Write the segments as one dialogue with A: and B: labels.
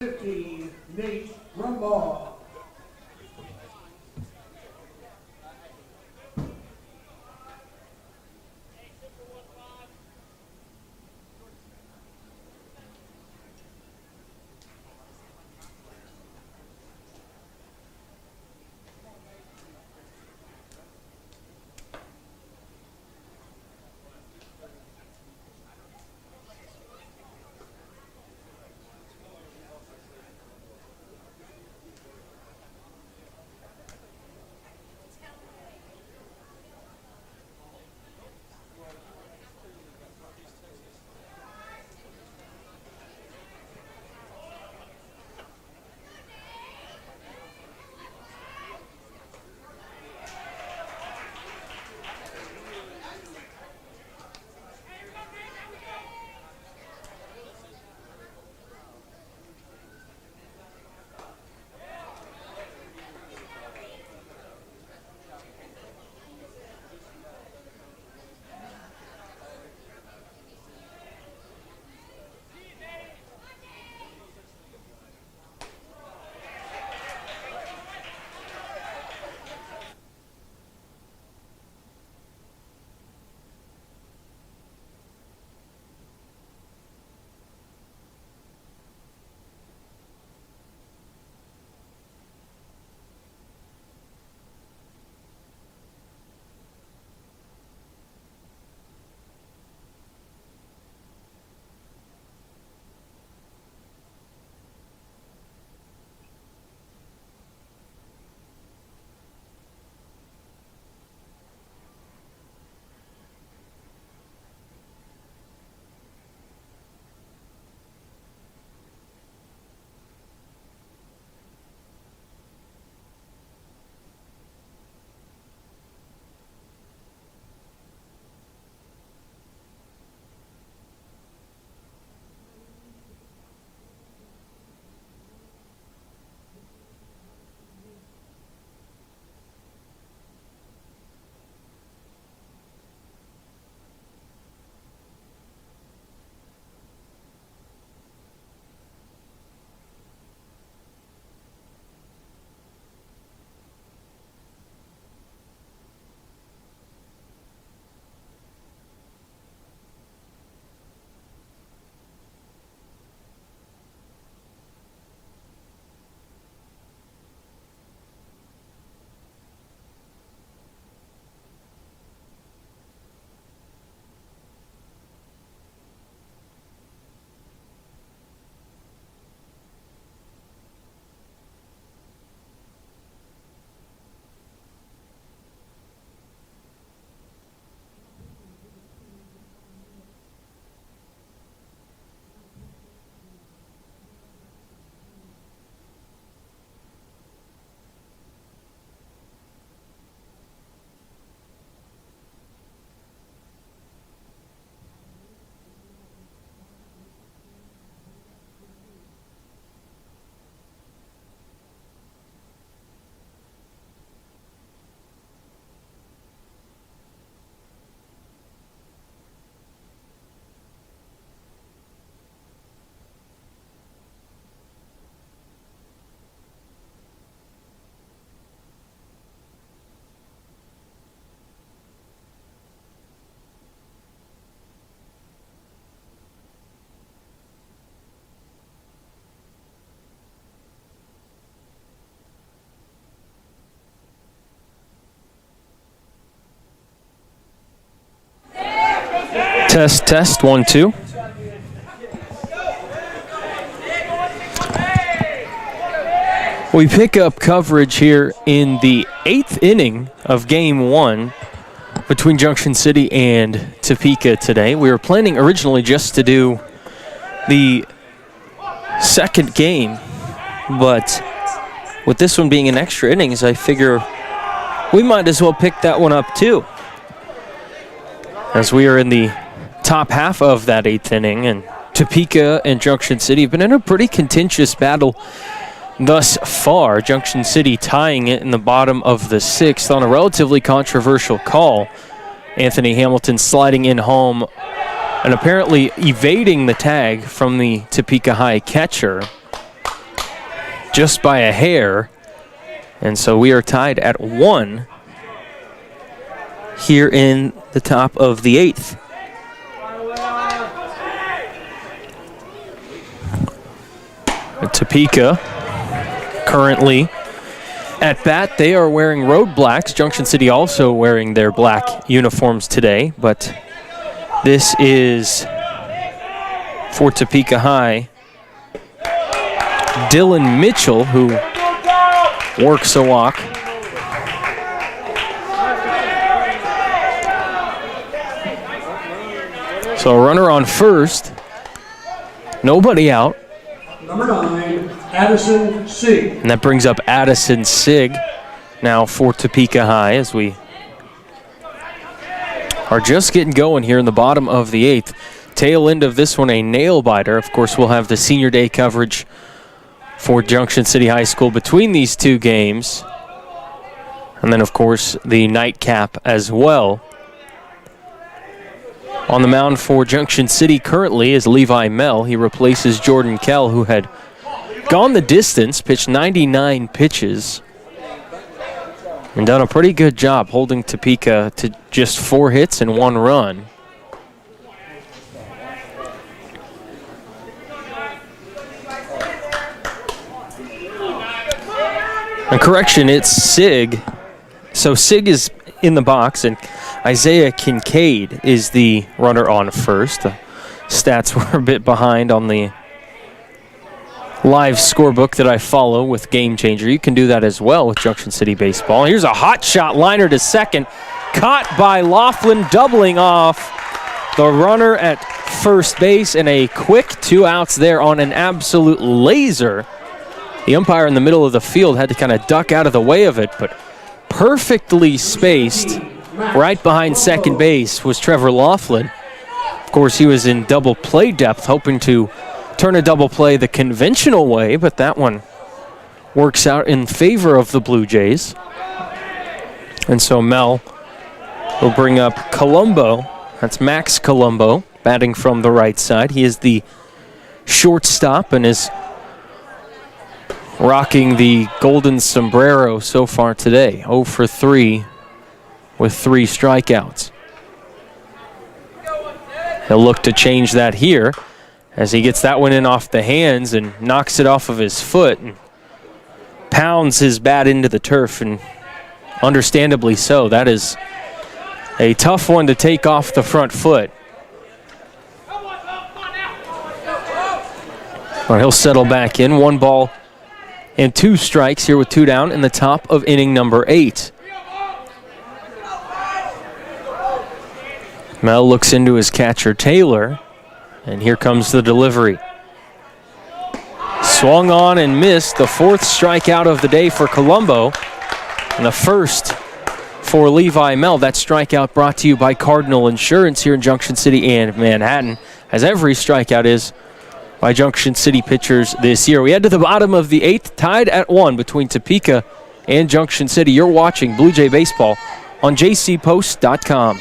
A: 15, Nate Rumbaugh.
B: Test, test, 1, 2. We pick up coverage here in the 8th inning of Game 1 between Junction City and Topeka today. We were planning originally just to do the second game, but with this one being an extra innings, I figure we might as well pick that one up too, as we are in the top half of that 8th inning, and Topeka and Junction City have been in a pretty contentious battle thus far. Junction City tying it in the bottom of the 6th on a relatively controversial call. Anthony Hamilton sliding in home and apparently evading the tag from the Topeka High catcher. just by a hair. And so we are tied at 1 here in the top of the 8th. Topeka currently at bat. They are wearing road blacks. Junction City also wearing their black uniforms today, but this is for Topeka High. Dylan Mitchell, who works a walk. So a runner on first. Nobody out.
A: Number 9, Addison Sig.
B: And that brings up Addison Sig now for Topeka High as we are just getting going here in the bottom of the 8th. Tail end of this one, a nail biter. Of course, we'll have the senior day coverage for Junction City High School between these two games. And then, of course, the nightcap as well. On the mound for Junction City currently is Levi Mell. He replaces Jordan Kell, who had gone the distance, pitched 99 pitches, and done a pretty good job holding Topeka to just 4 hits and 1 run. A correction, it's Sig. So Sig is in the box, and Isaiah Kinkade is the runner on first. The stats were a bit behind on the live scorebook that I follow with Game Changer. You can do that as well with Junction City Baseball. Here's a hot shot liner to second. Caught by Laughlin, doubling off the runner at first base, and a quick 2 outs there on an absolute laser. The umpire in the middle of the field had to kind of duck out of the way of it, but perfectly spaced right behind second base was Trevor Laughlin. Of course, he was in double play depth, hoping to turn a double play the conventional way, but that one works out in favor of the Blue Jays. And so Mel will bring up Colombo. That's Max Colombo, batting from the right side. He is the shortstop and is rocking the golden sombrero so far today. 0 for 3 with 3 strikeouts. He'll look to change that here as he gets that one in off the hands and knocks it off of his foot and pounds his bat into the turf, and understandably so. That is a tough one to take off the front foot. Well, he'll settle back in. 1 ball and 2 strikes here with 2 down in the top of inning number 8. Mel looks into his catcher, Taylor, and here comes the delivery. Swung on and missed. The 4th strikeout of the day for Colombo, and the first for Levi Mel. That strikeout brought to you by Cardinal Insurance here in Junction City and Manhattan, as every strikeout is by Junction City pitchers this year. We head to the bottom of the 8th, tied at 1 between Topeka and Junction City. You're watching Blue Jay Baseball on jcpost.com.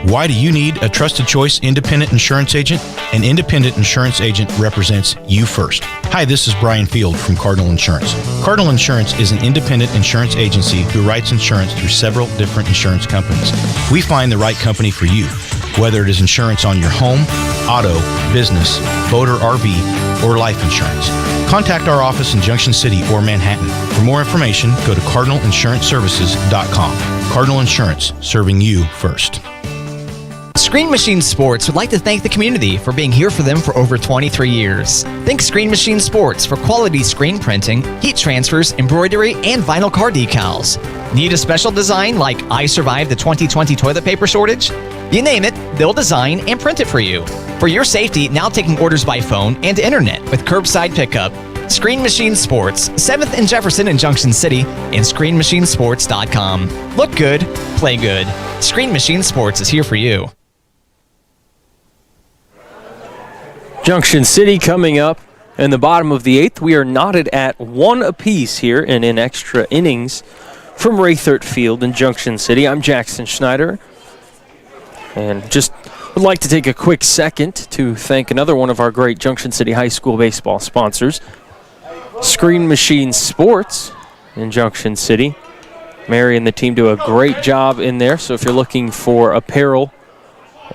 C: Why do you need a trusted choice independent insurance agent? An independent insurance agent represents you first. Hi, this is Brian Field from Cardinal Insurance. Cardinal Insurance is an independent insurance agency who writes insurance through several different insurance companies. We find the right company for you, whether it is insurance on your home, auto, business, boat or RV, or life insurance. Contact our office in Junction City or Manhattan. For more information, go to cardinalinsuranceservices.com. Cardinal Insurance, serving you first.
D: Screen Machine Sports would like to thank the community for being here for them for over 23 years. Think Screen Machine Sports for quality screen printing, heat transfers, embroidery, and vinyl car decals. Need a special design like I Survived the 2020 toilet paper shortage? You name it, they'll design and print it for you. For your safety, now taking orders by phone and internet with curbside pickup. Screen Machine Sports, 7th and Jefferson in Junction City, and ScreenMachineSports.com. Look good, play good. Screen Machine Sports is here for you.
B: Junction City coming up in the bottom of the 8th. We are knotted at 1 apiece here and in extra innings from Raythert Field in Junction City. I'm Jackson Schneider, and just would like to take a quick second to thank another one of our great Junction City High School baseball sponsors. Screen Machine Sports in Junction City. Mary and the team do a great job in there. So if you're looking for apparel,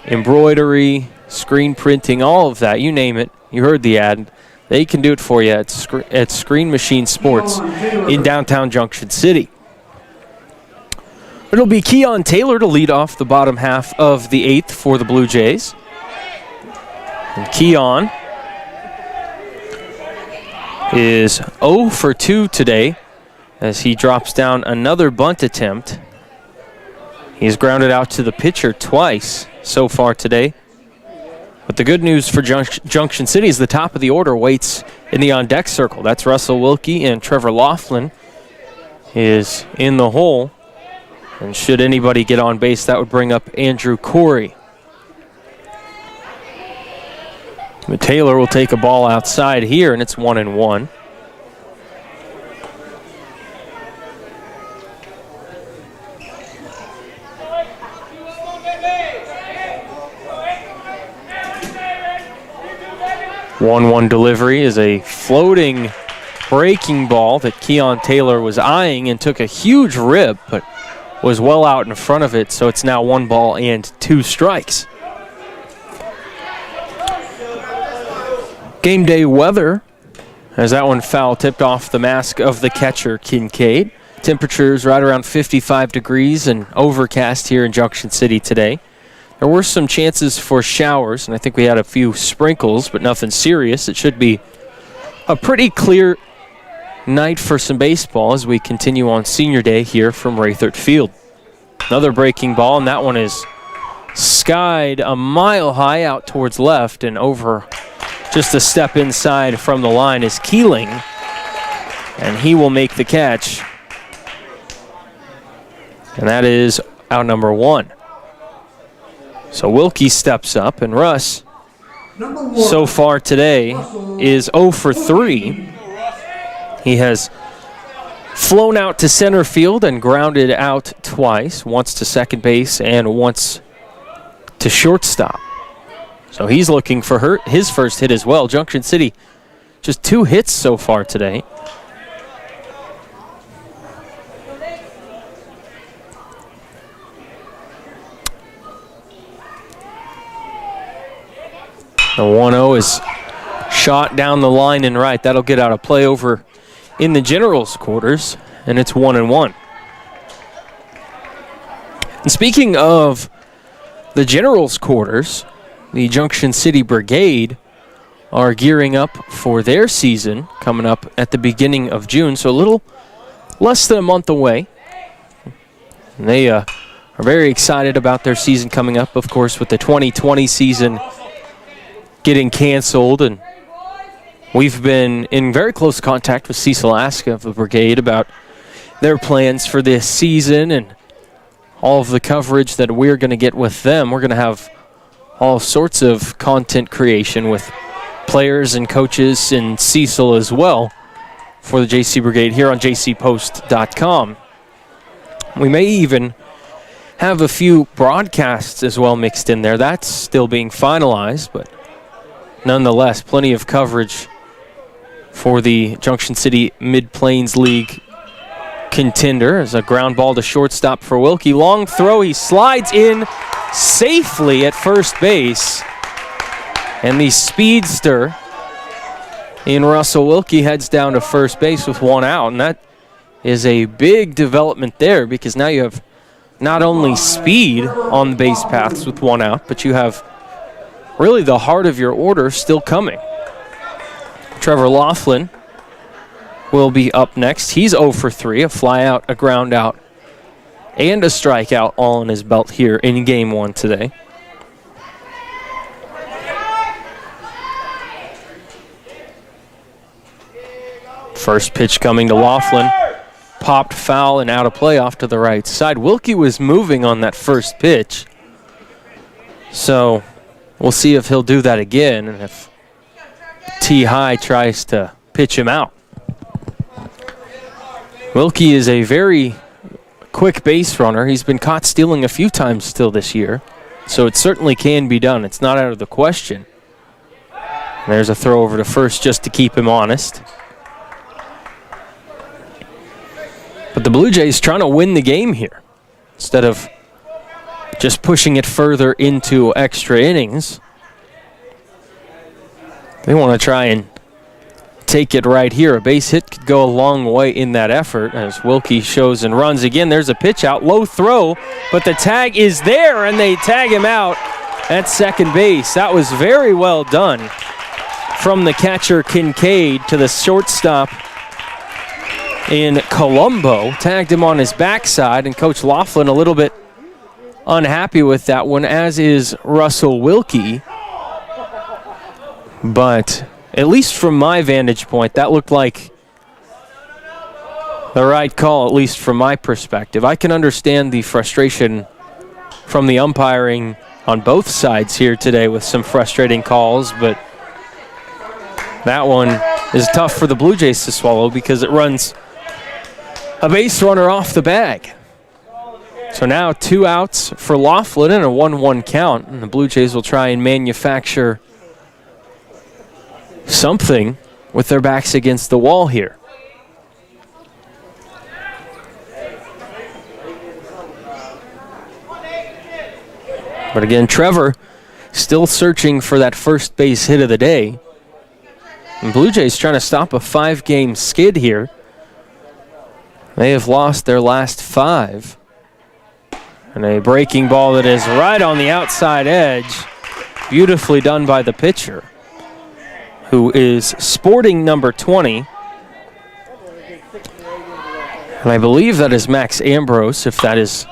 B: embroidery, screen printing, all of that, you name it, you heard the ad, they can do it for you at Screen Machine Sports in downtown Junction City. It'll be Keon Taylor to lead off the bottom half of the 8th for the Blue Jays. And Keon is 0 for 2 today as he drops down another bunt attempt. He's grounded out to the pitcher twice so far today. But the good news for Junction City is the top of the order waits in the on-deck circle. That's Russell Wilkie, and Trevor Laughlin is in the hole. And should anybody get on base, that would bring up Andrew Corey. But Taylor will take a ball outside here, and it's 1-1. One delivery is a floating breaking ball that Keon Taylor was eyeing and took a huge rip, but was well out in front of it, so it's now 1 ball and 2 strikes. Game day weather, as that one foul tipped off the mask of the catcher, Kinkade. Temperatures right around 55 degrees and overcast here in Junction City today. There were some chances for showers, and I think we had a few sprinkles, but nothing serious. It should be a pretty clear night for some baseball as we continue on Senior Day here from Raythert Field. Another breaking ball, and that one is skied a mile high out towards left, and over just a step inside from the line is Keeling, and he will make the catch. And that is out number 1. So Wilkie steps up, and Russ, so far today, is 0 for 3. He has flown out to center field and grounded out twice, once to second base and once to shortstop. So he's looking for his first hit as well. Junction City, just 2 hits so far today. The 1-0 is shot down the line and right. That'll get out of play over in the Generals' quarters, and it's 1-1. And speaking of the Generals' quarters, the Junction City Brigade are gearing up for their season coming up at the beginning of June, so a little less than a month away. And they are very excited about their season coming up, of course, with the 2020 season getting canceled, and we've been in very close contact with Cecil Aska of the Brigade about their plans for this season and all of the coverage that we're going to get with them. We're going to have all sorts of content creation with players and coaches and Cecil as well for the JC Brigade here on jcpost.com. We may even have a few broadcasts as well mixed in there. That's still being finalized, but nonetheless, plenty of coverage for the Junction City Mid-Plains League contender. As a ground ball to shortstop for Wilkie. Long throw, he slides in safely at first base. And the speedster in Russell Wilkie heads down to first base with 1 out. And that is a big development there, because now you have not only speed on the base paths with 1 out, but you have really the heart of your order still coming. Trevor Laughlin will be up next. He's 0 for 3, a fly out, a ground out, and a strikeout all in his belt here in Game 1 today. First pitch coming to Laughlin. Popped foul and out of play off to the right side. Wilkie was moving on that first pitch, so we'll see if he'll do that again and if T-High tries to pitch him out. Wilkie is a very quick base runner. He's been caught stealing a few times still this year, so it certainly can be done. It's not out of the question. There's a throw over to first just to keep him honest. But the Blue Jays trying to win the game here instead of just pushing it further into extra innings. They want to try and take it right here. A base hit could go a long way in that effort as Wilkie shows and runs again. There's a pitch out, low throw, but the tag is there and they tag him out at second base. That was very well done from the catcher Kinkade to the shortstop in Colombo. Tagged him on his backside, and Coach Laughlin a little bit unhappy with that one, as is Russell Wilkie. But at least from my vantage point, that looked like the right call, at least from my perspective. I can understand the frustration from the umpiring on both sides here today with some frustrating calls, but that one is tough for the Blue Jays to swallow because it runs a base runner off the bag. So now 2 outs for Laughlin and a 1-1 count, and the Blue Jays will try and manufacture something with their backs against the wall here. But again, Trevor still searching for that first base hit of the day. And Blue Jays trying to stop a 5-game skid here. They have lost their last 5. And a breaking ball that is right on the outside edge. Beautifully done by the pitcher, who is sporting number 20. And I believe that is Max Ambrose, if that is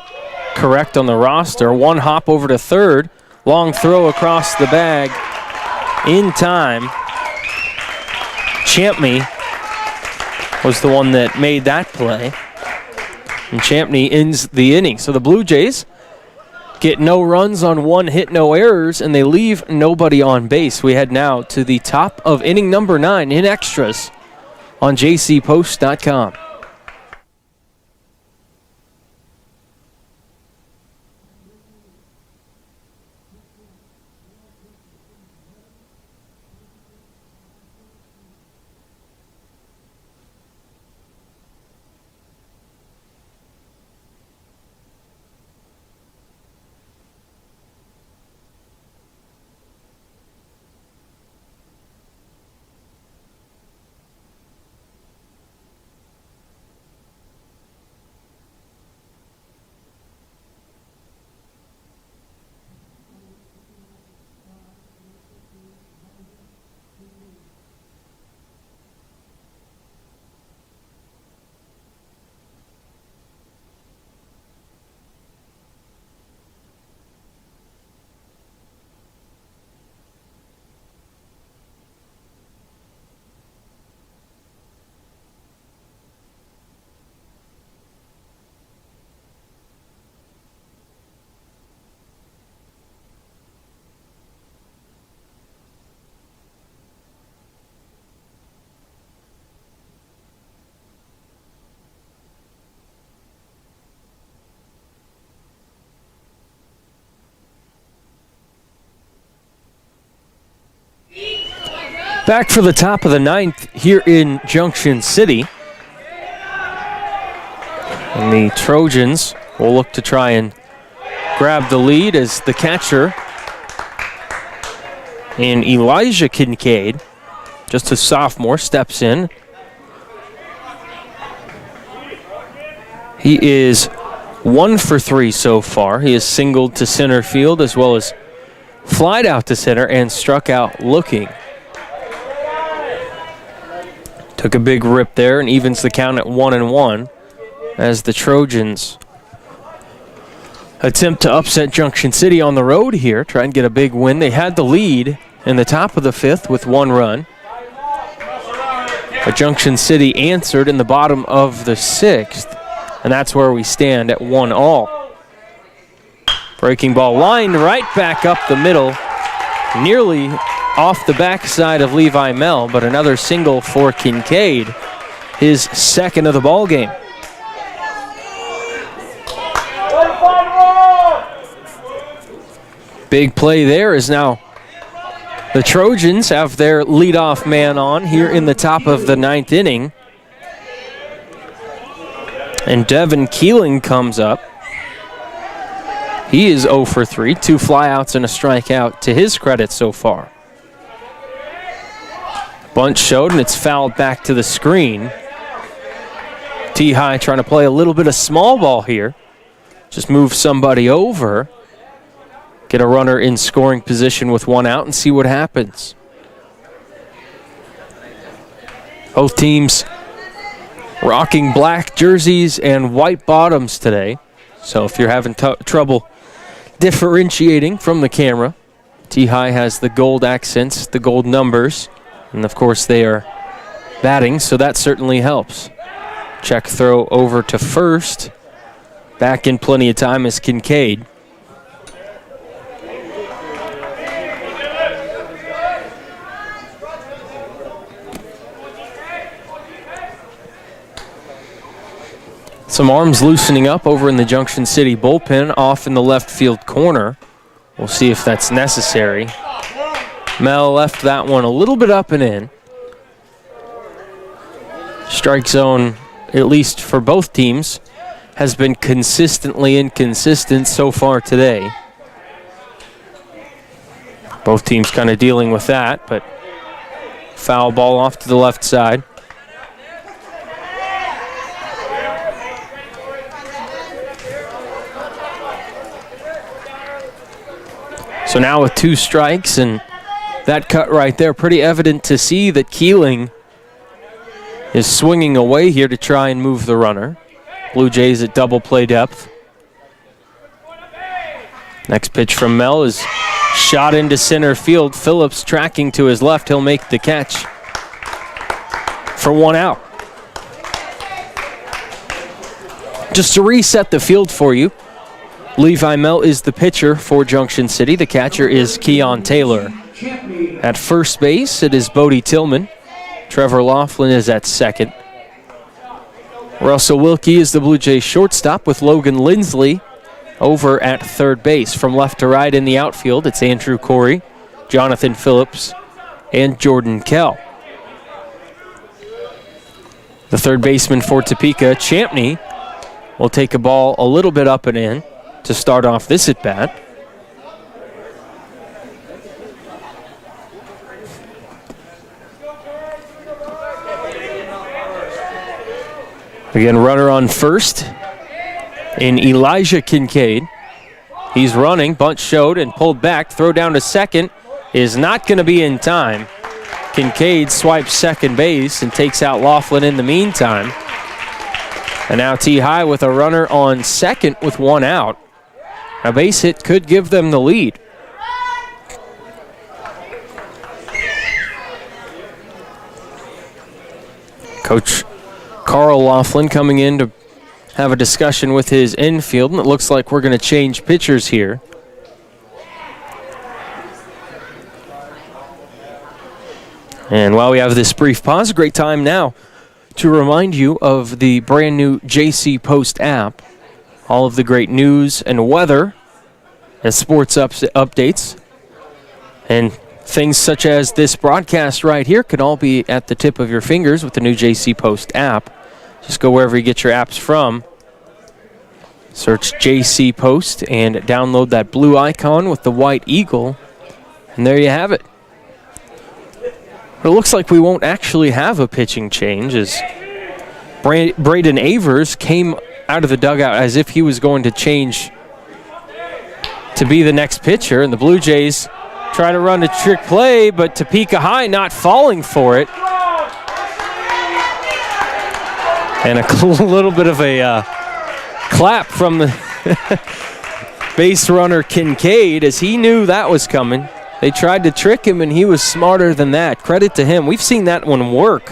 B: correct on the roster. One hop over to third. Long throw across the bag in time. Champney was the one that made that play. And Champney ends the inning. So the Blue Jays get no runs on 1 hit, no errors, and they leave nobody on base. We head now to the top of inning number 9 in extras on jcpost.com. Back for the top of the 9th here in Junction City. And the Trojans will look to try and grab the lead as the catcher and Elijah Kinkade, just a sophomore, steps in. He is 1 for 3 so far. He has singled to center field as well as flied out to center and struck out looking. Took a big rip there and evens the count at 1-1 as the Trojans attempt to upset Junction City on the road here, try and get a big win. They had the lead in the top of the 5th with 1 run. But Junction City answered in the bottom of the 6th, and that's where we stand at 1-1. Breaking ball lined right back up the middle, nearly off the backside of Levi Mell, but another single for Kinkade, his 2nd of the ball game. Big play there is now the Trojans have their leadoff man on here in the top of the 9th inning. And Devin Keeling comes up. He is 0 for 3, 2 flyouts and a strikeout to his credit so far. Bunt showed, and it's fouled back to the screen. T-High trying to play a little bit of small ball here. Just move somebody over, get a runner in scoring position with 1 out, and see what happens. Both teams rocking black jerseys and white bottoms today. So if you're having trouble differentiating from the camera, T-High has the gold accents, the gold numbers, and of course they are batting, so that certainly helps. Check throw over to first. Back in plenty of time is Kinkade. Some arms loosening up over in the Junction City bullpen off in the left field corner. We'll see if that's necessary. Mel left that one a little bit up and in. Strike zone, at least for both teams, has been consistently inconsistent so far today. Both teams kind of dealing with that, but foul ball off to the left side. So now with 2 strikes and that cut right there, pretty evident to see that Keeling is swinging away here to try and move the runner. Blue Jays at double play depth. Next pitch from Mel is shot into center field. Phillips tracking to his left. He'll make the catch for 1 out. Just to reset the field for you, Levi Mel is the pitcher for Junction City. The catcher is Keon Taylor. At first base, it is Bodie Tillman. Trevor Laughlin is at second. Russell Wilkie is the Blue Jays shortstop with Logan Lindsley over at third base. From left to right in the outfield, it's Andrew Corey, Jonathan Phillips, and Jordan Kell. The third baseman for Topeka, Champney, will take a ball a little bit up and in to start off this at-bat. Again, runner on first in Elijah Kinkade. He's running, bunt showed and pulled back. Throw down to second is not going to be in time. Kinkade swipes second base and takes out Laughlin in the meantime. And now T-High with a runner on second with 1 out. A base hit could give them the lead. Coach Carl Laughlin coming in to have a discussion with his infield, and it looks like we're going to change pitchers here. And while we have this brief pause, a great time now to remind you of the brand new JC Post app. All of the great news and weather and sports updates and things such as this broadcast right here could all be at the tip of your fingers with the new JC Post app. Just go wherever you get your apps from. Search JC Post and download that blue icon with the white eagle. And there you have it. But it looks like we won't actually have a pitching change as Braden Avers came out of the dugout as if he was going to change to be the next pitcher. And the Blue Jays try to run a trick play, but Topeka High not falling for it. And a little bit of a clap from the base runner Kinkade as he knew that was coming. They tried to trick him, and he was smarter than that. Credit to him. We've seen that one work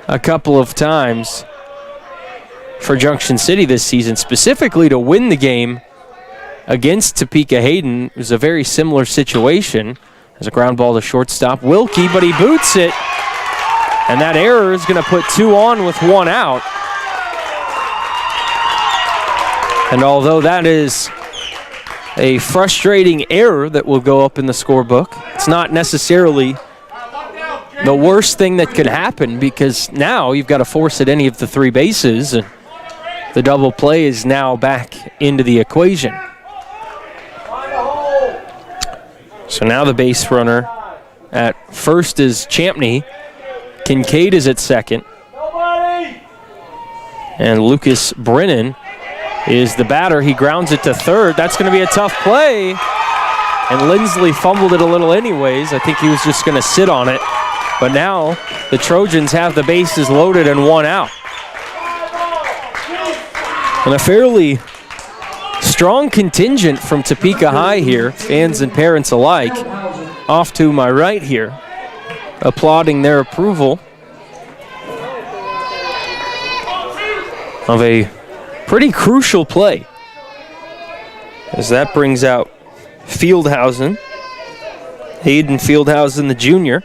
B: a couple of times for Junction City this season, specifically to win the game against Topeka Hayden. It was a very similar situation. As a ground ball to shortstop, Wilkie, but he boots it. And that error is going to put 2 on with 1 out. And although that is a frustrating error that will go up in the scorebook, it's not necessarily the worst thing that could happen, because now you've got to force at any of the 3 bases. And the double play is now back into the equation. So now the base runner at first is Champney. Kinkade is at second. And Lucas Brennan is the batter. He grounds it to third. That's going to be a tough play. And Lindsley fumbled it a little anyways. I think he was just going to sit on it. But now the Trojans have the bases loaded and one out. And a fairly strong contingent from Topeka High here, fans and parents alike, off to my right here, applauding their approval of a pretty crucial play, as that brings out Fieldhausen, Hayden Fieldhausen, the junior,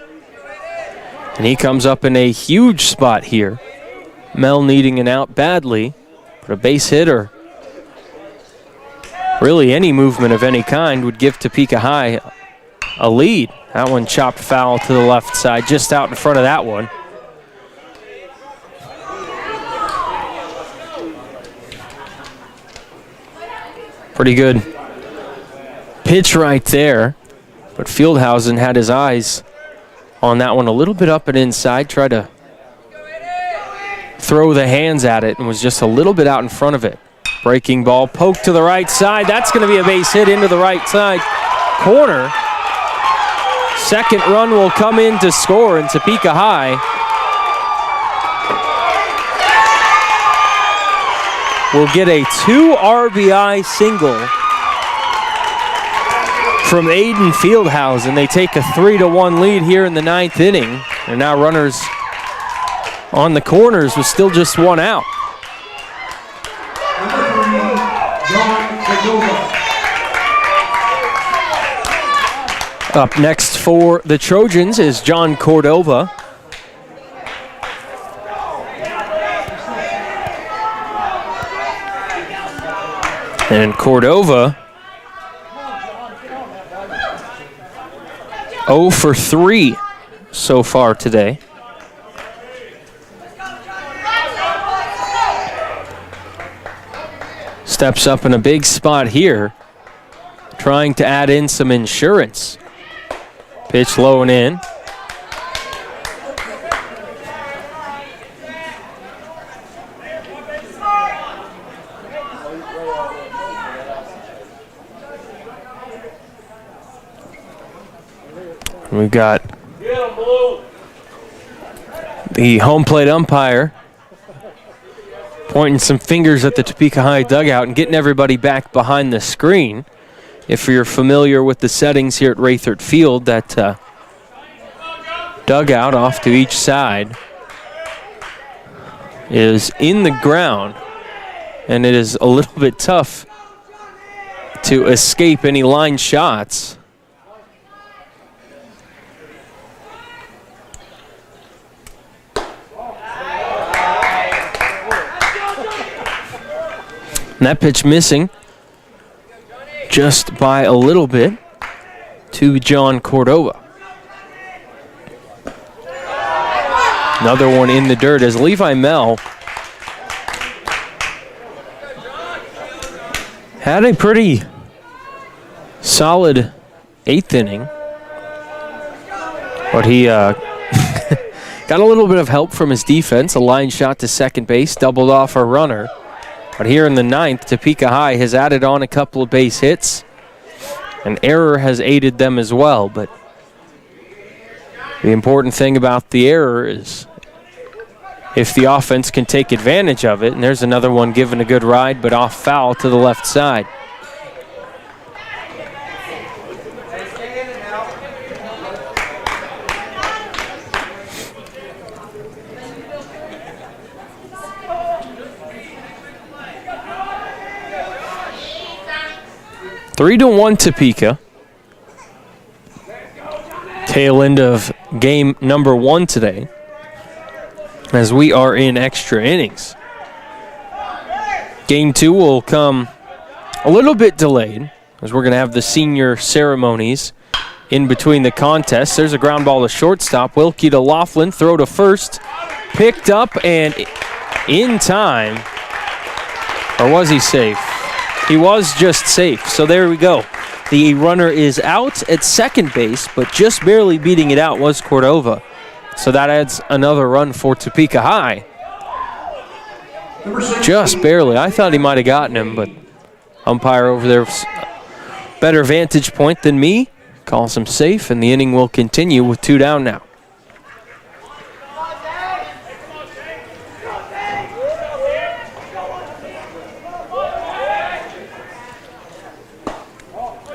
B: and he comes up in a huge spot here. Mel needing an out badly, but a base hit or really any movement of any kind would give Topeka High a lead. That one chopped foul to the left side, just out in front of that one. Pretty good pitch right there, but Fieldhausen had his eyes on that one a little bit up and inside, tried to throw the hands at it and was just a little bit out in front of it. Breaking ball, poke to the right side. That's going to be a base hit into the right side corner. Second run will come in to score, and Topeka High will get a 2 RBI single from Aiden Fieldhausen. They take a 3-1 lead here in the 9th inning. And now runners on the corners with still just one out. Up next for the Trojans is John Cordova. And Cordova 0 for 3 so far today. Steps up in a big spot here, trying to add in some insurance. Pitch low and in. We've got the home plate umpire pointing some fingers at the Topeka High dugout and getting everybody back behind the screen. If you're familiar with the settings here at Raythert Field, that dugout off to each side is in the ground, and it is a little bit tough to escape any line shots. And that pitch missing just by a little bit to John Cordova. Another one in the dirt as Levi Mel had a pretty solid 8th inning, but he got a little bit of help from his defense. A line shot to second base, doubled off a runner. But here in the 9th, Topeka High has added on a couple of base hits. An error has aided them as well, but the important thing about the error is if the offense can take advantage of it, and there's another one given a good ride, but off foul to the left side. Three to 1 Topeka. Tail end of game number 1 today, as we are in extra innings. Game 2 will come a little bit delayed, as we're going to have the senior ceremonies in between the contests. There's a ground ball to shortstop. Wilkie to Laughlin, throw to first, picked up and in time Or was he safe? He was just safe. So there we go. The runner is out at second base, but just barely beating it out was Cordova. So that adds another run for Topeka High. Just barely. I thought he might have gotten him, but umpire over there, better vantage point than me, calls him safe, and the inning will continue with 2 down now.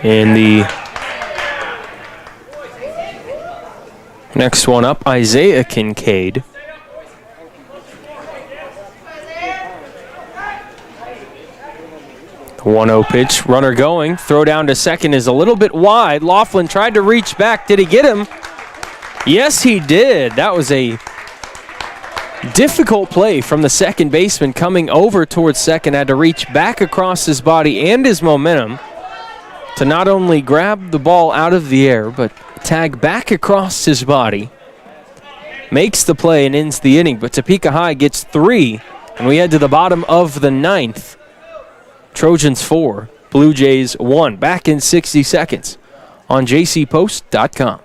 B: And the next one up, Isaiah Kinkade. The 1-0 pitch, runner going, throw down to second is a little bit wide. Laughlin tried to reach back. Did he get him? Yes, he did. That was a difficult play from the second baseman coming over towards second. Had to reach back across his body and his momentum to not only grab the ball out of the air, but tag back across his body. Makes the play and ends the inning, but Topeka High gets 3, and we head to the bottom of the 9th. Trojans 4, Blue Jays 1. Back in 60 seconds on jcpost.com.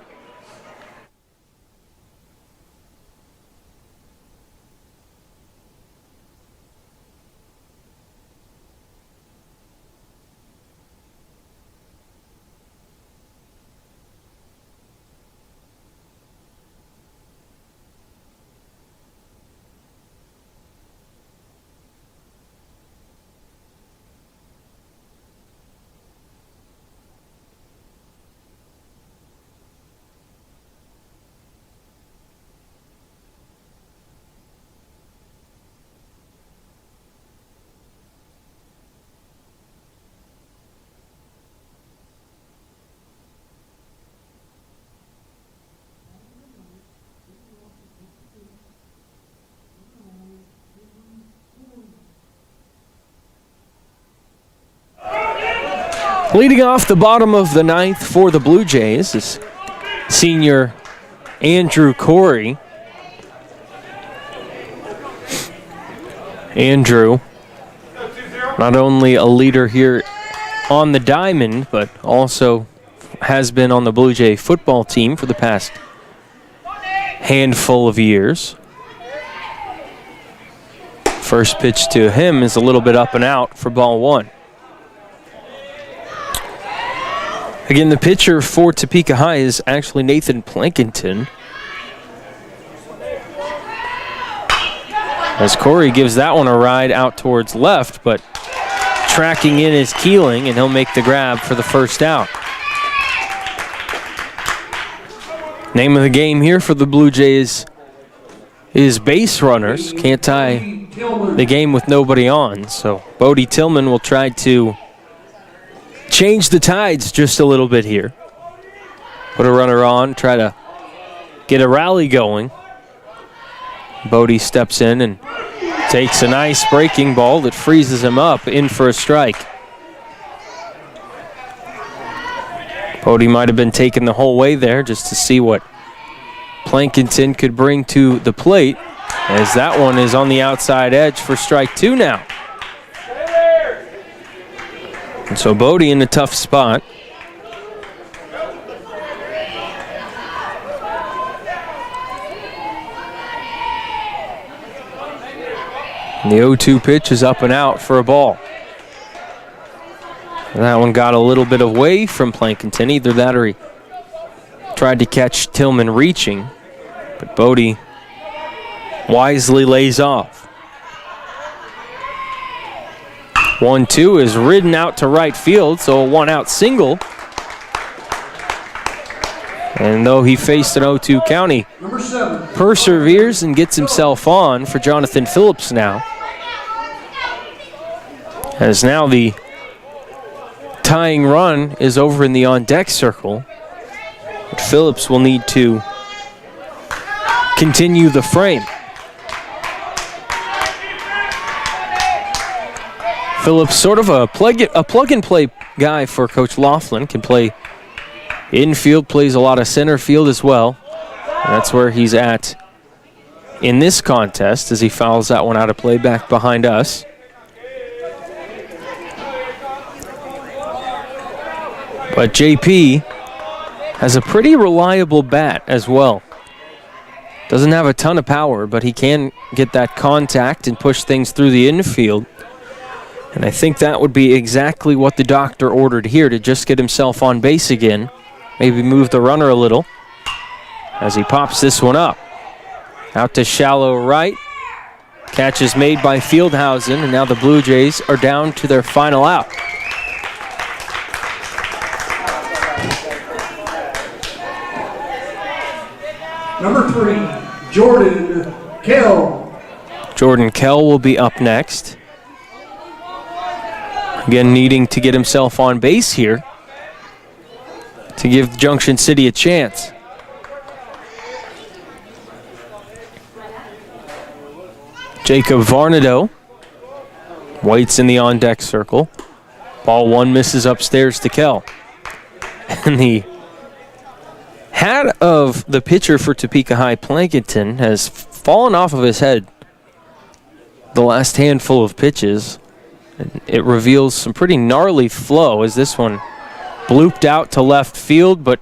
B: Leading off the bottom of the 9th for the Blue Jays is senior Andrew Corey. Andrew, not only a leader here on the diamond, but also has been on the Blue Jay football team for the past handful of years. First pitch to him is a little bit up and out for ball 1. Again, the pitcher for Topeka High is actually Nathan Plankington. As Corey gives that one a ride out towards left, but tracking in is Keeling, and he'll make the grab for the first out. Name of the game here for the Blue Jays is base runners. Can't tie the game with nobody on, so Bodie Tillman will try to change the tides just a little bit here. Put a runner on, try to get a rally going. Bodie steps in and takes a nice breaking ball that freezes him up, in for a strike. Bodie might have been taken the whole way there just to see what Plankington could bring to the plate, as that one is on the outside edge for strike 2 now. And so Bodie in a tough spot. And the 0-2 pitch is up and out for a ball. And that one got a little bit away from Plankington. Either that or he tried to catch Tillman reaching, but Bodie wisely lays off. 1-2 is ridden out to right field, so a 1-out single. And though he faced an 0-2 count, he perseveres and gets himself on for Jonathan Phillips now. As now the tying run is over in the on-deck circle. But Phillips will need to continue the frame. Phillips, sort of a plug-and-play guy for Coach Laughlin, can play infield, plays a lot of center field as well. And that's where he's at in this contest as he fouls that one out of play back behind us. But JP has a pretty reliable bat as well. Doesn't have a ton of power, but he can get that contact and push things through the infield. And I think that would be exactly what the doctor ordered here, to just get himself on base again. Maybe move the runner a little as he pops this one up. Out to shallow right. Catch is made by Fieldhausen, and now the Blue Jays are down to their final out.
A: Number 3, Jordan Kell.
B: Jordan Kell will be up next. Again, needing to get himself on base here to give Junction City a chance. Jacob Varnado waits in the on-deck circle. Ball one misses upstairs to Kell. And the hat of the pitcher for Topeka High, Plankinton, has fallen off of his head the last handful of pitches. It reveals some pretty gnarly flow as this one blooped out to left field, but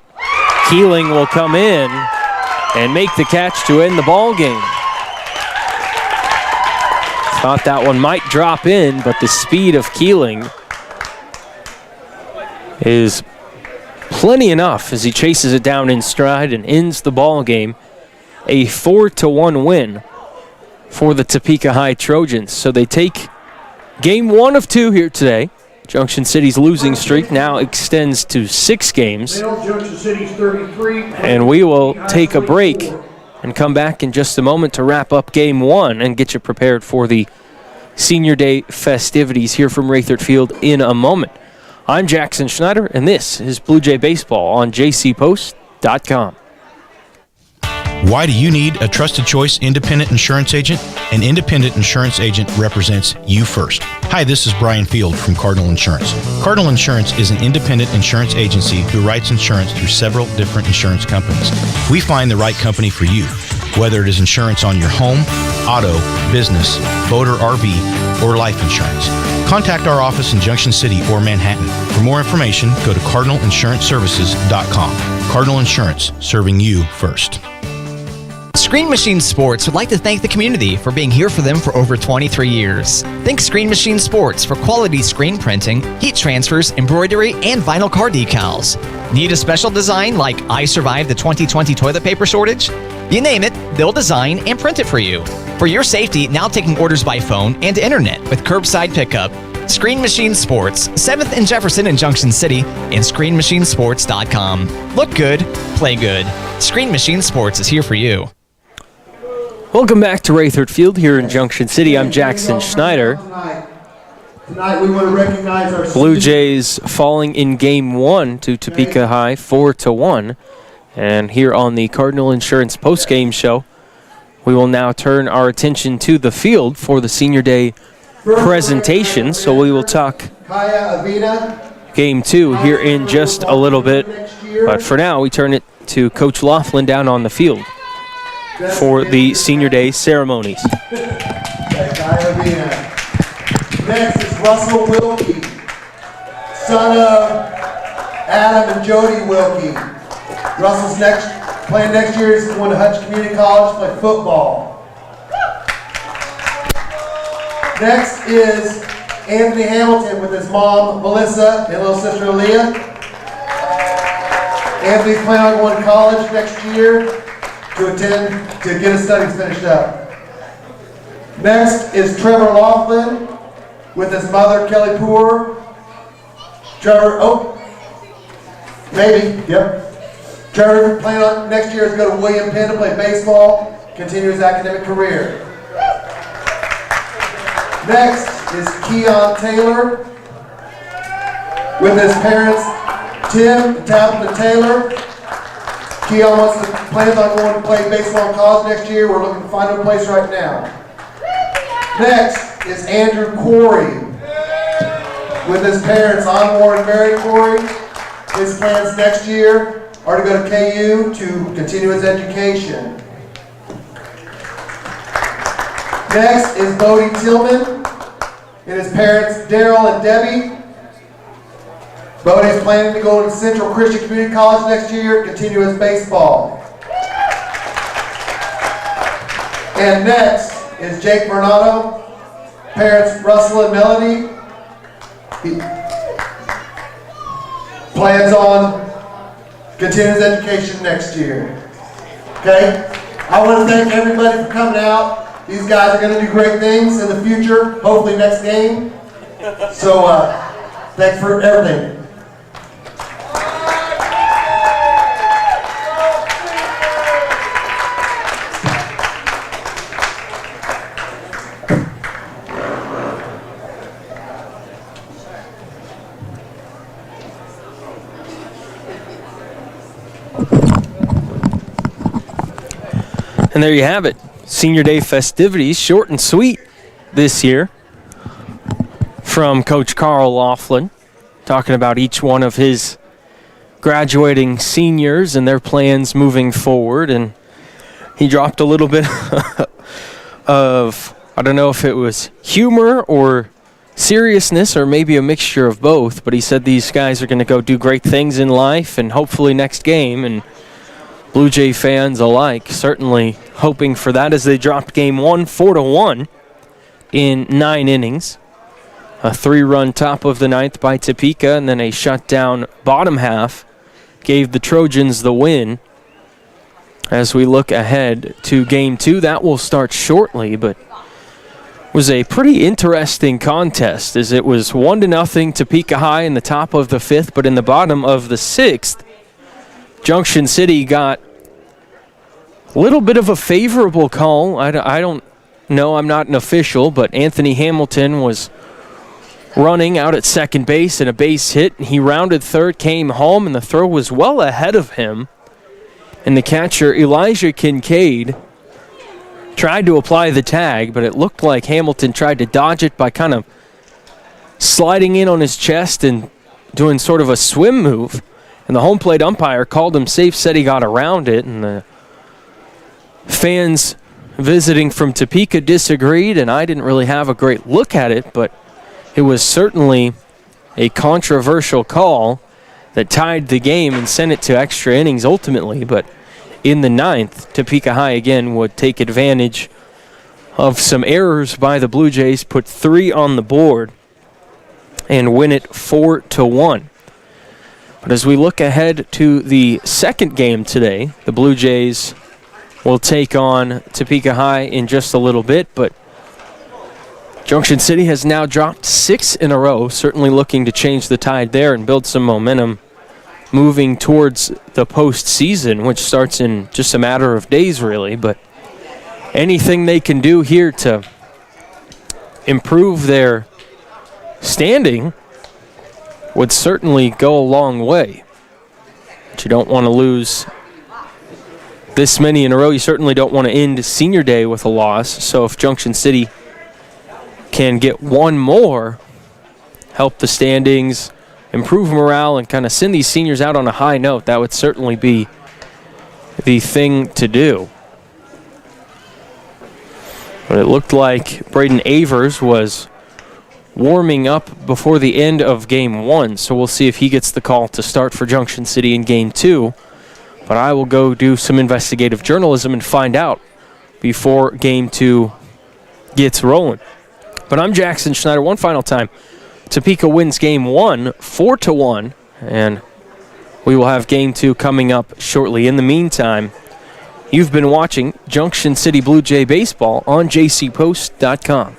B: Keeling will come in and make the catch to end the ball game. Thought that one might drop in, but the speed of Keeling is plenty enough as he chases it down in stride and ends the ball game. A 4-1 win for the Topeka High Trojans. So they take game 1 of 2 here today. Junction City's losing streak now extends to 6 games.
A: Junction City's 33.
B: And we will take a break and come back in just a moment to wrap up game 1 and get you prepared for the Senior Day festivities here from Raythert Field in a moment. I'm Jackson Schneider, and this is Blue Jay Baseball on jcpost.com.
C: Why do you need a trusted choice independent insurance agent? An independent insurance agent represents you first. Hi, this is Brian Field from Cardinal Insurance. Cardinal Insurance is an independent insurance agency who writes insurance through several different insurance companies. We find the right company for you, whether it is insurance on your home, auto, business, boat or RV, or life insurance. Contact our office in Junction City or Manhattan. For more information, go to cardinalinsuranceservices.com. Cardinal Insurance, serving you first.
D: Screen Machine Sports would like to thank the community for being here for them for over 23 years. Think Screen Machine Sports for quality screen printing, heat transfers, embroidery, and vinyl car decals. Need a special design like I Survived the 2020 toilet paper shortage? You name it, they'll design and print it for you. For your safety, now taking orders by phone and internet with curbside pickup. Screen Machine Sports, 7th and Jefferson in Junction City, and ScreenMachineSports.com. Look good, play good. Screen Machine Sports is here for you.
B: Welcome back to Raythert Field here in Junction City. I'm Jackson Schneider.
A: Tonight we want to recognize our
B: Blue Jays falling in game 1 to Topeka High 4-1. And here on the Cardinal Insurance postgame show, we will now turn our attention to the field for the Senior Day presentation. So we will talk game 2 here in just a little bit. But for now, we turn it to Coach Laughlin down on the field for the Senior Day ceremonies.
E: Next is Russell Wilkie, son of Adam and Jody Wilkie. Russell's playing next year. He's going to Hutch Community College to play football. Next is Anthony Hamilton with his mom Melissa and little sister Aaliyah. Anthony's planning on going to college next year to get his studies finished up. Next is Trevor Laughlin with his mother Kelly Poor. Trevor planning on next year is go to William Penn to play baseball, continue his academic career. Next is Keon Taylor with his parents Tim and Tabitha Taylor. Keon plans on going to play baseball in college next year. We're looking to find a place right now. Next is Andrew Corey with his parents Anwar and Mary Corey. His plans next year are to go to KU to continue his education. Next is Bodie Tillman and his parents Daryl and Debbie. Bodie's planning to go to Central Christian Community College next year and continue his baseball. And next is Jake Bernardo, parents Russell and Melody. He plans on continuing his education next year. Okay? I want to thank everybody for coming out. These guys are going to do great things in the future, hopefully next game. So, thanks for everything.
B: And there you have it. Senior Day festivities, short and sweet this year, from Coach Carl Laughlin, talking about each one of his graduating seniors and their plans moving forward. And he dropped a little bit of, I don't know if it was humor or seriousness or maybe a mixture of both, but he said these guys are going to go do great things in life and hopefully next game. And Blue Jay fans alike certainly hoping for that as they dropped game 1 4-1 in 9 innings. A 3-run top of the 9th by Topeka, and then a shutdown bottom half gave the Trojans the win. As we look ahead to game 2, that will start shortly, but was a pretty interesting contest as it was 1-0 Topeka High in the top of the 5th, but in the bottom of the 6th, Junction City got a little bit of a favorable call. I don't know, I'm not an official, but Anthony Hamilton was running out at second base and a base hit. He rounded third, came home, and the throw was well ahead of him. And the catcher, Elijah Kinkade, tried to apply the tag, but it looked like Hamilton tried to dodge it by kind of sliding in on his chest and doing sort of a swim move. And the home plate umpire called him safe, said he got around it, and the fans visiting from Topeka disagreed, and I didn't really have a great look at it, but it was certainly a controversial call that tied the game and sent it to extra innings ultimately. But in the 9th, Topeka High again would take advantage of some errors by the Blue Jays, put 3 on the board, and win it 4-1. But as we look ahead to the second game today, the Blue Jays will take on Topeka High in just a little bit, but Junction City has now dropped 6 in a row, certainly looking to change the tide there and build some momentum moving towards the postseason, which starts in just a matter of days, really. But anything they can do here to improve their standing would certainly go a long way. But you don't want to lose this many in a row. You certainly don't want to end Senior Day with a loss. So if Junction City can get one more, help the standings, improve morale, and kind of send these seniors out on a high note, that would certainly be the thing to do. But it looked like Braden Avers was warming up before the end of game 1, so we'll see if he gets the call to start for Junction City in game 2. But I will go do some investigative journalism and find out before game 2 gets rolling. But I'm Jackson Schneider. One final time, Topeka wins game 1 4-1, and we will have game 2 coming up shortly. In the meantime, you've been watching Junction City Blue Jay Baseball on jcpost.com.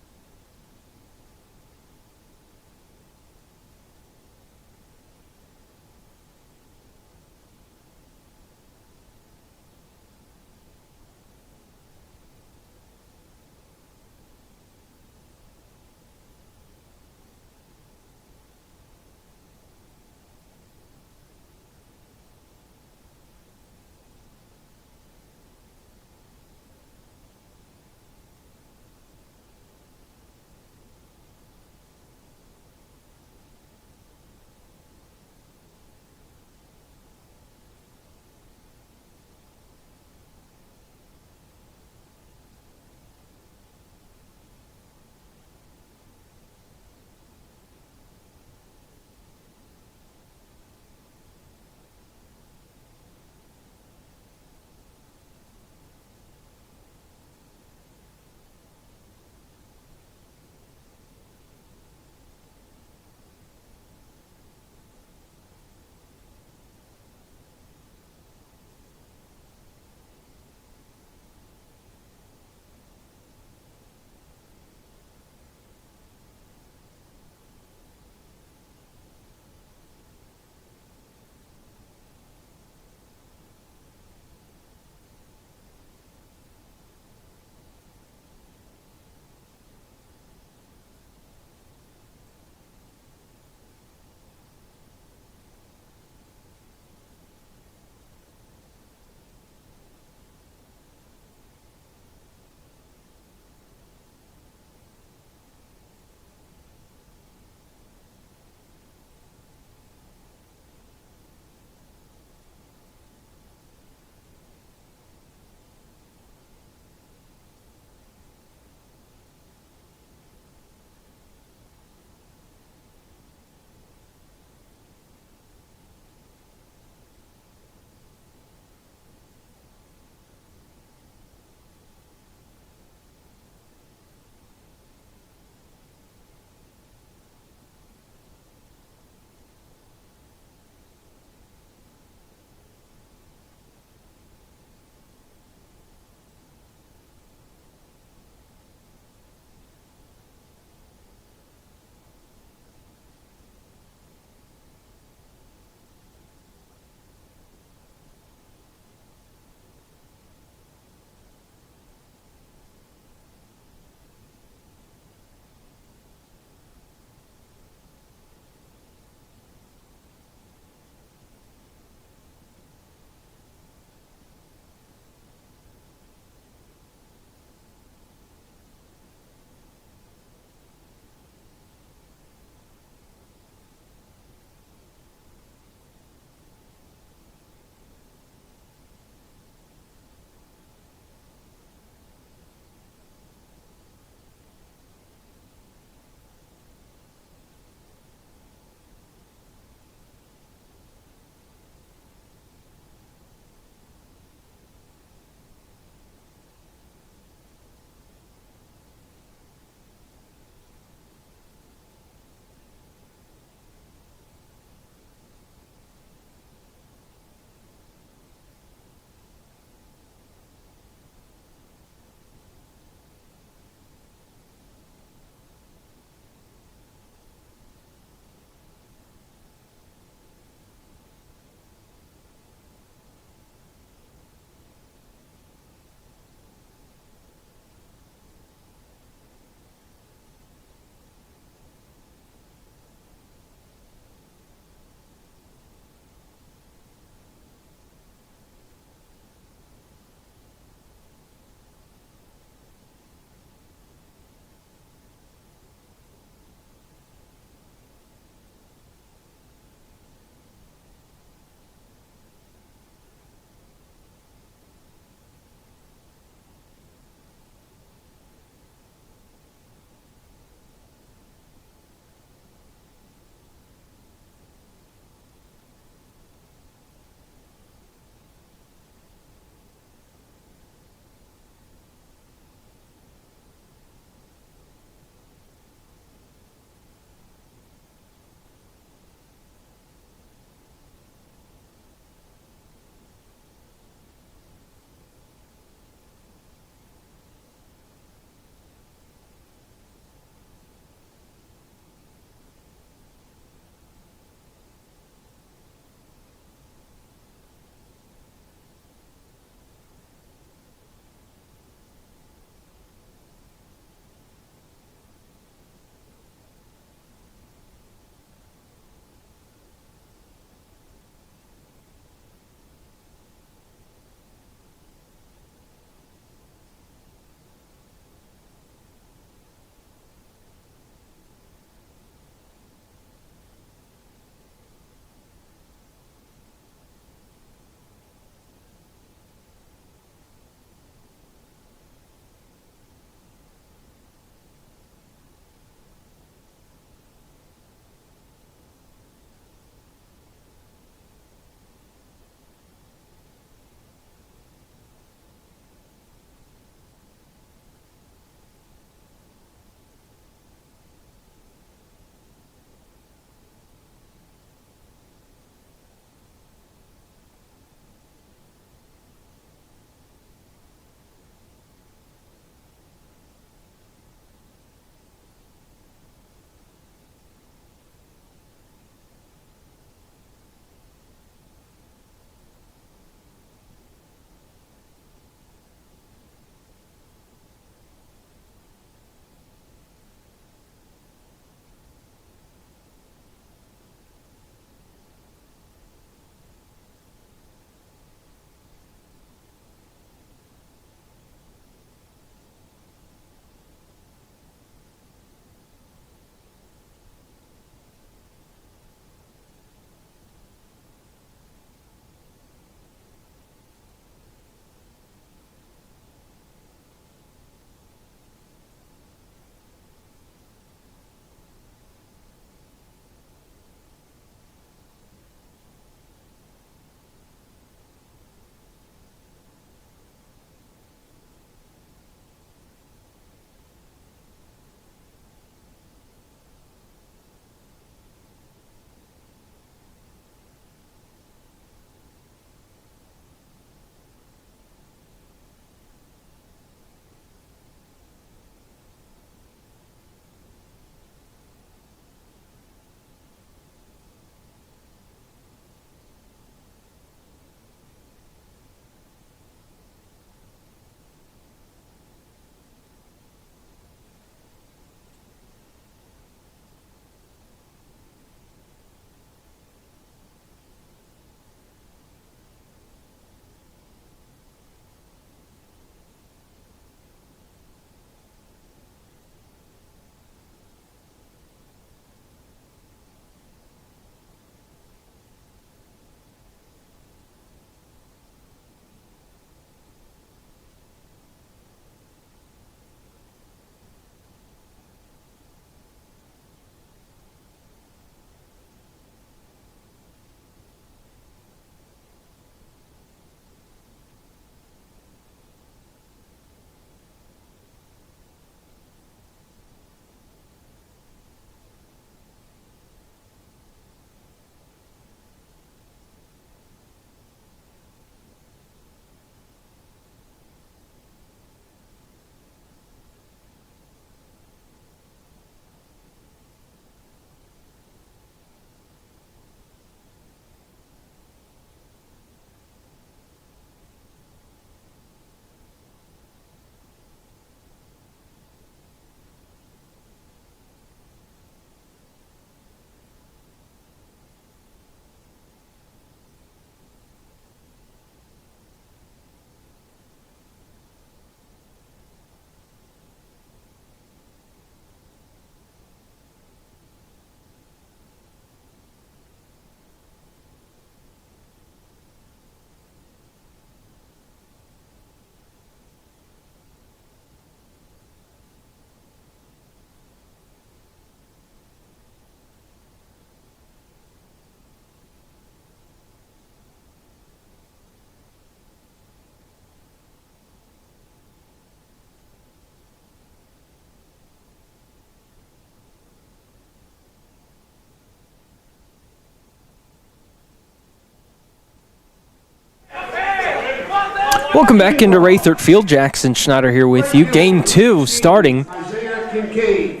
B: Welcome back into Raythert Field. Jackson Schneider here with you. Game 2 starting
A: Kinkade.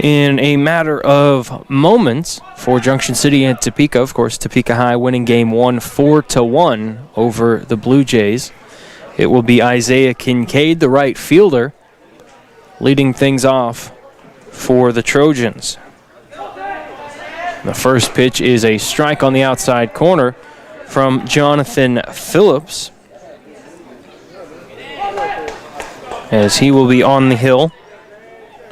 B: in a matter of moments for Junction City and Topeka. Of course, Topeka High winning Game 1 4-1 over the Blue Jays. It will be Isaiah Kinkade, the right fielder, leading things off for the Trojans. The first pitch is a strike on the outside corner from Jonathan Phillips, as he will be on the hill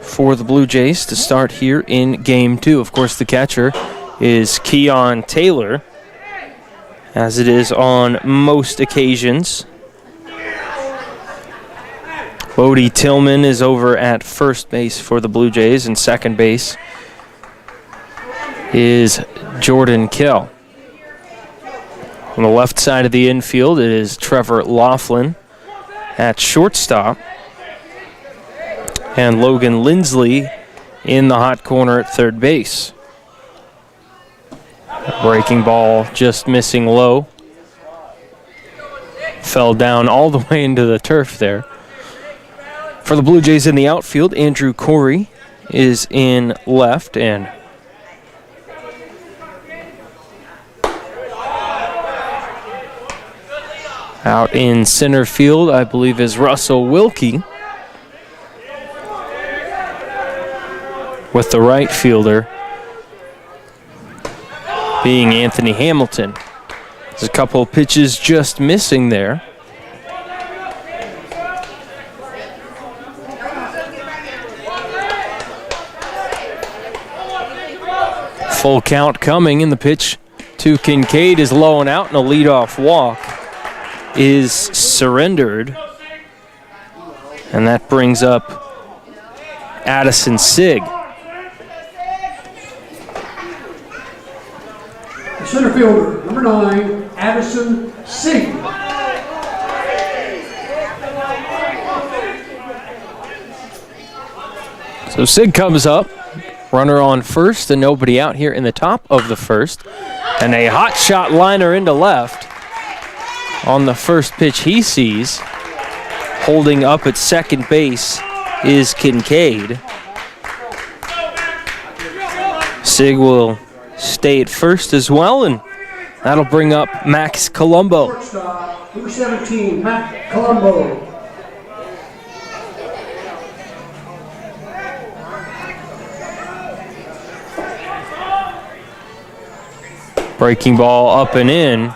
B: for the Blue Jays to start here in Game 2. Of course, the catcher is Keon Taylor, as it is on most occasions. Bodie Tillman is over at first base for the Blue Jays, and second base is Jordan Kell. On the left side of the infield, it is Trevor Laughlin at shortstop, and Logan Lindsley in the hot corner at third base. Breaking ball just missing low. Fell down all the way into the turf there. For the Blue Jays in the outfield, Andrew Corey is in left, and out in center field, I believe, is Russell Wilkie, with the right fielder being Anthony Hamilton. There's a couple of pitches just missing there. Full count coming, and the pitch to Kinkade is low and out, and a leadoff walk is surrendered. And that brings up Addison Sigg.
A: Center fielder, number 9, Addison Sigg.
B: So Sigg comes up, runner on first and nobody out here in the top of the first. And a hot shot liner into left on the first pitch he sees. Holding up at second base is Kinkade. Sigg will stay at first as well, and that'll bring up Max Colombo.
A: Shortstop, number 17, Matt Colombo.
B: Breaking ball up and in.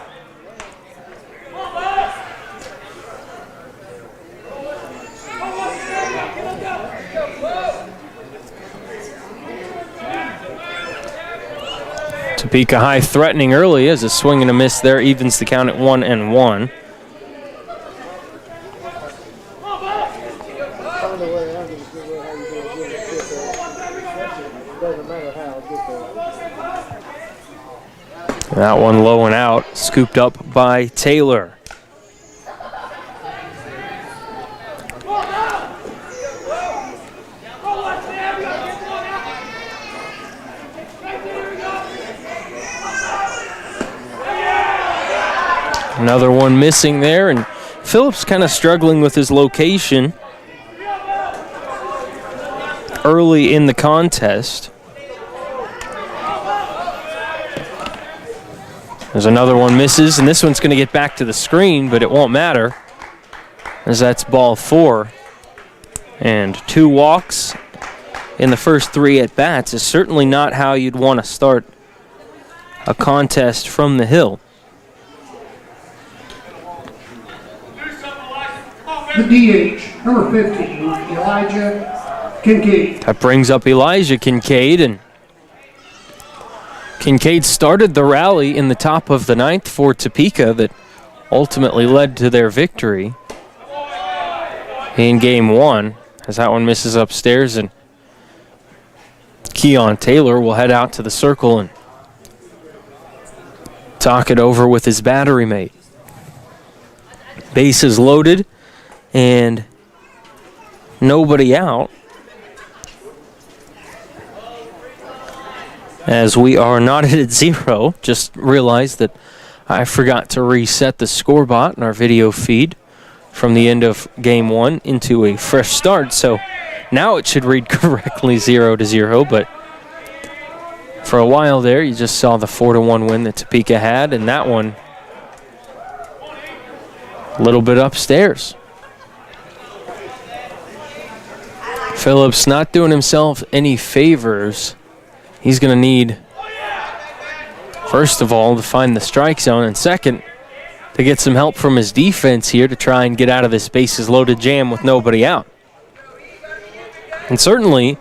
B: Topeka High threatening early as a swing and a miss there evens the count at 1-1. That one low and out, scooped up by Taylor. Another one missing there, and Phillips kind of struggling with his location early in the contest. There's another one misses, and this one's going to get back to the screen, but it won't matter, as that's ball 4. And 2 walks in the first 3 at-bats is certainly not how you'd want to start a contest from the hill.
A: The DH, number 15, Elijah Kinkade.
B: That brings up Elijah Kinkade, and Kinkade started the rally in the top of the 9th for Topeka that ultimately led to their victory in Game 1, as that one misses upstairs, and Keon Taylor will head out to the circle and talk it over with his battery mate. Bases loaded and nobody out, as we are knotted at 0. Just realized that I forgot to reset the score bot in our video feed from the end of game 1 into a fresh start. So now it should read correctly 0-0, but for a while there, you just saw the 4-1 win that Topeka had, and that one a little bit upstairs. Phillips not doing himself any favors. He's going to need, first of all, to find the strike zone, and second, to get some help from his defense here to try and get out of this bases-loaded jam with nobody out. And certainly,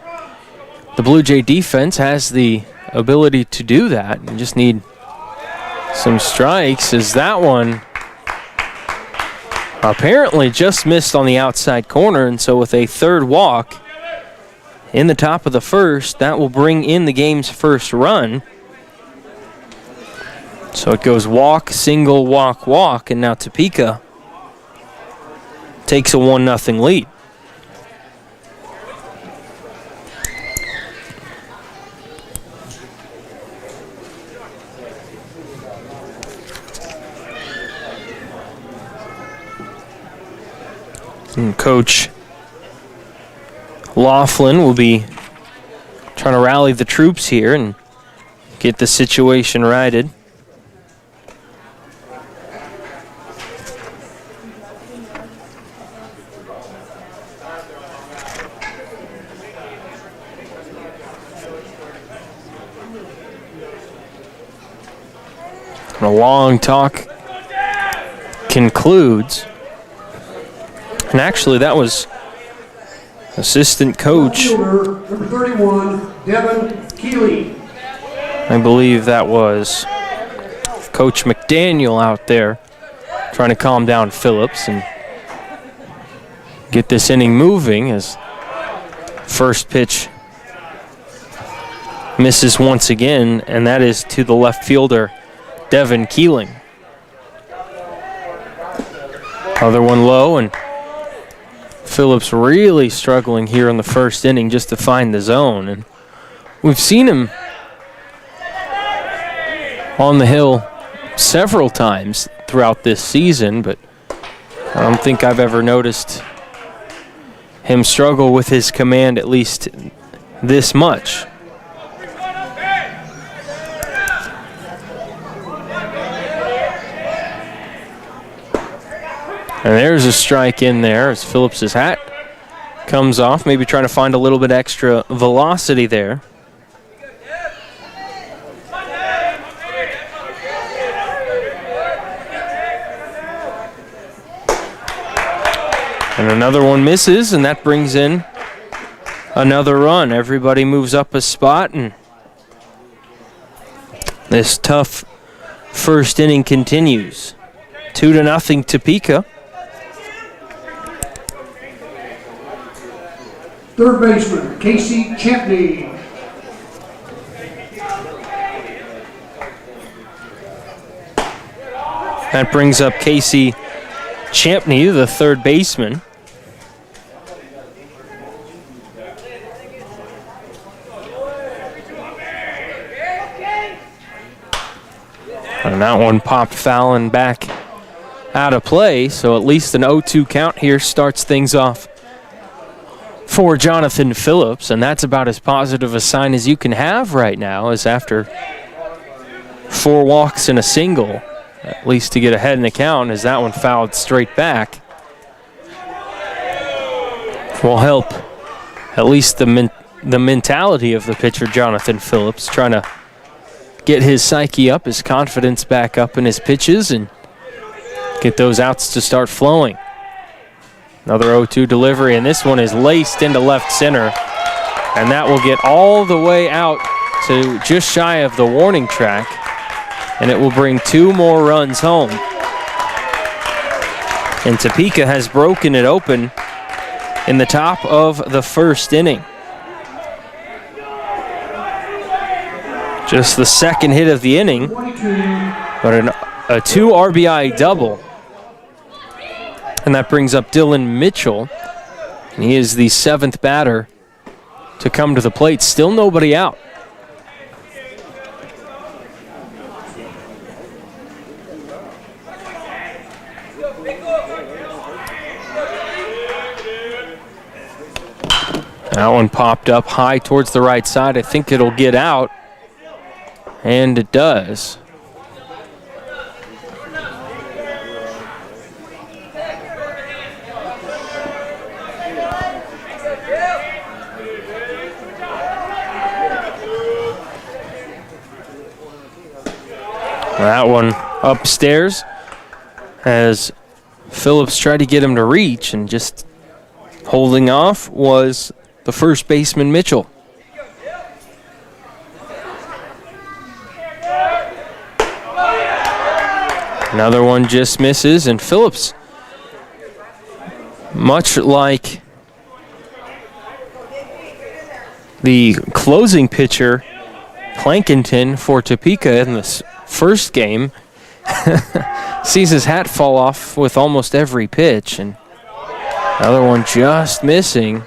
B: the Blue Jay defense has the ability to do that. You just need some strikes, as that one apparently just missed on the outside corner, and so with a third walk in the top of the first, that will bring in the game's first run. So it goes walk, single, walk, walk, and now Topeka takes a 1-0 lead. And Coach Laughlin will be trying to rally the troops here and get the situation righted. And a long talk concludes. And actually, that was assistant coach.
A: Fielder, number 31, Devin Keeley.
B: I believe that was Coach McDaniel out there trying to calm down Phillips and get this inning moving, as first pitch misses once again, and that is to the left fielder, Devin Keeling. Other one low, and Phillips really struggling here in the first inning just to find the zone. And we've seen him on the hill several times throughout this season, but I don't think I've ever noticed him struggle with his command at least this much. And there's a strike in there as Phillips' hat comes off, maybe trying to find a little bit extra velocity there. And another one misses, and that brings in another run. Everybody moves up a spot, and this tough first inning continues. 2-0 Topeka.
A: Third baseman, Casey Champney.
B: That brings up Casey Champney, the third baseman. And that one popped foul and back out of play, so at least an 0-2 count here starts things off for Jonathan Phillips, and that's about as positive a sign as you can have right now, as after 4 walks and a single, at least to get ahead in the count, as that one fouled straight back, will help at least the mentality of the pitcher, Jonathan Phillips, trying to get his psyche up, his confidence back up in his pitches, and get those outs to start flowing. Another 0-2 delivery, and this one is laced into left center, and that will get all the way out to just shy of the warning track, and it will bring 2 more runs home. And Topeka has broken it open in the top of the first inning. Just the second hit of the inning, but a 2 RBI double. And that brings up Dylan Mitchell, and he is the 7th batter to come to the plate. Still nobody out. That one popped up high towards the right side. I think it'll get out, and it does. That one upstairs as Phillips tried to get him to reach, and just holding off was the first baseman, Mitchell. Another one just misses, and Phillips, much like the closing pitcher, Plankington, for Topeka in this first game, sees his hat fall off with almost every pitch, and another one just missing.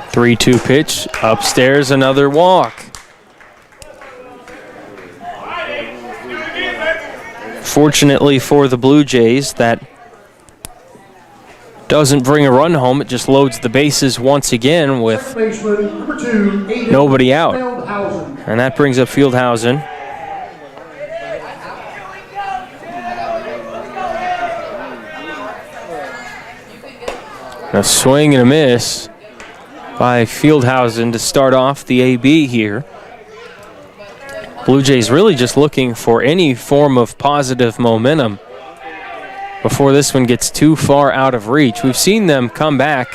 B: Three-two pitch upstairs, another walk. Fortunately for the Blue Jays, that doesn't bring a run home. It just loads the bases once again with nobody out. And that brings up Fieldhausen. A swing and a miss by Fieldhausen to start off the AB here. Blue Jays really just looking for any form of positive momentum before this one gets too far out of reach. We've seen them come back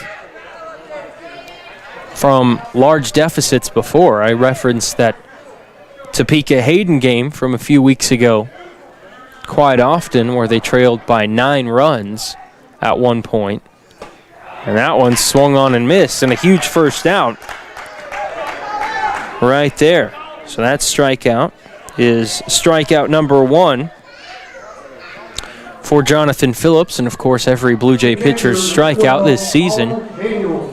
B: from large deficits before. I referenced that Topeka-Hayden game from a few weeks ago quite often, where they trailed by 9 runs at one point. And that one swung on and missed, and a huge first out right there. So that strikeout is strikeout number 1 for Jonathan Phillips. And of course, every Blue Jay pitcher's strikeout this season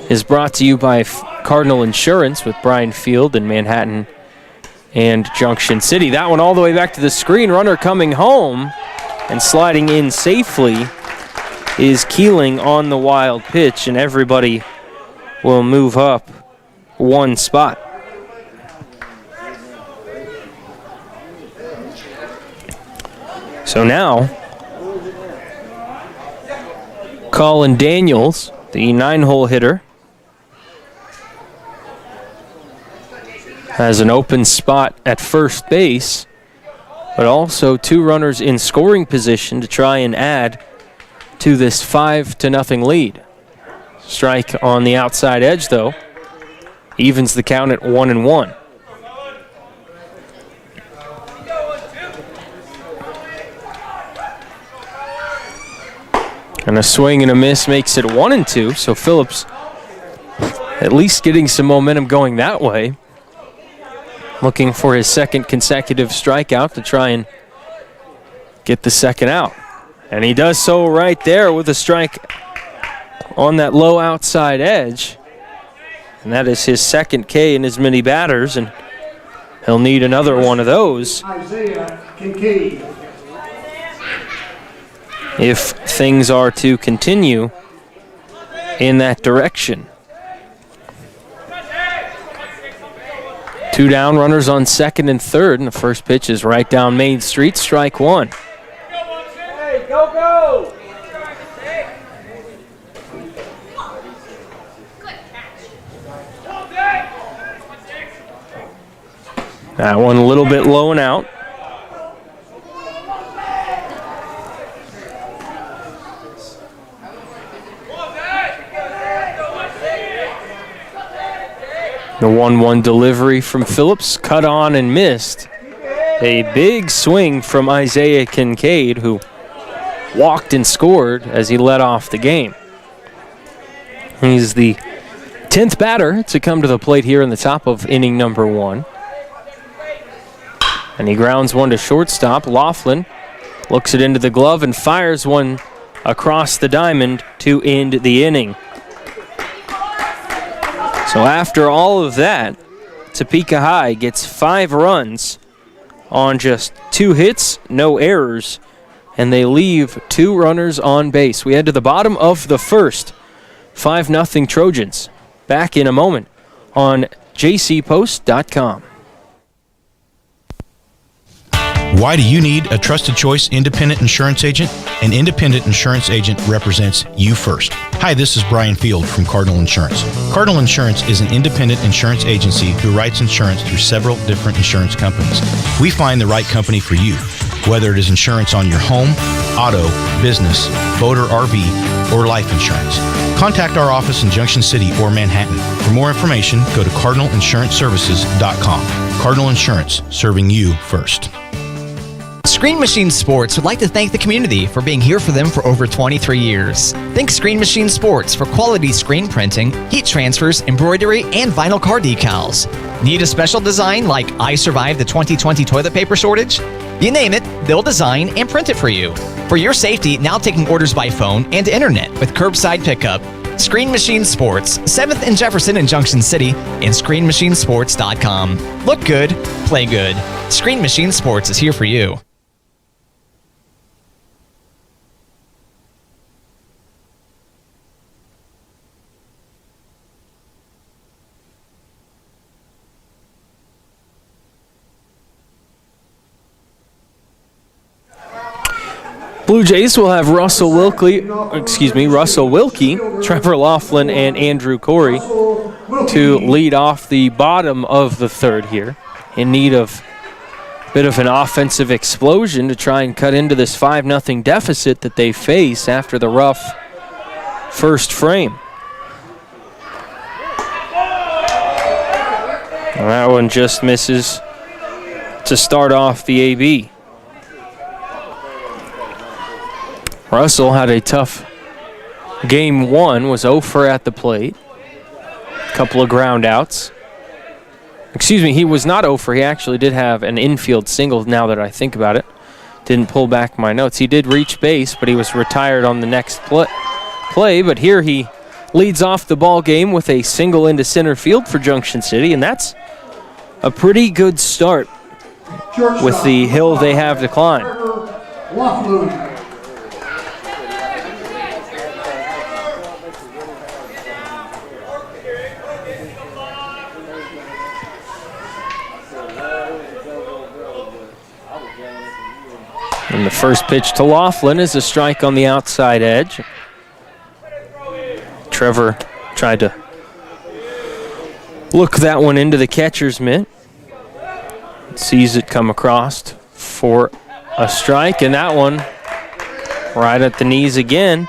B: is brought to you by Cardinal Insurance with Brian Field in Manhattan and Junction City. That one all the way back to the screen. Runner coming home and sliding in safely is Keeling on the wild pitch, and everybody will move up one spot. So now, Colin Daniels, the 9-hole hitter, has an open spot at first base, but also 2 runners in scoring position to try and add to this 5-0 lead. Strike on the outside edge, though, evens the count at 1-1. And a swing and a miss makes it 1-2, so Phillips at least getting some momentum going that way. Looking for his second consecutive strikeout to try and get the second out. And he does so right there with a strike on that low outside edge. And that is his second K in as many batters, and he'll need another one of those
A: Kinkade.
B: if things are to continue in that direction. 2 down, runners on second and third, and the first pitch is right down Main Street, strike 1.
F: Hey, go!
B: That one a little bit low and out. The 1-1 delivery from Phillips, cut on and missed. A big swing from Isaiah Kinkade, who walked and scored as he led off the game. He's the 10th batter to come to the plate here in the top of inning number 1. And he grounds one to shortstop. Laughlin looks it into the glove and fires one across the diamond to end the inning. So after all of that, Topeka High gets 5 runs on just 2 hits, no errors, and they leave 2 runners on base. We head to the bottom of the first. 5-0 Trojans. Back in a moment on jcpost.com.
C: Why do you need a trusted choice independent insurance agent? An independent insurance agent represents you first. Hi, this is Brian Field from Cardinal Insurance. Cardinal Insurance is an independent insurance agency who writes insurance through several different insurance companies. We find the right company for you, whether it is insurance on your home, auto, business, boat or RV, or life insurance. Contact our office in Junction City or Manhattan. For more information, go to cardinalinsuranceservices.com. Cardinal Insurance, serving you first.
D: Screen Machine Sports would like to thank the community for being here for them for over 23 years. Think Screen Machine Sports for quality screen printing, heat transfers, embroidery, and vinyl car decals. Need a special design like I Survived the 2020 toilet paper shortage? You name it, they'll design and print it for you. For your safety, now taking orders by phone and internet with curbside pickup. Screen Machine Sports, 7th and Jefferson in Junction City, and ScreenMachineSports.com. Look good, play good. Screen Machine Sports is here for you.
B: Blue Jays will have Russell Wilkie, Trevor Laughlin, and Andrew Corey to lead off the bottom of the third here, in need of a bit of an offensive explosion to try and cut into this 5-0 deficit that they face after the rough first frame. Well, that one just misses to start off the AB. Russell had a tough game 1, was 0 for at the plate. A couple of ground outs. Excuse me, he was not 0 for. He actually did have an infield single now that I think about it. Didn't pull back my notes. He did reach base, but he was retired on the next play. But here he leads off the ball game with a single into center field for Junction City, and that's a pretty good start with the hill they have to climb. And the first pitch to Laughlin is a strike on the outside edge. Trevor tried to look that one into the catcher's mitt. Sees it come across for a strike, and that one right at the knees again.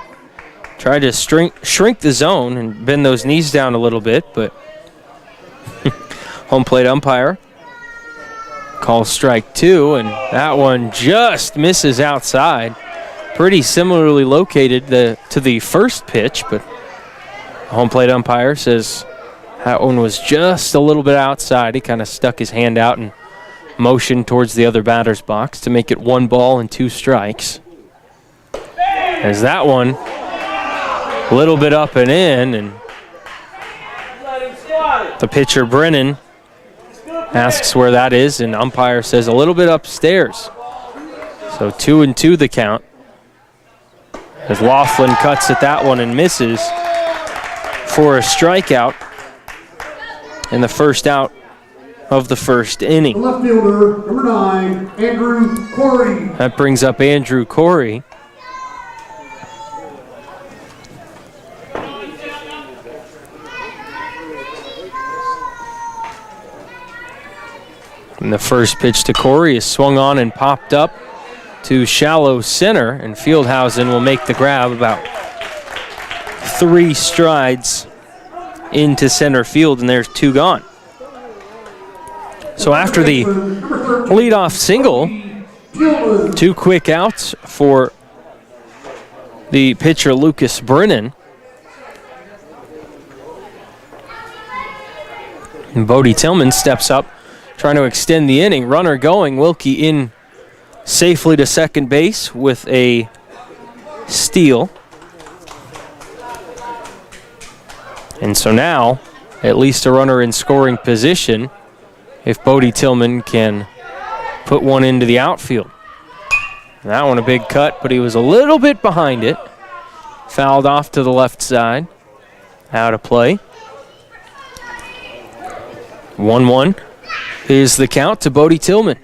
B: Tried to shrink the zone and bend those knees down a little bit, but home plate umpire calls strike 2, and that one just misses outside. Pretty similarly located to the first pitch, but the home plate umpire says that one was just a little bit outside. He kind of stuck his hand out and motioned towards the other batter's box to make it 1 ball and 2 strikes. As that one a little bit up and in, and the pitcher Brennan asks where that is, and umpire says a little bit upstairs. So 2-2 the count. As Laughlin cuts at that one and misses for a strikeout in the first out of the first inning.
A: Left fielder, number 9, Andrew Corey.
B: That brings up Andrew Corey. And the first pitch to Corey is swung on and popped up to shallow center, and Fieldhausen will make the grab about 3 strides into center field, and there's 2 gone. So after the leadoff single, 2 quick outs for the pitcher Lucas Brennan. And Bodie Tillman steps up, trying to extend the inning. Runner going, Wilkie in safely to second base with a steal. And so now, at least a runner in scoring position if Bodie Tillman can put one into the outfield. That one a big cut, but he was a little bit behind it. Fouled off to the left side. Out of play. 1-1 is the count to Bodie Tillman.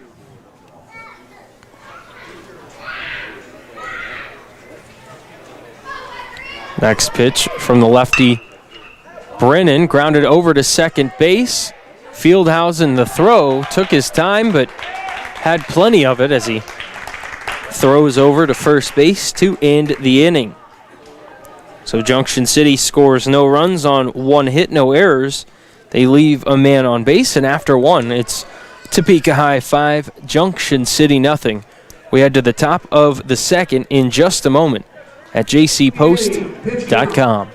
B: Next pitch from the lefty Brennan, grounded over to second base. Fieldhausen, the throw, took his time, but had plenty of it as he throws over to first base to end the inning. So Junction City scores no runs on one hit, no errors. They leave a man on base, and after one, it's Topeka High 5, Junction City nothing. We head to the top of the second in just a moment at jcpost.com.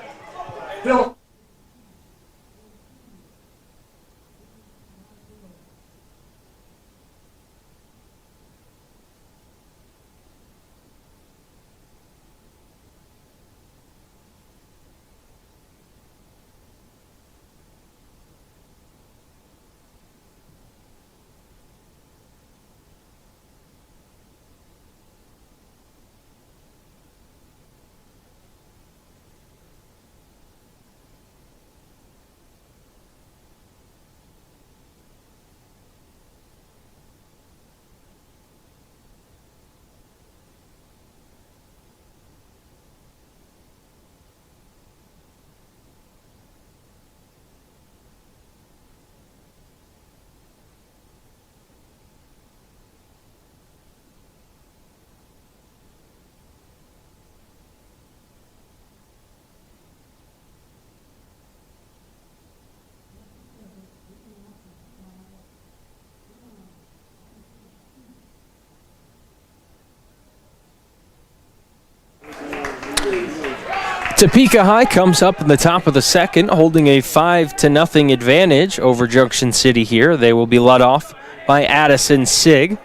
B: Topeka High comes up in the top of the second, holding a 5-0 advantage over Junction City here. They will be led off by Addison Sig.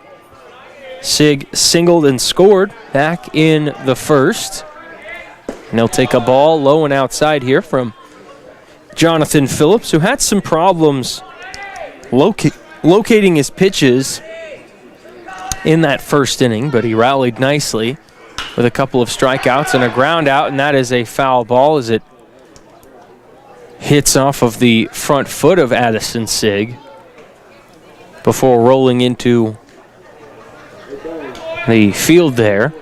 B: Sig singled and scored back in the first. And he'll take a ball low and outside here from Jonathan Phillips, who had some problems locating his pitches in that first inning, but he rallied nicely with a couple of strikeouts and a ground out, and that is a foul ball as it hits off of the front foot of Addison Sig before rolling into the field there.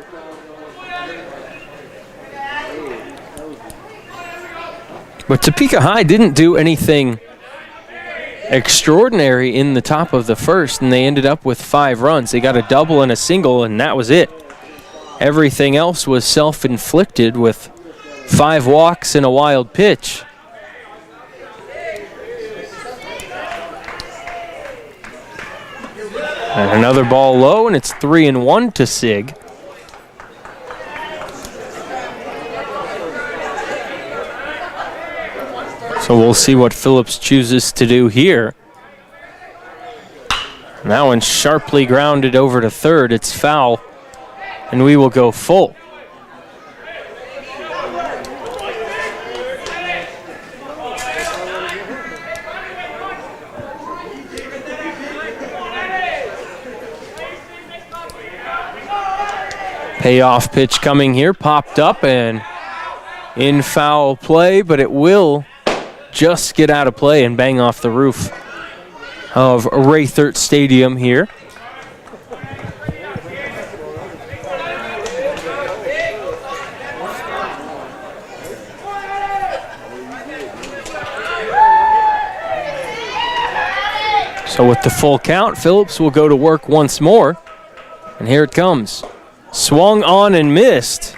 B: But Topeka High didn't do anything extraordinary in the top of the first, and they ended up with 5 runs. They got a double and a single, and that was it. Everything else was self-inflicted with 5 walks and a wild pitch. And another ball low, and it's 3-1 to Sig. So we'll see what Phillips chooses to do here. And that one's sharply grounded over to third. It's foul, and we will go full. Payoff pitch coming here, popped up and in foul play, but it will just get out of play and bang off the roof of Raythert Stadium here. So with the full count, Phillips will go to work once more. And here it comes. Swung on and missed.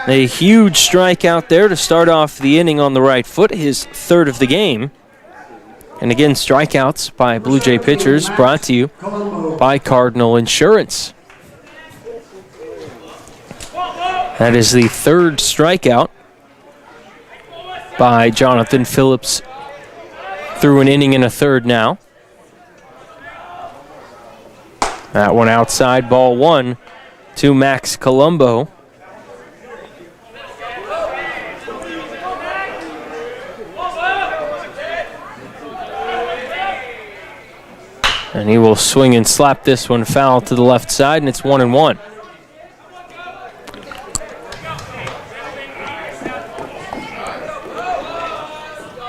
B: A huge strikeout there to start off the inning on the right foot, his third of the game. And again, strikeouts by Blue Jay pitchers brought to you by Cardinal Insurance. That is the third strikeout by Jonathan Phillips through an inning and a third now. That one outside, ball 1 to Max Colombo. And he will swing and slap this one foul to the left side, and it's 1-1.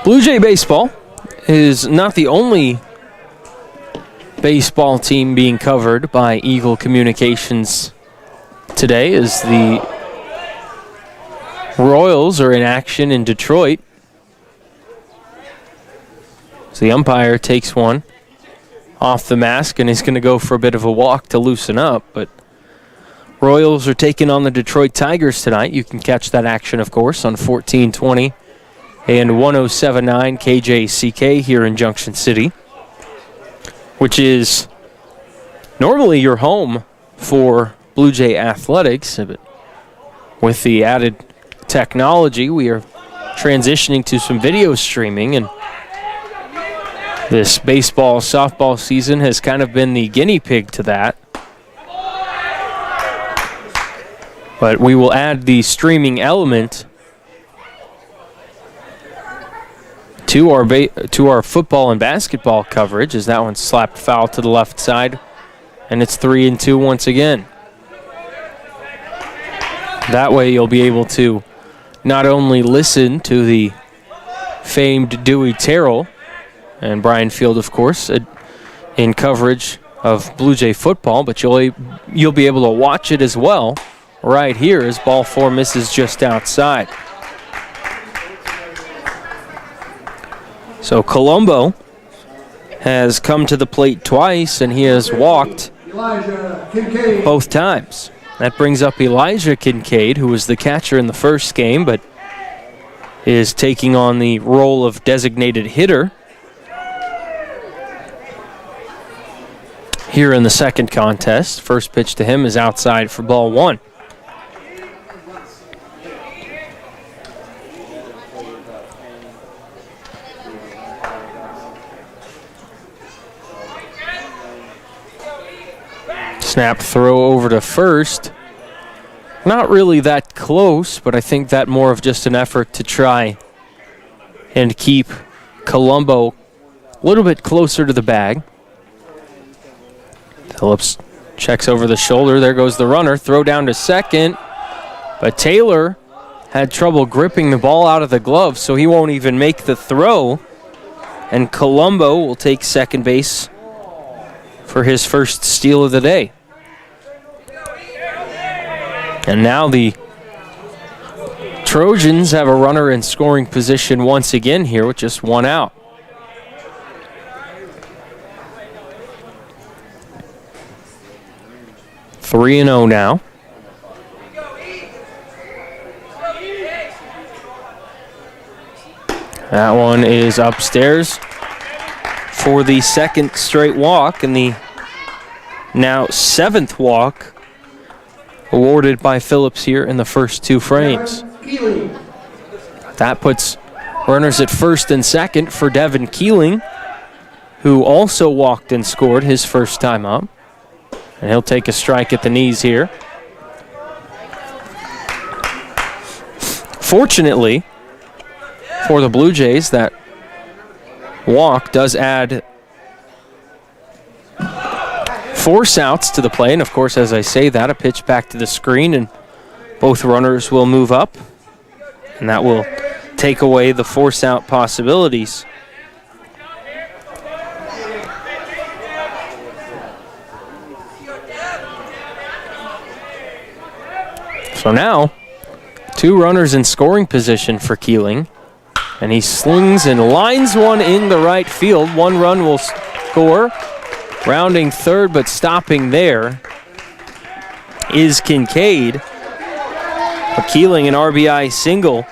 B: Blue Jay baseball is not the only baseball team being covered by Eagle Communications today, as the Royals are in action in Detroit. So the umpire takes one off the mask and is going to go for a bit of a walk to loosen up, but Royals are taking on the Detroit Tigers tonight. You can catch that action, of course, on 1420 and 107.9 KJCK here in Junction City, which is normally your home for Blue Jay athletics. But with the added technology, we are transitioning to some video streaming, and this baseball, softball season has kind of been the guinea pig to that. But we will add the streaming element to our football and basketball coverage, as that one slapped foul to the left side, and it's 3-2 once again. That way you'll be able to not only listen to the famed Dewey Terrell and Brian Field, of course, in coverage of Blue Jay football, but you'll be able to watch it as well right here as ball 4 misses just outside. So Colombo has come to the plate twice, and he has walked both times. That brings up Elijah Kinkade, who was the catcher in the first game, but is taking on the role of designated hitter here in the second contest. First pitch to him is outside for ball 1. Snap throw over to first. Not really that close, but I think that more of just an effort to try and keep Colombo a little bit closer to the bag. Phillips checks over the shoulder. There goes the runner. Throw down to second. But Taylor had trouble gripping the ball out of the glove, so he won't even make the throw. And Colombo will take second base for his first steal of the day. And now the Trojans have a runner in scoring position once again here with just one out. Three and 0 now. That one is upstairs for the second straight walk, and the now 7th walk awarded by Phillips here in the first 2 frames. That puts runners at first and second for Devin Keeling, who also walked and scored his first time up. And he'll take a strike at the knees here. Fortunately for the Blue Jays, that walk does add force outs to the play. And of course, as I say that, a pitch back to the screen, and both runners will move up. And that will take away the force out possibilities. So now, 2 runners in scoring position for Keeling. And he slings and lines one in the right field. 1 run will score. Rounding third, but stopping there is Kinkade. A Keeling an RBI single.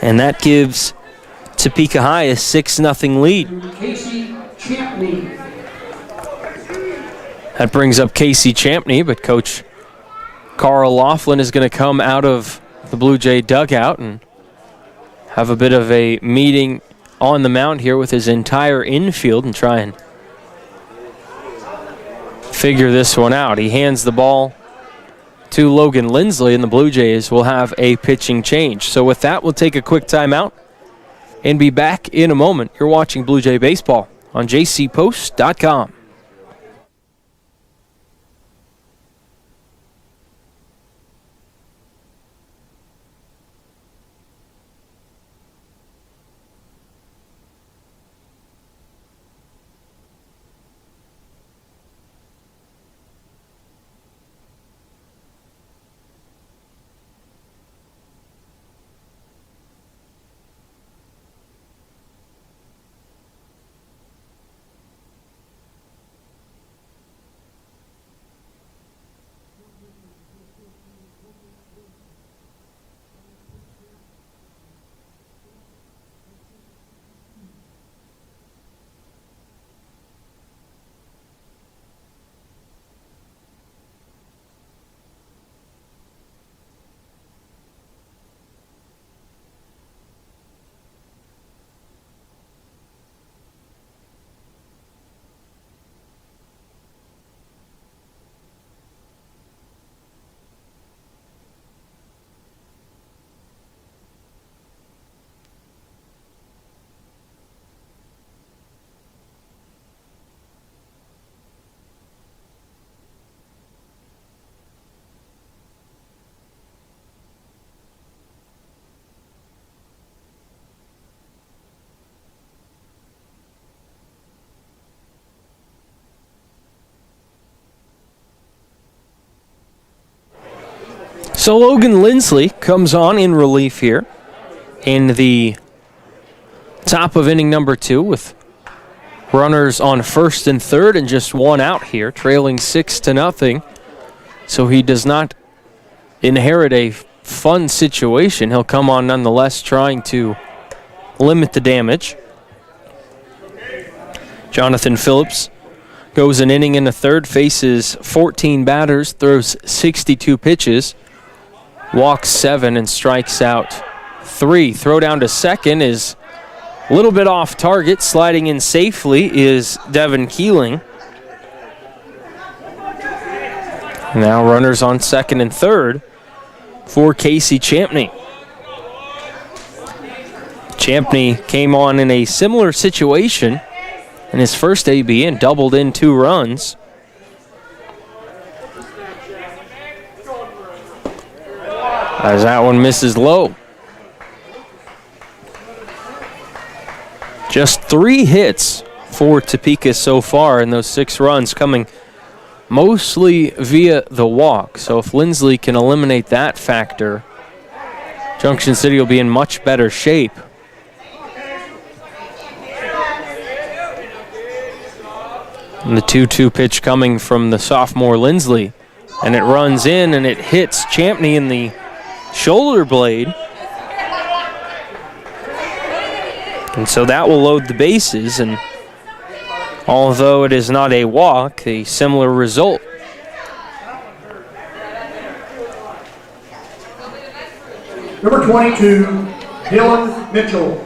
B: And that gives Topeka High a 6-0 lead. That brings up Casey Champney, but Coach Carl Laughlin is going to come out of the Blue Jay dugout and have a bit of a meeting on the mound here with his entire infield and try and figure this one out. He hands the ball to Logan Lindsley, and the Blue Jays will have a pitching change. So with that, we'll take a quick timeout and be back in a moment. You're watching Blue Jay Baseball on jcpost.com. So Logan Lindsley comes on in relief here in the top of inning number 2 with runners on first and third and just one out here, trailing 6-0. So he does not inherit a fun situation. He'll come on nonetheless, trying to limit the damage. Jonathan Phillips goes an inning in the third, faces 14 batters, throws 62 pitches, walks 7 and strikes out 3. Throw down to second is a little bit off target. Sliding in safely is Devin Keeling. Now runners on second and third for Casey Champney. Champney came on in a similar situation in his first AB and doubled in 2 runs. As that one misses low. Just 3 hits for Topeka so far, and those 6 runs coming mostly via the walk. So if Lindsley can eliminate that factor, Junction City will be in much better shape. And the 2-2 pitch coming from the sophomore Lindsley, and it runs in and it hits Champney in the shoulder blade. And so that will load the bases, and although it is not a walk, a similar result.
A: Number 22, Dylan Mitchell.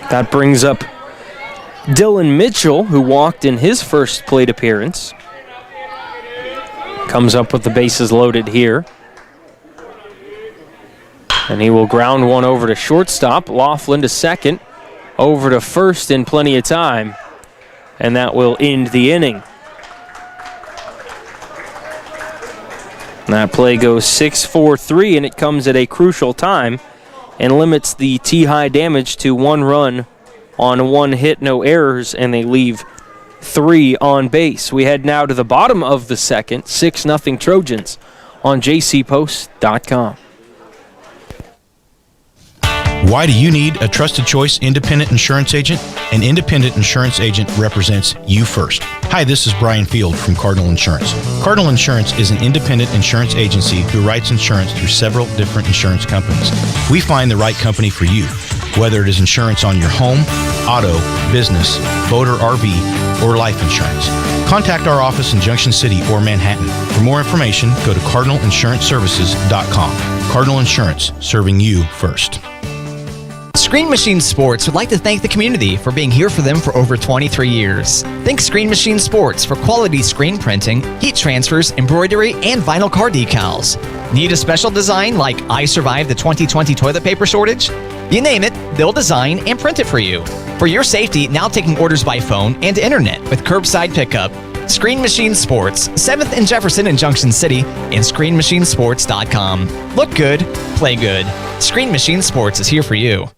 B: That brings up Dylan Mitchell, who walked in his first plate appearance. Comes up with the bases loaded here. And he will ground one over to shortstop. Laughlin to second. Over to first in plenty of time. And that will end the inning. That play goes 6-4-3, and it comes at a crucial time and limits the T-high damage to 1 run on 1 hit, no errors, and they leave 3 on base. We head now to the bottom of the second, 6-0 Trojans on jcpost.com.
C: Why do you need a trusted choice independent insurance agent? An independent insurance agent represents you first. Hi, this is Brian Field from Cardinal Insurance. Cardinal Insurance is an independent insurance agency who writes insurance through several different insurance companies. We find the right company for you, whether it is insurance on your home, auto, business, boat or RV, or life insurance. Contact our office in Junction City or Manhattan. For more information, go to cardinalinsuranceservices.com. Cardinal Insurance, serving you first.
D: Screen Machine Sports would like to thank the community for being here for them for over 23 years. Thank Screen Machine Sports for quality screen printing, heat transfers, embroidery, and vinyl card decals. Need a special design like I Survived the 2020 toilet paper shortage? You name it, they'll design and print it for you. For your safety, now taking orders by phone and internet with curbside pickup. Screen Machine Sports, 7th and Jefferson in Junction City, and ScreenMachineSports.com. Look good, play good. Screen Machine Sports is here for you.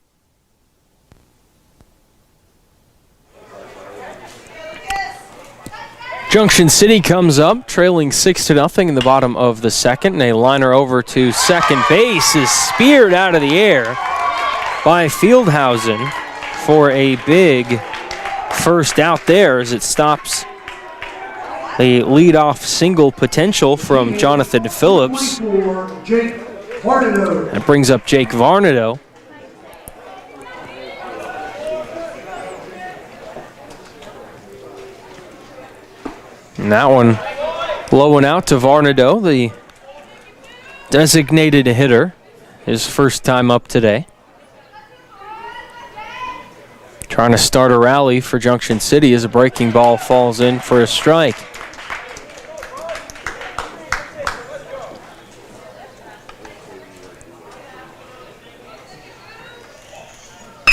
B: Junction City comes up, trailing 6-0 in the bottom of the second, and a liner over to second base is speared out of the air by Fieldhausen for a big first out there as it stops a leadoff single potential from Jonathan Phillips. That brings up Jake Varnado. And that one blowing out to Varnado, the designated hitter, his first time up today. Trying to start a rally for Junction City as a breaking ball falls in for a strike.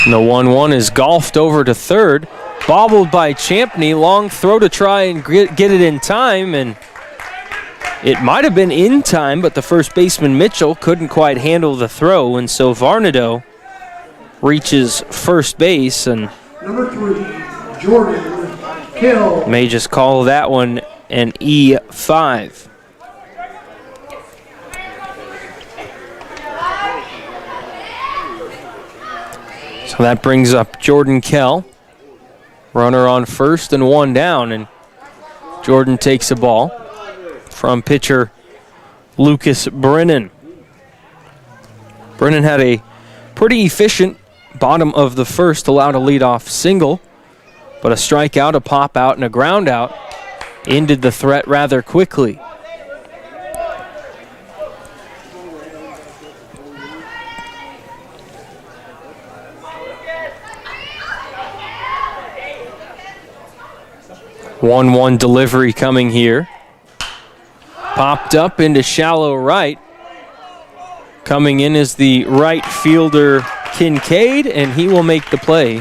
B: And the 1-1 is golfed over to third. Bobbled by Champney, long throw to try and get it in time, and it might have been in time, but the first baseman Mitchell couldn't quite handle the throw, and so Varnado reaches first base, and
A: Number 3, Jordan Hill.
B: may just call that one an E5. So that brings up Jordan Kell. Runner on first and one down, and Jordan takes a ball from pitcher Lucas Brennan. Brennan had a pretty efficient bottom of the first, allowed a leadoff single, but a strikeout, a pop out, and a ground out ended the threat rather quickly. One delivery coming here. Popped up into shallow right. Coming in is the right fielder Kinkade, and he will make the play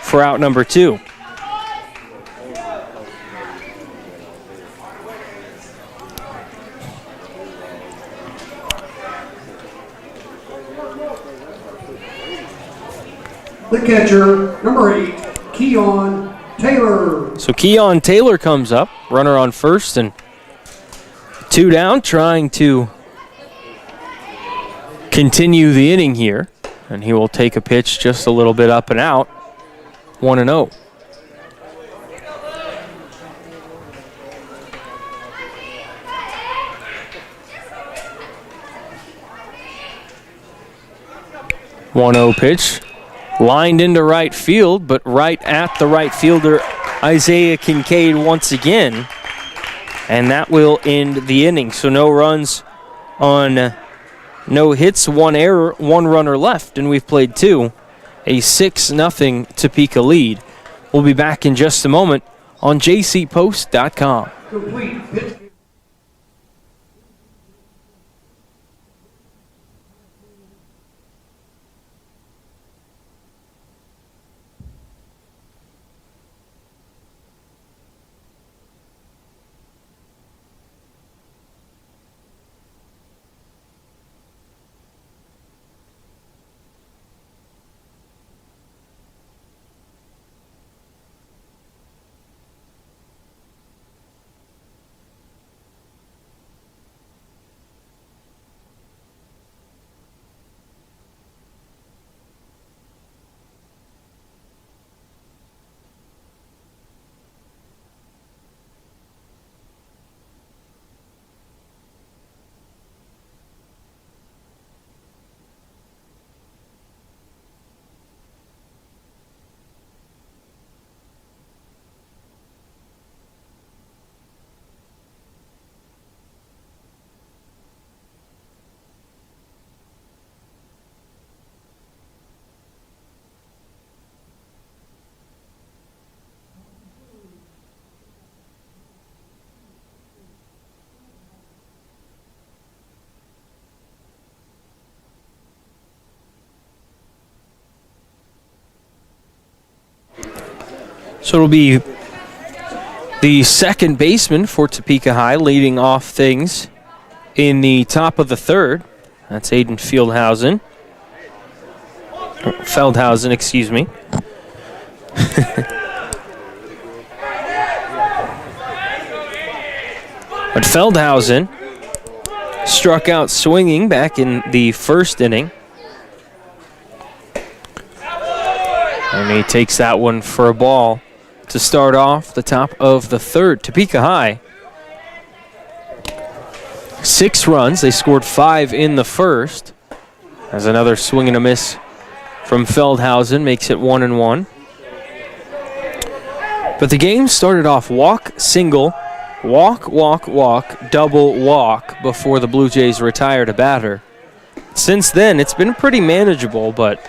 B: for out number 2.
A: The catcher, number 8, Keon Taylor.
B: So Keon Taylor comes up, runner on first and 2 down, trying to continue the inning here. And he will take a pitch just a little bit up and out, 1-0. One-0 pitch. Lined into right field, but right at the right fielder, Isaiah Kinkade once again. And that will end the inning. So no runs on no hits, 1 error, 1 runner left, and we've played 2. A 6-0 Topeka lead. We'll be back in just a moment on jcpost.com.
A: Complete. Pitch.
B: So it'll be the second baseman for Topeka High leading off things in the top of the third. That's Aiden Feldhausen, excuse me. But Feldhausen struck out swinging back in the first inning. And he takes that one for a ball to start off the top of the third. Topeka High, 6 runs. They scored 5 in the first. As another swing and a miss from Feldhausen makes it 1-1. But the game started off walk, single, walk, walk, walk, double walk before the Blue Jays retired a batter. Since then, it's been pretty manageable, but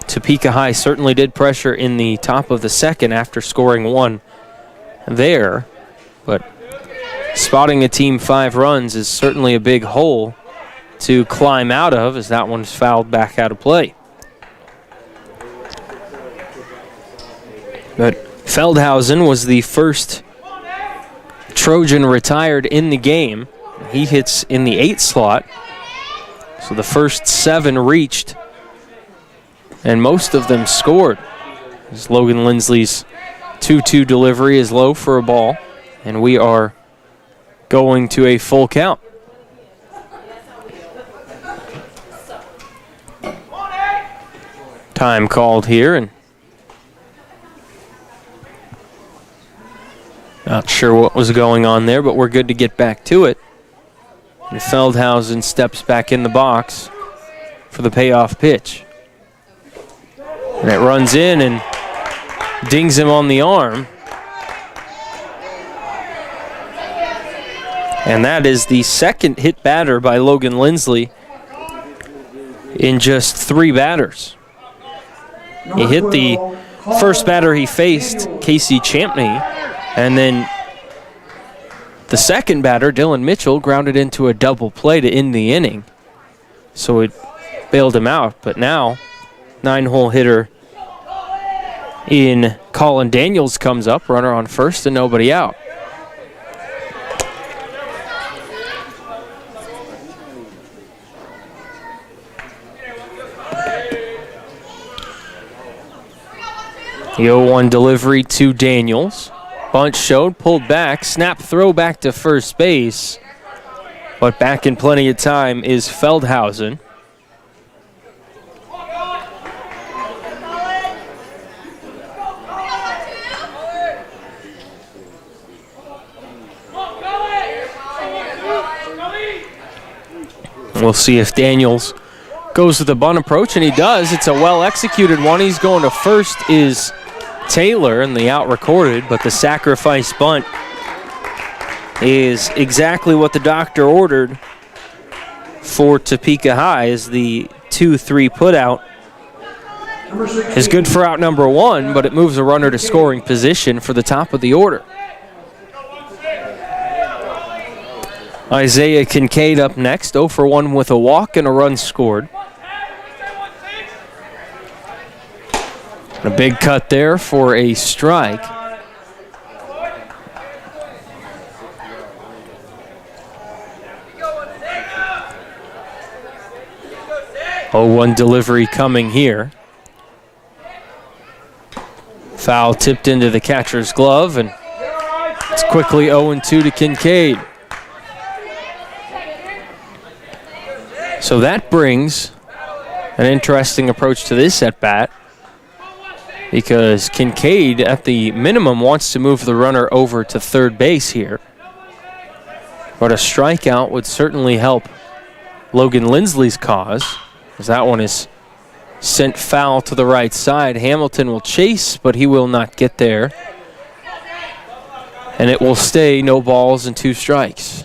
B: Topeka High certainly did pressure in the top of the second after scoring 1 there. But spotting a team 5 runs is certainly a big hole to climb out of, as that one's fouled back out of play. But Feldhausen was the first Trojan retired in the game. He hits in the 8th slot. So the first 7 reached, and most of them scored. As Logan Lindsley's 2-2 delivery is low for a ball, and we are going to a full count. Time called here, and not sure what was going on there, but we're good to get back to it. And Feldhausen steps back in the box for the payoff pitch. And it runs in and dings him on the arm. And that is the second hit batter by Logan Lindsley in just 3 batters. He hit the first batter he faced, Casey Champney, and then the second batter, Dylan Mitchell, grounded into a double play to end the inning. So it bailed him out. But now, 9-hole hitter in Colin Daniels comes up, runner on first and nobody out. The 0-1 delivery to Daniels. Bunt showed, pulled back, snap throw back to first base. But back in plenty of time is Feldhausen. We'll see if Daniels goes to the bunt approach, and he does. It's a well-executed one. He's going to first is Taylor, and the out recorded, but the sacrifice bunt is exactly what the doctor ordered for Topeka High, as the 2-3 putout is good for out number 1, but it moves a runner to scoring position for the top of the order. Isaiah Kinkade up next, 0 for 1 with a walk and a run scored. A big cut there for a strike. Oh, 0-1 delivery coming here. Foul tipped into the catcher's glove, and it's quickly 0-2 to Kinkade. So that brings an interesting approach to this at-bat, because Kinkade, at the minimum, wants to move the runner over to third base here. But a strikeout would certainly help Logan Lindsley's cause, as that one is sent foul to the right side. Hamilton will chase, but he will not get there. And it will stay no balls and 2 strikes.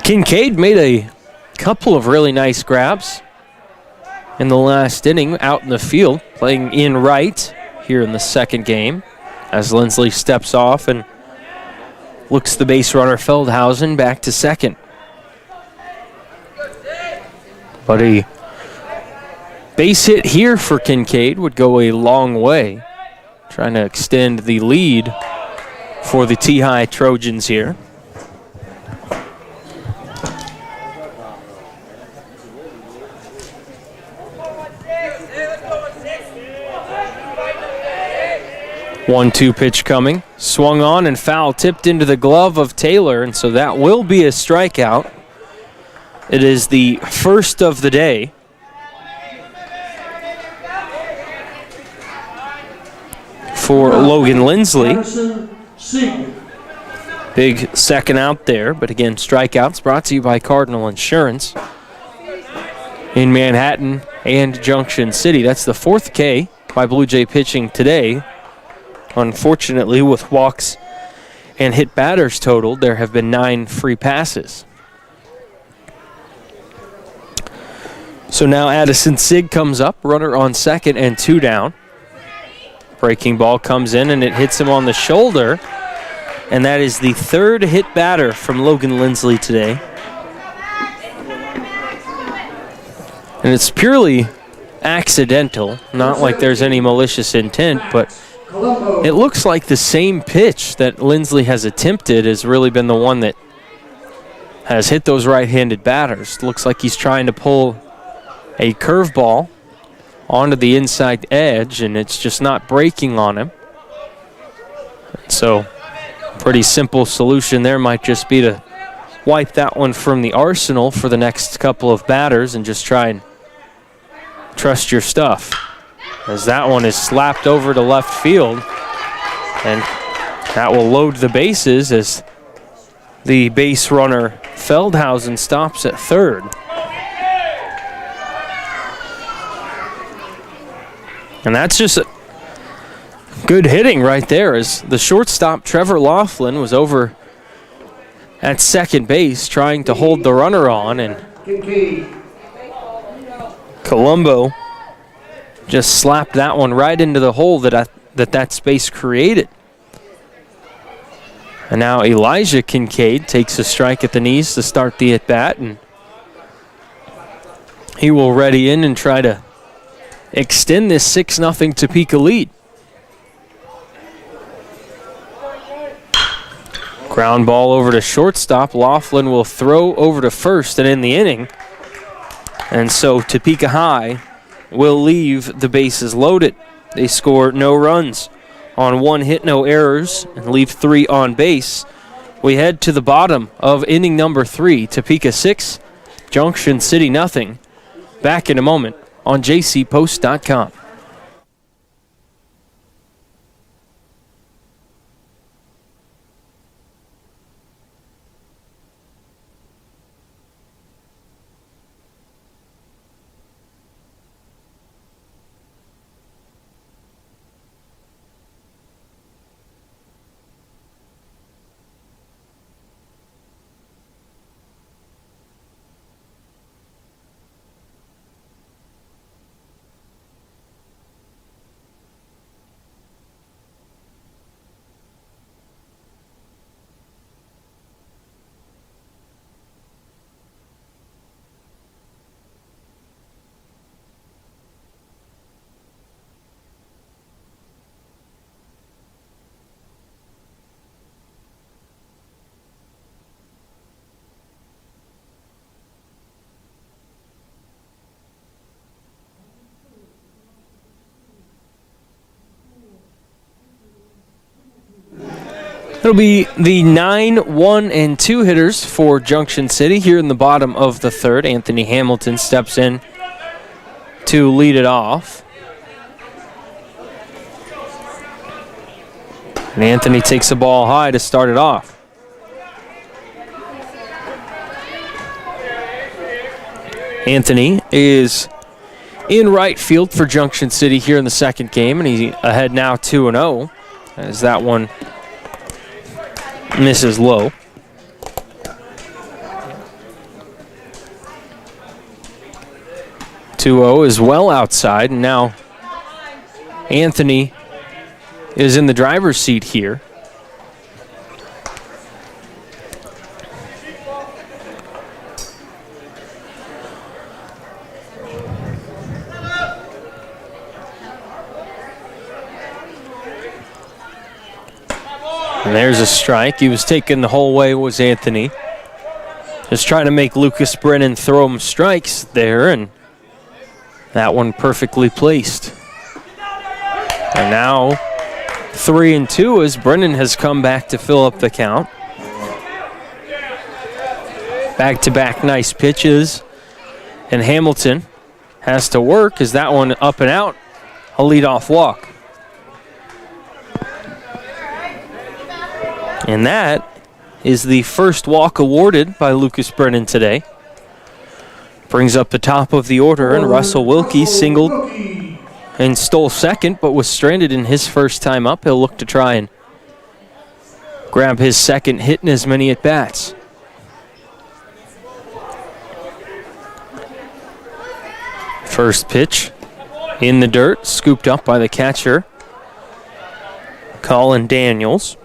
B: Kinkade made a couple of really nice grabs in the last inning out in the field, playing in right here in the second game, as Lindsley steps off and Looks the base runner Feldhausen back to second. But a base hit here for Kinkade would go a long way, trying to extend the lead for the T-High Trojans here. One-two pitch coming. Swung on and foul tipped into the glove of Taylor, and so that will be a strikeout. It is the first of the day. For Logan Lindsley.
A: Addison Sieg.
B: Big second out there, but again, strikeouts brought to you by Cardinal Insurance in Manhattan and Junction City. That's the fourth K by Blue Jay pitching today. Unfortunately, with walks and hit batters totaled, there have been 9 free passes. So now Addison Sig comes up, runner on second and 2 down. Breaking ball comes in and it hits him on the shoulder. And that is the third hit batter from Logan Lindsley today. And it's purely accidental, not like there's any malicious intent, but it looks like the same pitch that Lindsley has attempted has really been the one that has hit those right-handed batters. Looks like he's trying to pull a curveball onto the inside edge, and it's just not breaking on him. So, pretty simple solution there might just be to wipe that one from the arsenal for the next couple of batters and just try and trust your stuff. As that one is slapped over to left field, and that will load the bases as the base runner Feldhausen stops at third. And that's just good hitting right there, as the shortstop Trevor Laughlin was over at second base trying to hold the runner on, and Colombo just slapped that one right into the hole that space created. And now Elijah Kinkade takes a strike at the knees to start the at-bat, and he will ready in and try to extend this 6-0 Topeka lead. Ground ball over to shortstop. Laughlin will throw over to first and end the inning. And so Topeka High will leave the bases loaded. They score no runs on 1 hit, no errors, and leave 3 on base. We head to the bottom of inning number 3. Topeka 6, Junction City nothing. Back in a moment on jcpost.com. It'll be the 9, 1, and 2 hitters for Junction City here in the bottom of the third. Anthony Hamilton steps in to lead it off. And Anthony takes the ball high to start it off. Anthony is in right field for Junction City here in the second game, and he's ahead now 2-0 as that one misses low. (2-0) is well outside, and now Anthony is in the driver's seat here. there's a strike. He was taken the whole way, was Anthony. Just trying to make Lucas Brennan throw him strikes there, and that one perfectly placed. And now 3-2 as Brennan has come back to fill up the count. Back-to-back nice pitches. And Hamilton has to work as that one up and out. A leadoff walk. And that is the first walk awarded by Lucas Brennan today. Brings up the top of the order, and Russell Wilkie singled and stole second, but was stranded in his first time up. He'll look to try and grab his second hit in as many at-bats. First pitch in the dirt, scooped up by the catcher, Colin Daniels.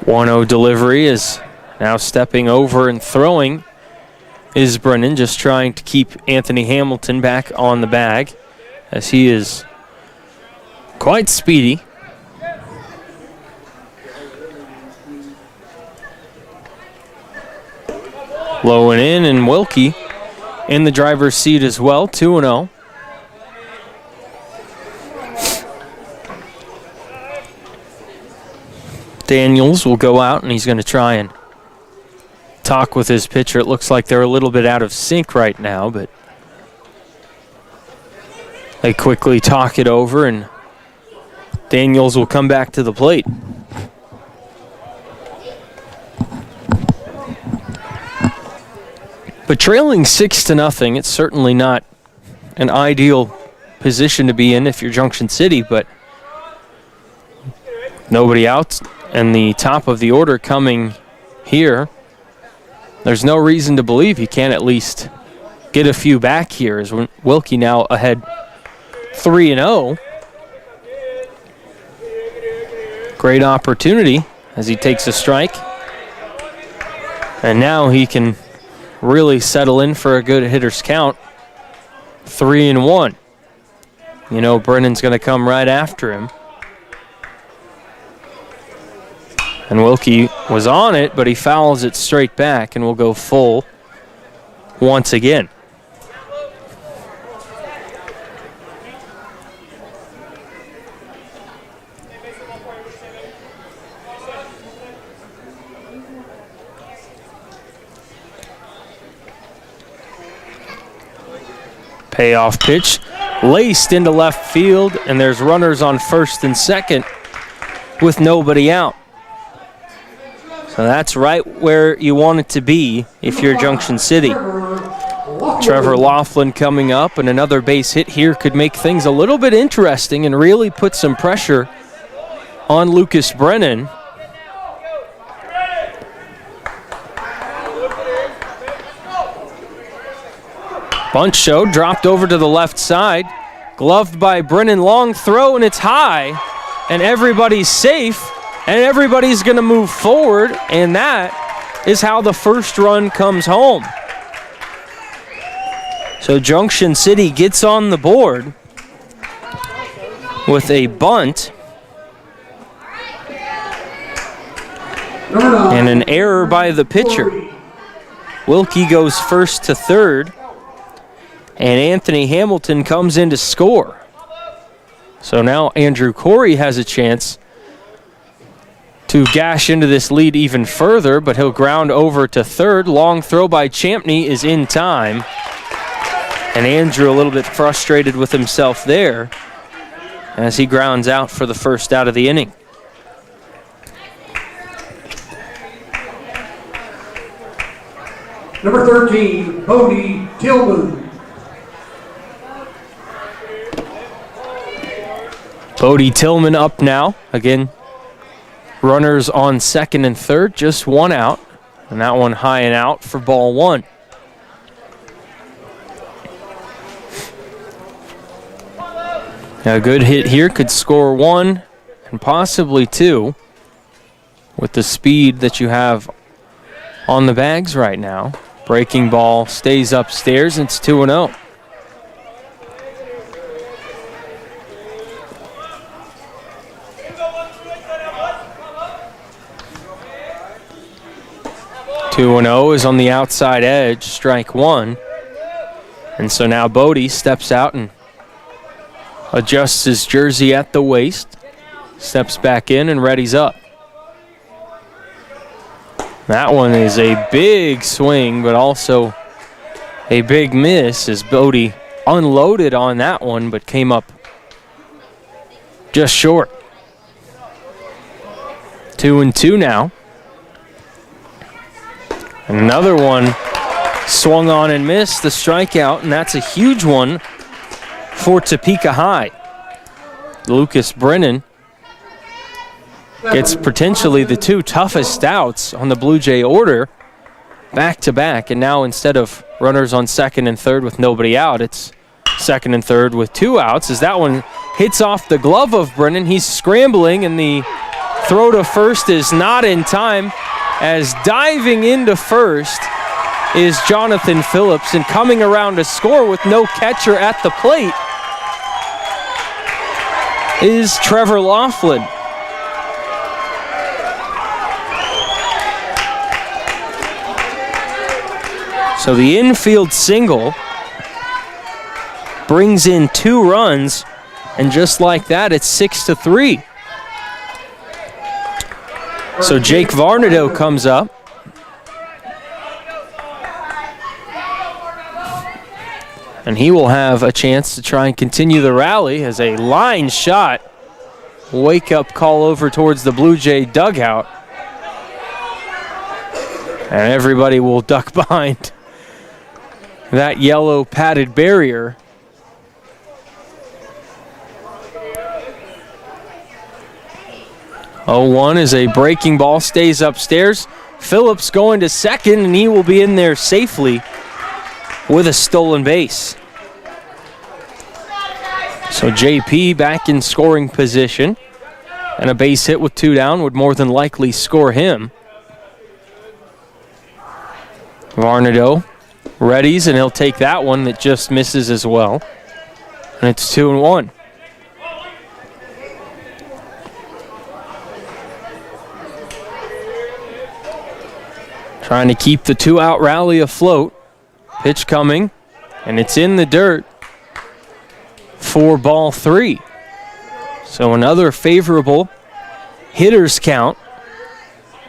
B: One-0 delivery is now stepping over and throwing is Brennan, just trying to keep Anthony Hamilton back on the bag as he is quite speedy. Low and in, and Wilkie in the driver's seat as well, 2-0. Daniels will go out, and he's going to try and talk with his pitcher. It looks like they're a little bit out of sync right now, but they quickly talk it over, and Daniels will come back to the plate. But trailing 6-0, it's certainly not an ideal position to be in if you're Junction City, but nobody out and the top of the order coming here. There's no reason to believe he can't at least get a few back here as Wilkie now ahead 3-0. Great opportunity as he takes a strike. And now he can really settle in for a good hitter's count. 3-1. You know Brennan's going to come right after him. And Wilkie was on it, but he fouls it straight back and will go full once again. Payoff pitch, laced into left field, and there's runners on first and second with nobody out. So that's right where you want it to be if you're Junction City. Trevor Laughlin coming up, and another base hit here could make things a little bit interesting and really put some pressure on Lucas Brennan. Bunt show, dropped over to the left side. Gloved by Brennan, long throw, and it's high. And everybody's safe, and everybody's going to move forward, and that is how the first run comes home. So Junction City gets on the board with a bunt and an error by the pitcher. Wilkie goes first to third, and Anthony Hamilton comes in to score. So now Andrew Corey has a chance to gash into this lead even further, but he'll ground over to third. Long throw by Champney is in time. And Andrew a little bit frustrated with himself there as he grounds out for the first out of the inning.
A: Number 13, Bodie Tillman.
B: Bodie Tillman up now. Again, runners on second and third, just one out. And that one high and out for ball one. A good hit here could score one and possibly two with the speed that you have on the bags right now. Breaking ball stays upstairs, and it's 2-0. Two and 0 is on the outside edge, strike one. And so now Bodie steps out and adjusts his jersey at the waist, steps back in and readies up. That one is a big swing, but also a big miss as Bodie unloaded on that one, but came up just short. 2-2 now. Another one swung on and missed the strikeout, and that's a huge one for Topeka High. Lucas Brennan gets potentially the two toughest outs on the Blue Jay order back to back, and now instead of runners on second and third with nobody out, it's second and third with two outs as that one hits off the glove of Brennan. He's scrambling, and the throw to first is not in time as diving into first is Jonathan Phillips, and coming around to score with no catcher at the plate is Trevor Laughlin. So the infield single brings in 2 runs, and just like that, it's 6-3. So Jake Varnado comes up. And he will have a chance to try and continue the rally as a line shot. Wake-up call over towards the Blue Jay dugout. And everybody will duck behind that yellow padded barrier. Oh, 1 is a breaking ball, stays upstairs. Phillips going to second, and he will be in there safely with a stolen base. So JP back in scoring position, and a base hit with 2 down would more than likely score him. Varnado readies, and he'll take that one that just misses as well. And it's 2-1. Trying to keep the 2-out rally afloat. Pitch coming, and it's in the dirt for ball 3. So another favorable hitters count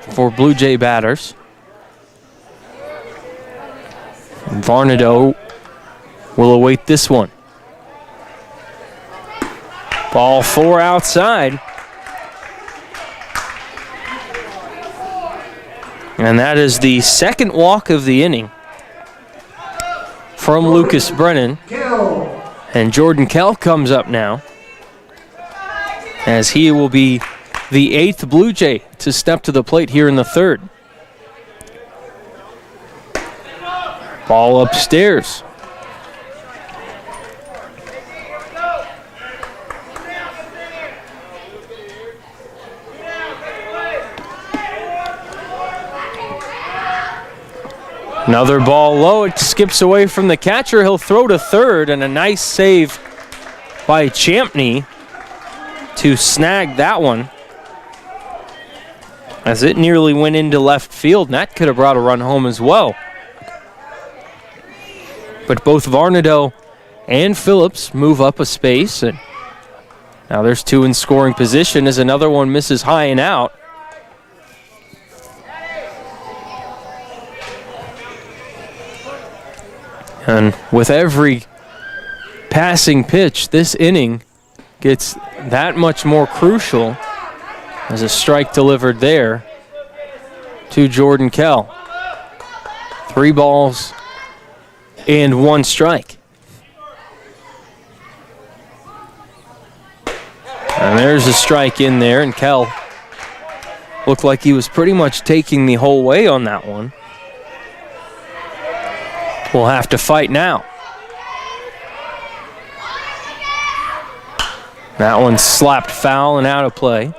B: for Blue Jay batters. Varnado will await this one. Ball 4 outside. And that is the second walk of the inning from Lucas Brennan. And Jordan Kell comes up now, as he will be the 8th Blue Jay to step to the plate here in the third. Ball upstairs. Another ball low. It skips away from the catcher. He'll throw to third, and a nice save by Champney to snag that one, as it nearly went into left field, and that could have brought a run home as well. But both Varnado and Phillips move up a space, and now there's 2 in scoring position as another one misses high and out. And with every passing pitch, this inning gets that much more crucial as a strike delivered there to Jordan Kell. 3 balls and 1 strike. And there's a strike in there, and Kell looked like he was pretty much taking the whole way on that one. We'll have to fight now. That one slapped foul and out of play.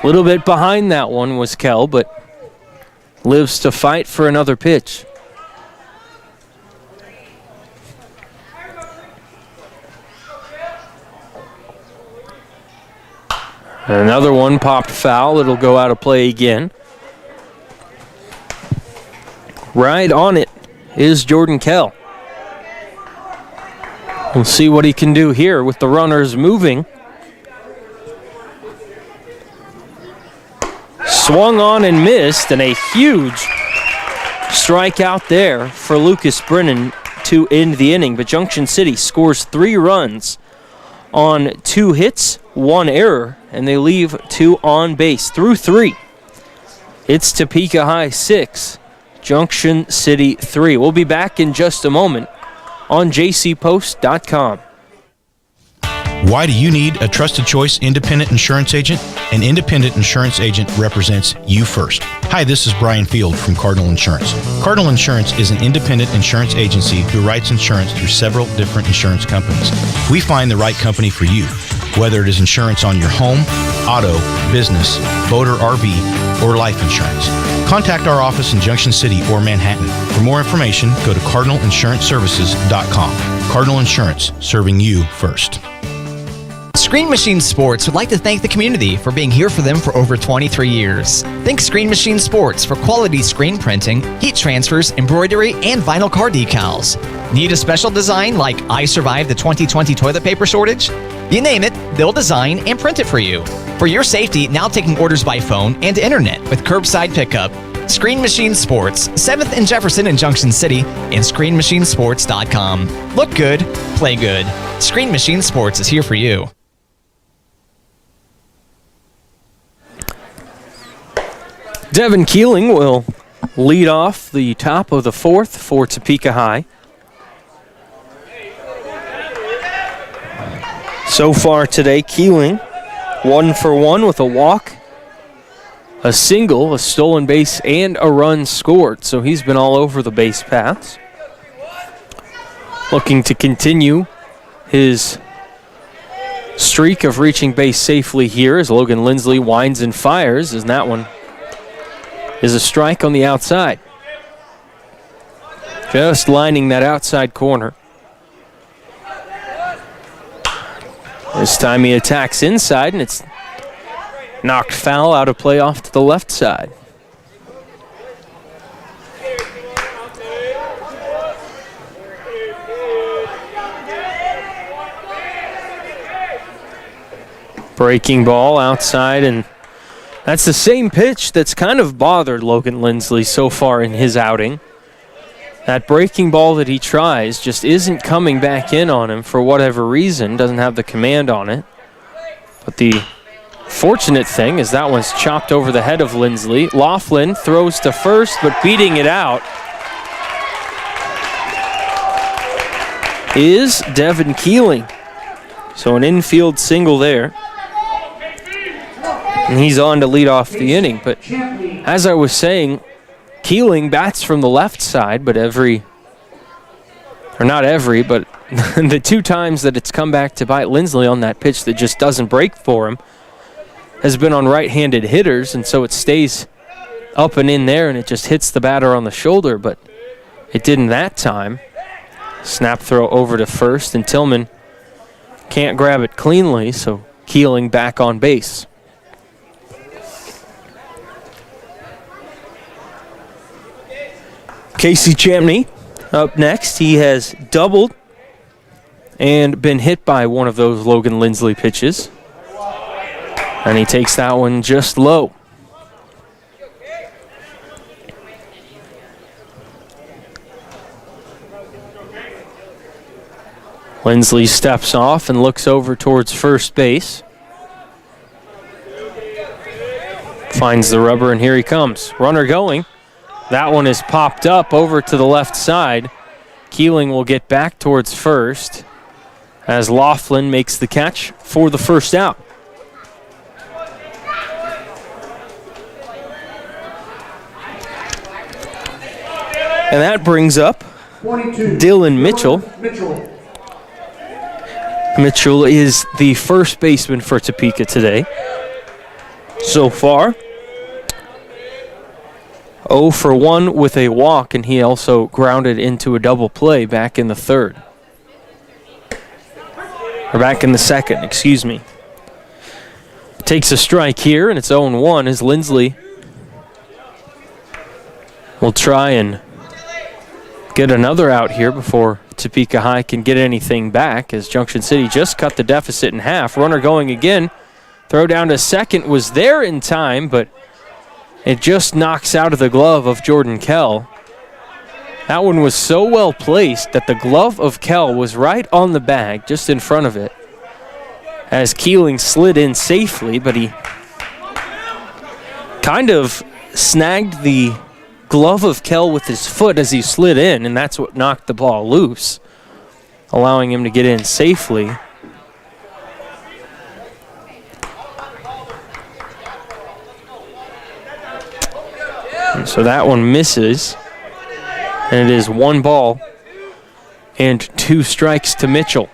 B: A little bit behind that one was Kell, but lives to fight for another pitch. Another one popped foul. It'll go out of play again. Right on it is Jordan Kell. We'll see what he can do here with the runners moving. Swung on and missed, and a huge strikeout there for Lucas Brennan to end the inning. But Junction City scores 3 runs on 2 hits, 1 error, and they leave 2 on base through 3. It's Topeka High 6, Junction City 3. We'll be back in just a moment on jcpost.com.
C: Why do you need a trusted choice independent insurance agent? An independent insurance agent represents you first. Hi, this is Brian Field from Cardinal Insurance. Cardinal Insurance is an independent insurance agency who writes insurance through several different insurance companies. We find the right company for you, whether it is insurance on your home, auto, business, boat or RV, or life insurance. Contact our office in Junction City or Manhattan. For more information, go to cardinalinsuranceservices.com. Cardinal Insurance, serving you first.
D: Screen Machine Sports would like to thank the community for being here for them for over 23 years. Think Screen Machine Sports for quality screen printing, heat transfers, embroidery, and vinyl car decals. Need a special design like I Survived the 2020 toilet paper shortage? You name it, they'll design and print it for you. For your safety, now taking orders by phone and internet with curbside pickup. Screen Machine Sports, 7th and Jefferson in Junction City, and ScreenMachineSports.com. Look good, play good. Screen Machine Sports is here for you.
B: Devin Keeling will lead off the top of the 4th for Topeka High. So far today, Keeling 1 for 1 with a walk, a single, a stolen base, and a run scored. So he's been all over the base paths. Looking to continue his streak of reaching base safely here as Logan Lindsley winds and fires, and that one is a strike on the outside. Just lining that outside corner. This time he attacks inside, and it's knocked foul out of play off to the left side. Breaking ball outside, and that's the same pitch that's kind of bothered Logan Lindsley so far in his outing. That breaking ball that he tries just isn't coming back in on him for whatever reason, doesn't have the command on it. But the fortunate thing is that one's chopped over the head of Lindsley. Laughlin throws to first, but beating it out is Devin Keeling. So an infield single there. And he's on to lead off the inning. But as I was saying, Keeling bats from the left side, but the 2 times that it's come back to bite Lindsley on that pitch that just doesn't break for him has been on right-handed hitters, and so it stays up and in there, and it just hits the batter on the shoulder, but it didn't that time. Snap throw over to first, and Tillman can't grab it cleanly, so Keeling back on base. Casey Champney up next. He has doubled and been hit by one of those Logan Lindsley pitches. And he takes that one just low. Lindsley steps off and looks over towards first base. Finds the rubber, and here he comes. Runner going. That one is popped up over to the left side. Keeling will get back towards first as Laughlin makes the catch for the first out. And that brings up
A: 22,
B: Dylan Mitchell. Mitchell is the first baseman for Topeka today so far. 0 for 1 with a walk, and he also grounded into a double play back in the third. Or back in the second, excuse me. Takes a strike here, and it's 0-1 as Lindsley will try and get another out here before Topeka High can get anything back, as Junction City just cut the deficit in half. Runner going again. Throw down to second was there in time, but it just knocks out of the glove of Jordan Kell. That one was so well placed that the glove of Kell was right on the bag, just in front of it, as Keeling slid in safely, but he kind of snagged the glove of Kell with his foot as he slid in, and that's what knocked the ball loose, allowing him to get in safely. And so that one misses, and it is 1 ball and 2 strikes to Mitchell.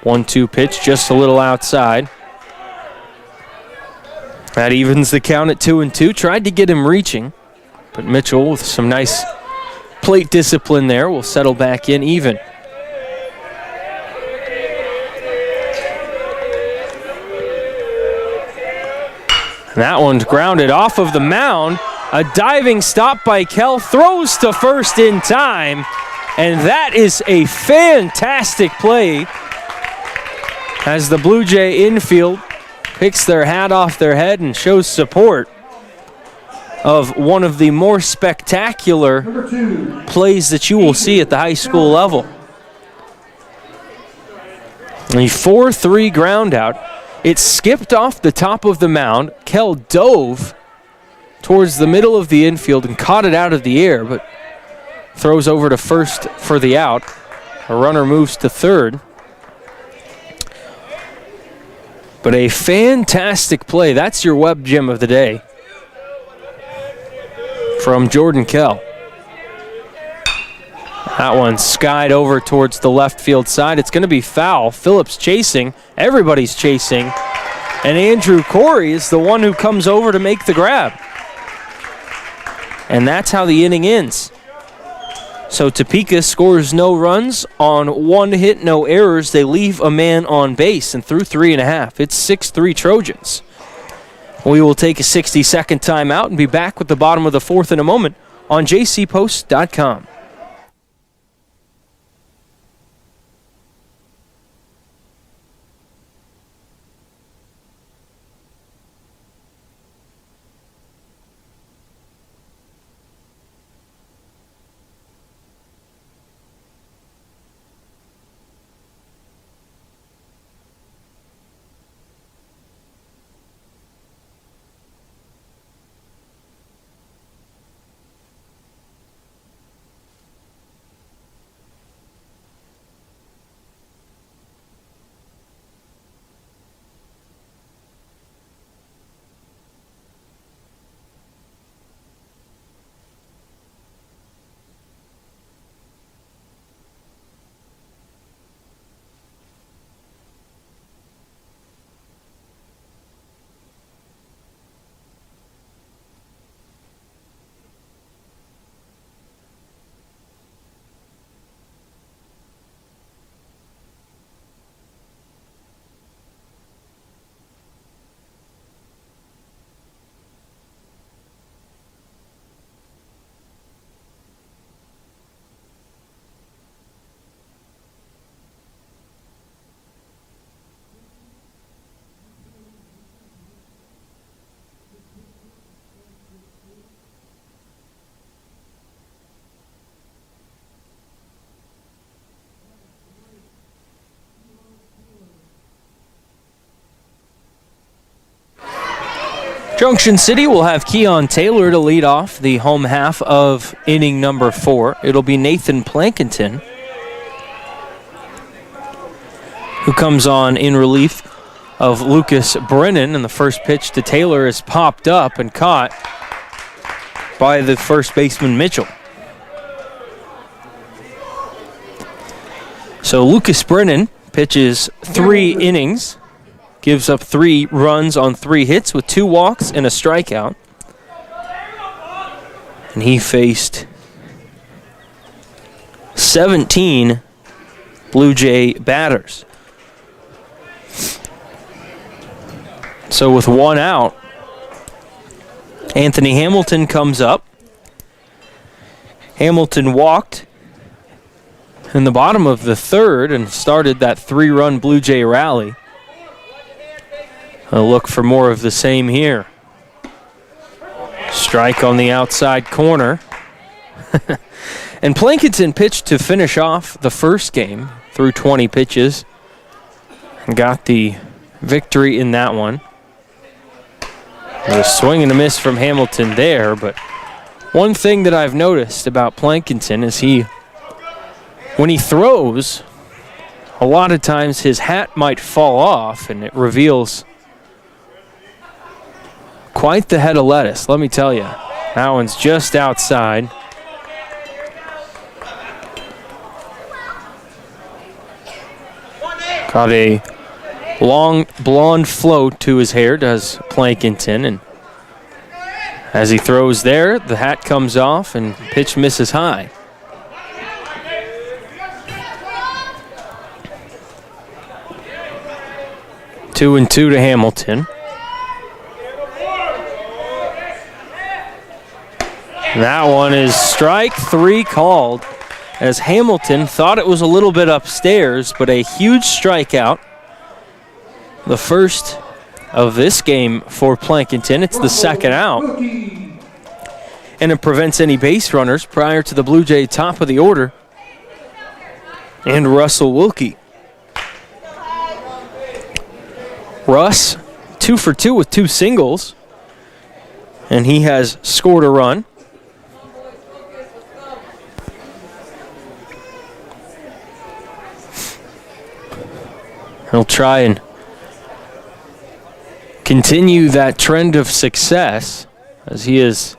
B: 1-2 pitch, just a little outside. That evens the count at 2-2. Tried to get him reaching, but Mitchell, with some nice plate discipline there, will settle back in even. And that one's grounded off of the mound. A diving stop by Kell, throws to first in time, and that is a fantastic play as the Blue Jay infield picks their hat off their head and shows support of one of the more spectacular plays that you will see at the high school level. A 4-3 ground out. It skipped off the top of the mound. Kell dove towards the middle of the infield and caught it out of the air, but throws over to first for the out. A runner moves to third. But a fantastic play. That's your web gem of the day from Jordan Kell. That one skied over towards the left field side. It's going to be foul. Phillips chasing. Everybody's chasing. And Andrew Corey is the one who comes over to make the grab. And that's how the inning ends. So Topeka scores no runs on 1 hit, no errors. They leave a man on base and through 3.5. It's 6-3 Trojans. We will take a 60-second timeout and be back with the bottom of the 4th in a moment on jcpost.com. Junction City will have Keon Taylor to lead off the home half of inning number 4. It'll be Nathan Plankington who comes on in relief of Lucas Brennan, and the first pitch to Taylor is popped up and caught by the first baseman Mitchell. So Lucas Brennan pitches 3 innings, gives up 3 runs on 3 hits with 2 walks and a strikeout. And he faced 17 Blue Jay batters. So with one out, Anthony Hamilton comes up. Hamilton walked in the bottom of the third and started that 3-run Blue Jay rally. A look for more of the same here. Strike on the outside corner. And Plankinson pitched to finish off the first game through 20 pitches and got the victory in that one. A swing and a miss from Hamilton there, but one thing that I've noticed about Plankinson is when he throws, a lot of times his hat might fall off and it reveals quite the head of lettuce, let me tell you. That one's just outside. Got a long blonde float to his hair, does Plankinson, and as he throws there, the hat comes off and pitch misses high. Two and two to Hamilton. That one is strike three called, as Hamilton thought it was a little bit upstairs, but a huge strikeout. The first of this game for Plankinson. It's the second out. And it prevents any base runners prior to the Blue Jay top of the order. And Russell Wilkie. Russ, 2 for 2 with 2 singles. And he has scored a run. He'll try and continue that trend of success as he has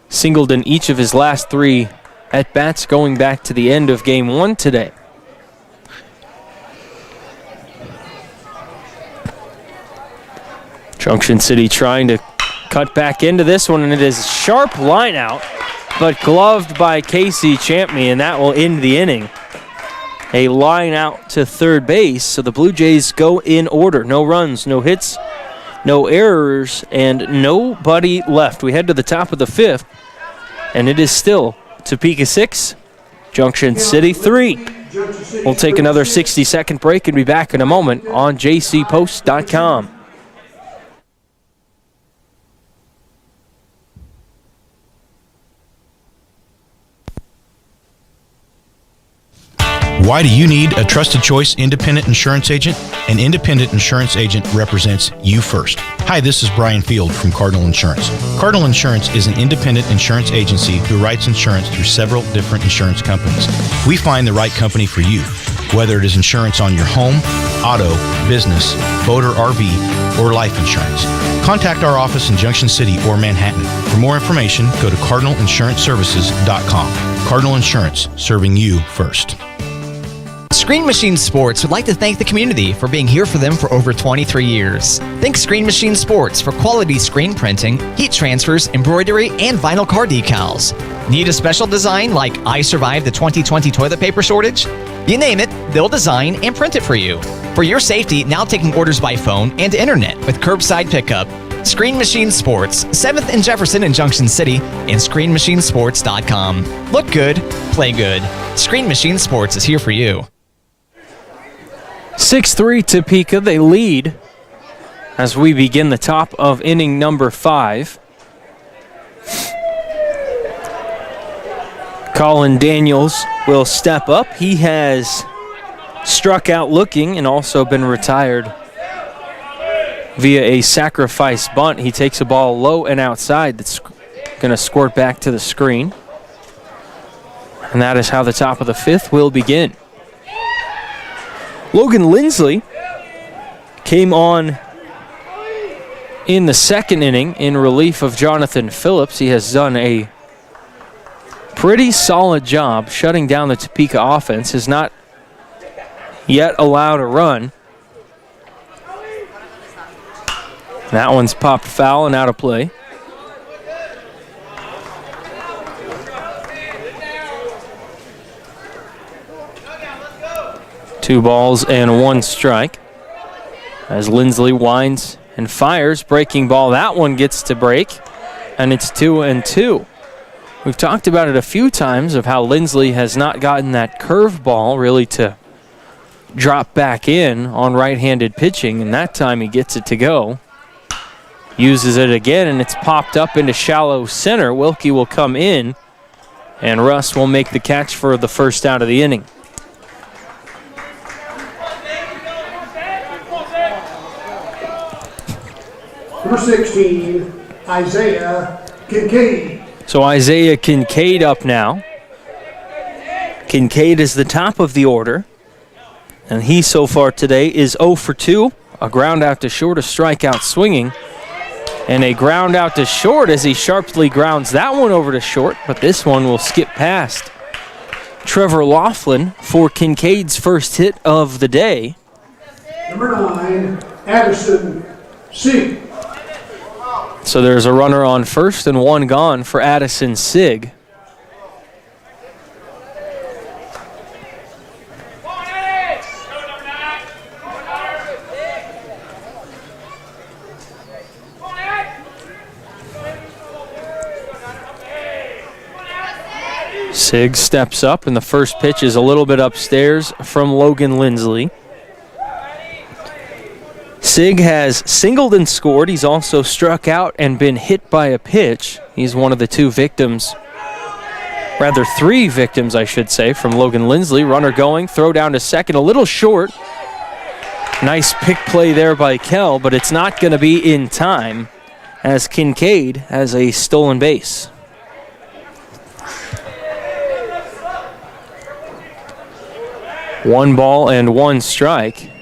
B: singled in each of his last 3 at-bats going back to the end of Game 1 today. Junction City trying to cut back into this one, and it is a sharp line out, but gloved by Casey Champney, and that will end the inning. A line out to third base, so the Blue Jays go in order. No runs, no hits, no errors, and nobody left. We head to the top of the 5th, and it is still Topeka 6, Junction City 3. We'll take another 60-second break and be back in a moment on jcpost.com.
C: Why do you need a trusted choice independent insurance agent? An independent insurance agent represents you first. Hi, this is Brian Field from Cardinal Insurance. Cardinal Insurance is an independent insurance agency who writes insurance through several different insurance companies. We find the right company for you, whether it is insurance on your home, auto, business, boat or RV, or life insurance. Contact our office in Junction City or Manhattan. For more information, go to cardinalinsuranceservices.com. Cardinal Insurance, serving you first.
D: Screen Machine Sports would like to thank the community for being here for them for over 23 years. Think Screen Machine Sports for quality screen printing, heat transfers, embroidery, and vinyl car decals. Need a special design like I Survived the 2020 toilet paper shortage? You name it, they'll design and print it for you. For your safety, now taking orders by phone and internet with curbside pickup. Screen Machine Sports, 7th and Jefferson in Junction City, and screenmachinesports.com. Look good, play good. Screen Machine Sports is here for you.
B: 6-3 Topeka, they lead as we begin the top of inning number 5. Colin Daniels will step up. He has struck out looking and also been retired via a sacrifice bunt. He takes a ball low and outside that's going to squirt back to the screen. And that is how the top of the 5th will begin. Logan Lindsley came on in the second inning in relief of Jonathan Phillips. He has done a pretty solid job shutting down the Topeka offense. Has not yet allowed a run. That one's popped foul and out of play. 2 balls and 1 strike. As Lindsley winds and fires, breaking ball. That one gets to break, and it's 2-2. We've talked about it a few times of how Lindsley has not gotten that curve ball really to drop back in on right-handed pitching, and that time he gets it to go. Uses it again, and it's popped up into shallow center. Wilkie will come in, and Russ will make the catch for the first out of the inning.
A: Number 16, Isaiah Kinkade.
B: So Isaiah Kinkade up now. Kinkade is the top of the order, and he so far today is 0 for 2. A ground out to short, a strikeout swinging, and a ground out to short as he sharply grounds that one over to short, but this one will skip past Trevor Laughlin for Kincaid's first hit of the day.
A: Number 9, Addison C.
B: So there's a runner on first and 1 gone for Addison Sig. Sig steps up, and the first pitch is a little bit upstairs from Logan Lindsley. Sig has singled and scored. He's also struck out and been hit by a pitch. He's one of the 2 victims, rather 3 victims, I should say, from Logan Lindsley. Runner going, throw down to second, a little short. Nice pick play there by Kell, but it's not going to be in time as Kinkade has a stolen base. One ball and 1 strike.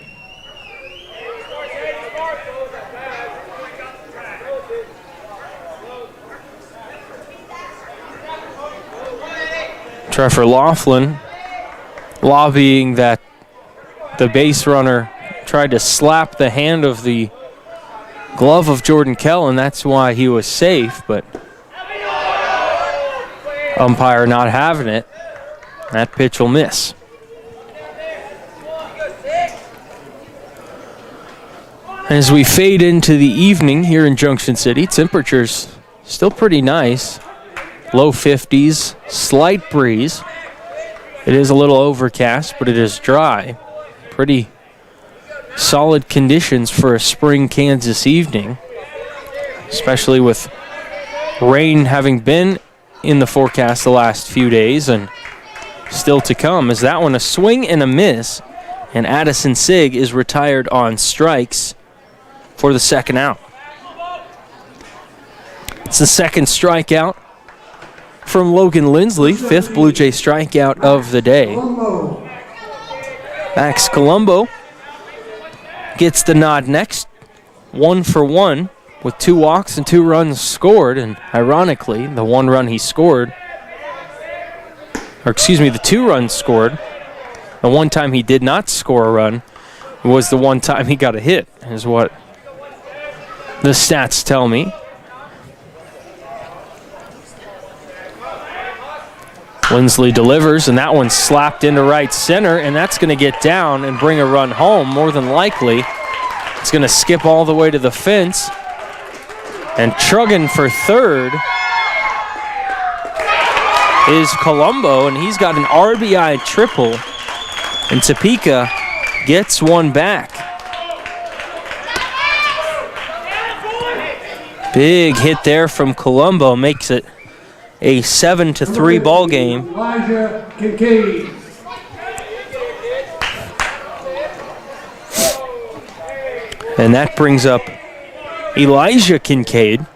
B: Trevor Laughlin lobbying that the base runner tried to slap the hand of the glove of Jordan Kell, and that's why he was safe, but umpire not having it. That pitch will miss. As we fade into the evening here in Junction City, temperatures still pretty nice. Low 50s, slight breeze. It is a little overcast, but it is dry. Pretty solid conditions for a spring Kansas evening, especially with rain having been in the forecast the last few days and still to come. Is that one a swing and a miss, and Addison Sig is retired on strikes for the second out. It's the second strikeout from Logan Lindsley, 5th Blue Jay strikeout of the day. Max Colombo gets the nod next, 1 for 1 with 2 walks and 2 runs scored, and ironically, the 1 run he scored, the 2 runs scored, the one time he did not score a run was the one time he got a hit, is what the stats tell me. Lindsley delivers, and that one's slapped into right center, and that's going to get down and bring a run home, more than likely. It's going to skip all the way to the fence, and trugging for third is Colombo, and he's got an RBI triple, and Topeka gets one back. Big hit there from Colombo, makes it a 7-3 ball game.
A: Elijah Kinkade.
B: And that brings up Elijah Kinkade.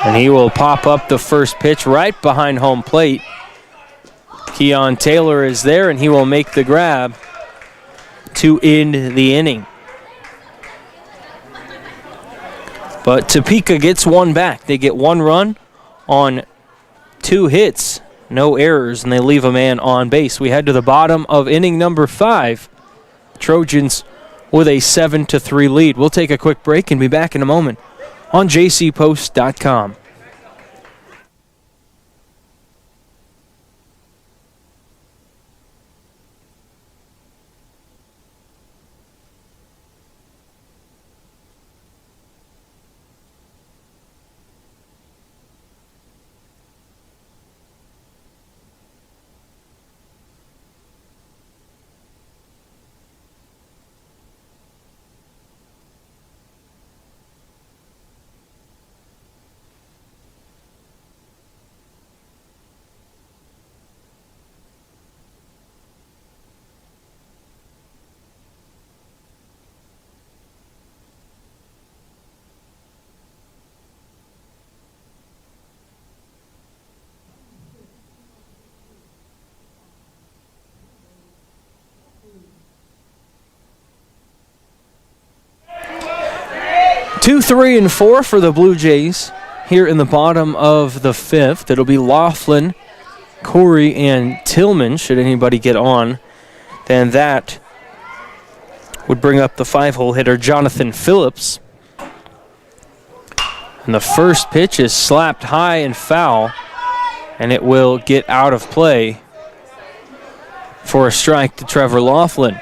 B: And he will pop up the first pitch right behind home plate. Keon Taylor is there, and he will make the grab to end the inning. But Topeka gets one back. They get 1 run on 2 hits, no errors, and they leave a man on base. We head to the bottom of inning number 5. Trojans with a 7-3 lead. We'll take a quick break and be back in a moment on jcpost.com. 2, 3, and 4 for the Blue Jays here in the bottom of the 5th. It'll be Laughlin, Corey, and Tillman, should anybody get on. Then that would bring up the 5-hole hitter, Jonathan Phillips. And the first pitch is slapped high and foul, and it will get out of play for a strike to Trevor Laughlin.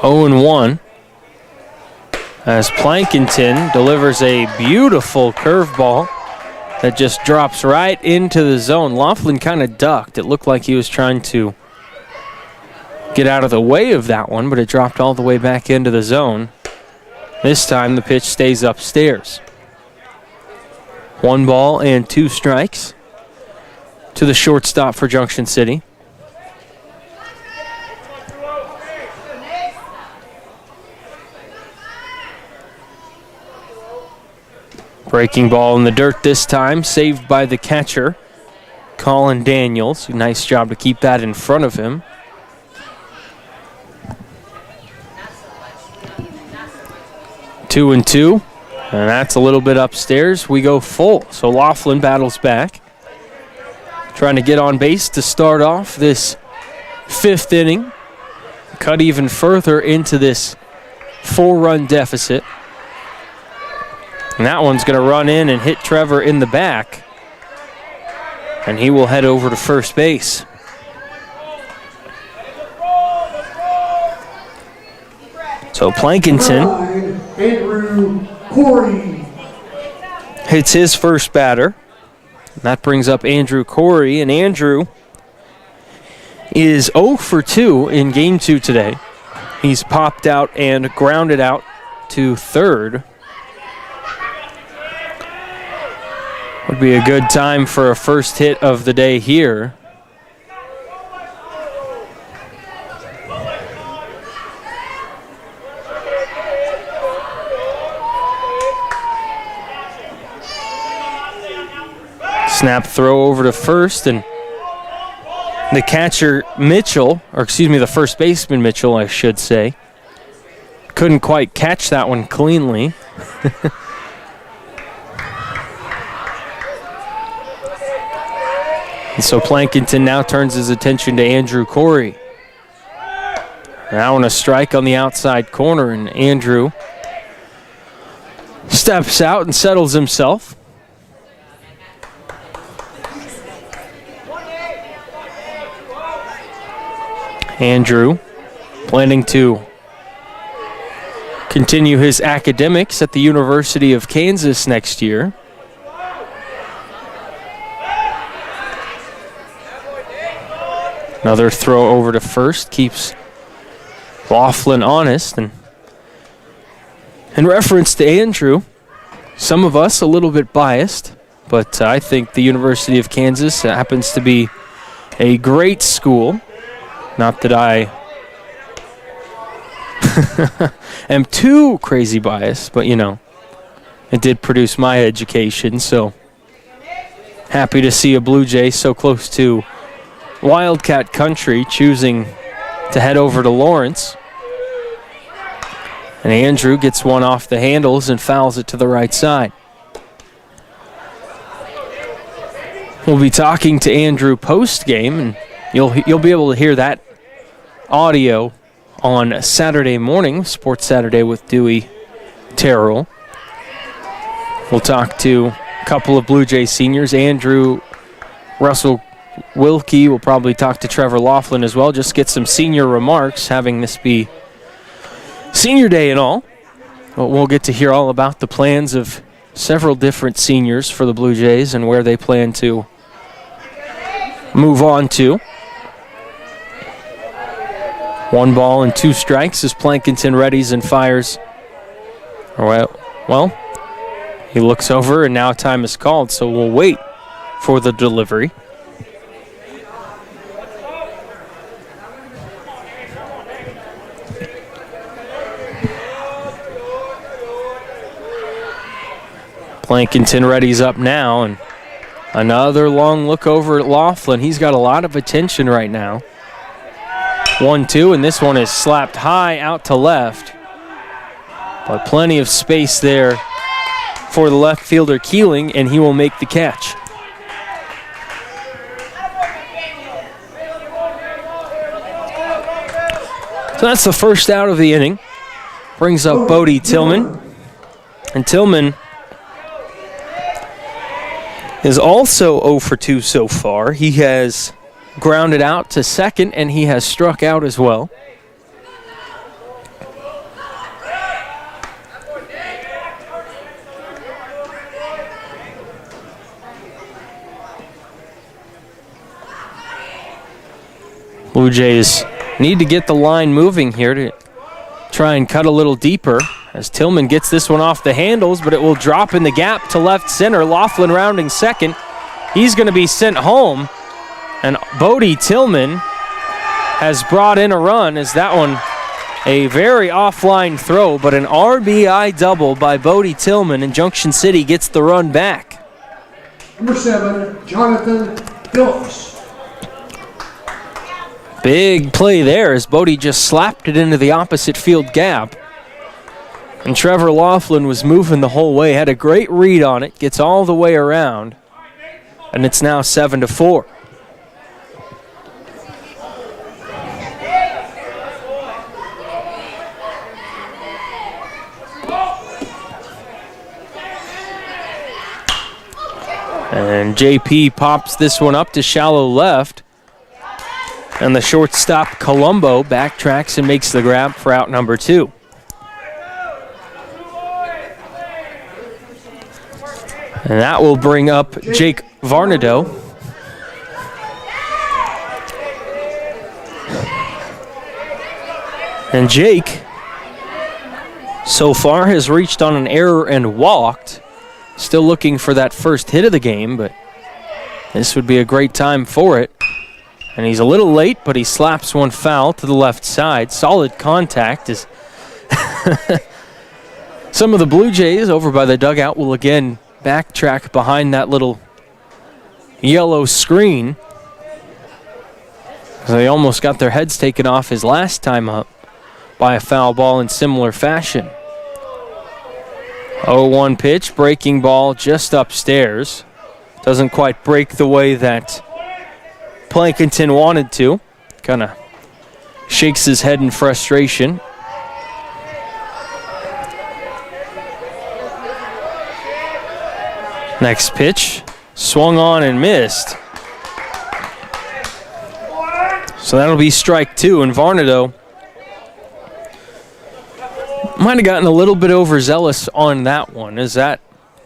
B: Oh and 1 as Plankinton delivers a beautiful curveball that just drops right into the zone. Laughlin kind of ducked. It looked like he was trying to get out of the way of that one, but it dropped all the way back into the zone. This time the pitch stays upstairs. 1 ball and 2 strikes to the shortstop for Junction City. Breaking ball in the dirt this time, saved by the catcher, Colin Daniels. Nice job to keep that in front of him. Two and 2, and that's a little bit upstairs. We go full, so Laughlin battles back, trying to get on base to start off this 5th inning, cut even further into this 4-run deficit. And that one's going to run in and hit Trevor in the back, and he will head over to first base. So Plankinton
A: Andrew Corey
B: hits his first batter. That brings up Andrew Corey, and Andrew is 0 for 2 in Game 2 today. He's popped out and grounded out to third. Would be a good time for a first hit of the day here. Snap throw over to first, and the catcher Mitchell, or excuse me, the first baseman Mitchell, I should say, couldn't quite catch that one cleanly. And so Plankinton now turns his attention to Andrew Corey. Now on a strike on the outside corner, and Andrew steps out and settles himself. Andrew planning to continue his academics at the University of Kansas next year. Another throw over to first keeps Laughlin honest. And in reference to Andrew, some of us a little bit biased, but I think the University of Kansas happens to be a great school. Not that I am too crazy biased, but you know, it did produce my education, so happy to see a Blue Jay so close to Wildcat country choosing to head over to Lawrence. And Andrew gets one off the handles and fouls it to the right side. We'll be talking to Andrew post-game, and you'll be able to hear that audio on Saturday morning, Sports Saturday with Dewey Terrell. We'll talk to a couple of Blue Jay seniors. Andrew Russell Wilkie will probably talk to Trevor Laughlin as well, just get some senior remarks, having this be senior day and all. But we'll get to hear all about the plans of several different seniors for the Blue Jays and where they plan to move on to. 1 ball and 2 strikes as Plankinton readies and fires. Well, he looks over and now time is called, so we'll wait for the delivery. Plankinton readies up now, and another long look over at Laughlin. He's got a lot of attention right now. 1-2, and this one is slapped high out to left. But plenty of space there for the left fielder Keeling, and he will make the catch. So that's the first out of the inning. Brings up Bodie Tillman. And Tillman is also 0 for 2 so far. He has grounded out to second, and he has struck out as well. Blue Jays need to get the line moving here to try and cut a little deeper as Tillman gets this one off the handles, but it will drop in the gap to left center. Laughlin rounding second. He's going to be sent home, and Bodie Tillman has brought in a run as that one a very offline throw, but an RBI double by Bodie Tillman, and Junction City gets the run back.
A: Number 7, Jonathan Phillips.
B: Big play there as Bodie just slapped it into the opposite field gap. And Trevor Laughlin was moving the whole way, had a great read on it, gets all the way around, and it's now 7-4. And JP pops this one up to shallow left. And the shortstop, Colombo, backtracks and makes the grab for out number 2. And that will bring up Jake Varnado. And Jake, so far, has reached on an error and walked. Still looking for that first hit of the game, but this would be a great time for it. And he's a little late, but he slaps one foul to the left side. Solid contact as some of the Blue Jays over by the dugout will again backtrack behind that little yellow screen. They almost got their heads taken off his last time up by a foul ball in similar fashion. 0-1 pitch, breaking ball just upstairs. Doesn't quite break the way that Plankinton wanted to. Kind of shakes his head in frustration. Next pitch, swung on and missed. So that'll be strike 2, and Varnado might have gotten a little bit overzealous on that one, as that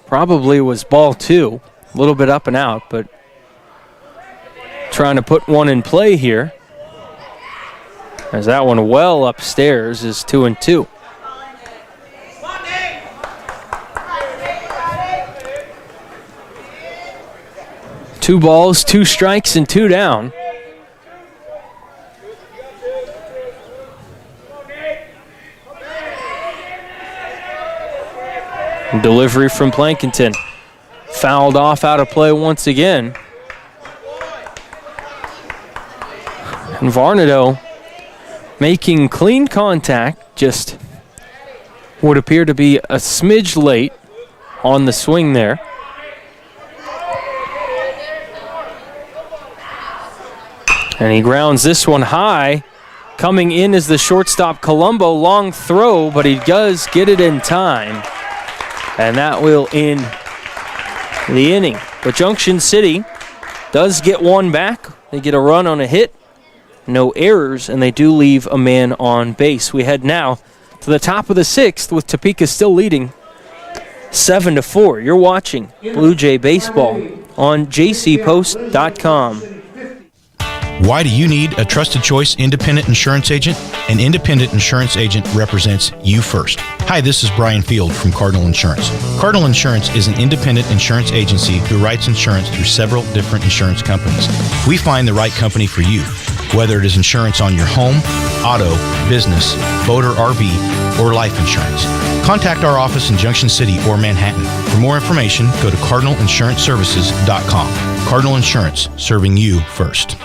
B: probably was ball 2. A little bit up and out, but trying to put one in play here, as that one well upstairs is 2-2. Two balls, 2 strikes, and 2 down. Delivery from Plankinton. Fouled off out of play once again. And Varnado making clean contact, just would appear to be a smidge late on the swing there. And he grounds this one high. Coming in is the shortstop Colombo. Long throw, but he does get it in time. And that will end the inning. But Junction City does get one back. They get a run on a hit. No errors, and they do leave a man on base. We head now to the top of the 6th with Topeka still leading 7-4. You're watching Blue Jay Baseball on jcpost.com.
C: Why do you need a trusted choice independent insurance agent? An independent insurance agent represents you first. Hi, this is Brian Field from Cardinal Insurance. Cardinal Insurance is an independent insurance agency who writes insurance through several different insurance companies. We find the right company for you. Whether it is insurance on your home, auto, business, boat or RV, or life insurance, contact our office in Junction City or Manhattan. For more information, go to cardinalinsuranceservices.com. Cardinal Insurance, serving you first.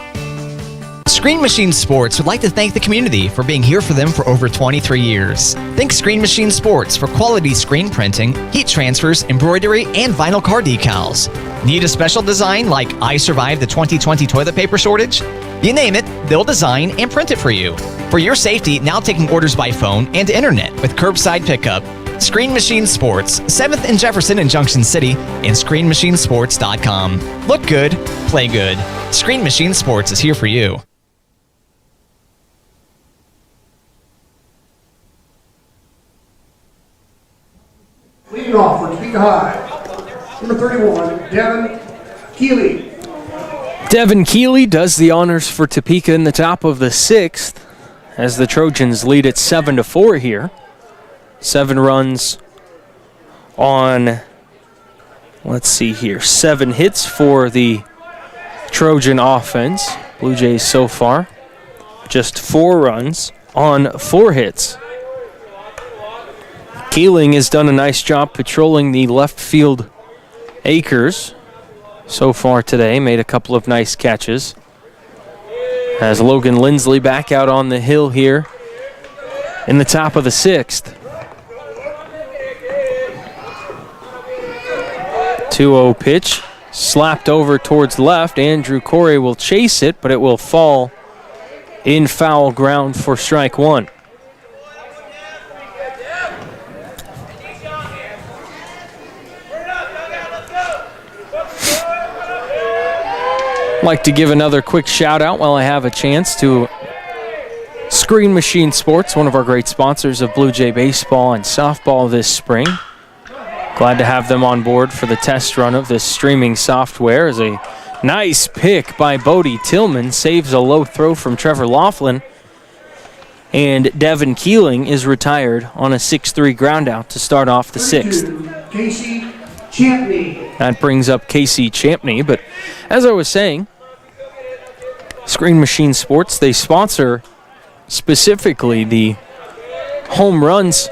D: Screen Machine Sports would like to thank the community for being here for them for over 23 years. Thank Screen Machine Sports for quality screen printing, heat transfers, embroidery, and vinyl car decals. Need a special design like I Survived the 2020 toilet paper shortage? You name it, they'll design and print it for you. For your safety, now taking orders by phone and internet with curbside pickup. Screen Machine Sports, 7th and Jefferson in Junction City, and ScreenMachineSports.com. Look good, play good. Screen Machine Sports is here for you.
A: Leading off for Topeka High, number 31, Devin Keeley.
B: Devin Keeley does the honors for Topeka in the top of the 6th as the Trojans lead at 7-4 here. 7 runs on, 7 hits for the Trojan offense. Blue Jays so far, just 4 runs on 4 hits. Keeling has done a nice job patrolling the left field acres so far today. Made a couple of nice catches. As Logan Lindsley back out on the hill here in the top of the 6th. 2-0 pitch, slapped over towards left. Andrew Corey will chase it, but it will fall in foul ground for strike 1. I'd like to give another quick shout out while I have a chance to Screen Machine Sports, one of our great sponsors of Blue Jay baseball and softball this spring. Glad to have them on board for the test run of this streaming software. As a nice pick by Bodie Tillman saves a low throw from Trevor Laughlin. And Devin Keeling is retired on a 6-3 ground out to start off the 6th.
A: Casey Champney.
B: That brings up Casey Champney, but as I was saying, Screen Machine Sports, they sponsor specifically the home runs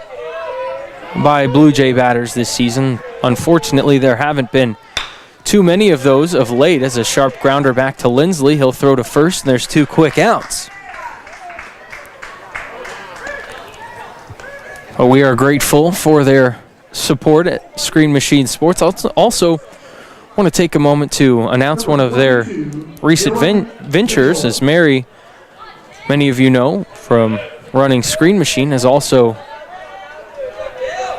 B: by Blue Jay batters this season. Unfortunately, there haven't been too many of those of late. As a sharp grounder back to Lindsley, he'll throw to first, and there's 2 quick outs. But we are grateful for their support at Screen Machine Sports. Also want to take a moment to announce one of their recent ventures, as Mary, many of you know from running Screen Machine, has also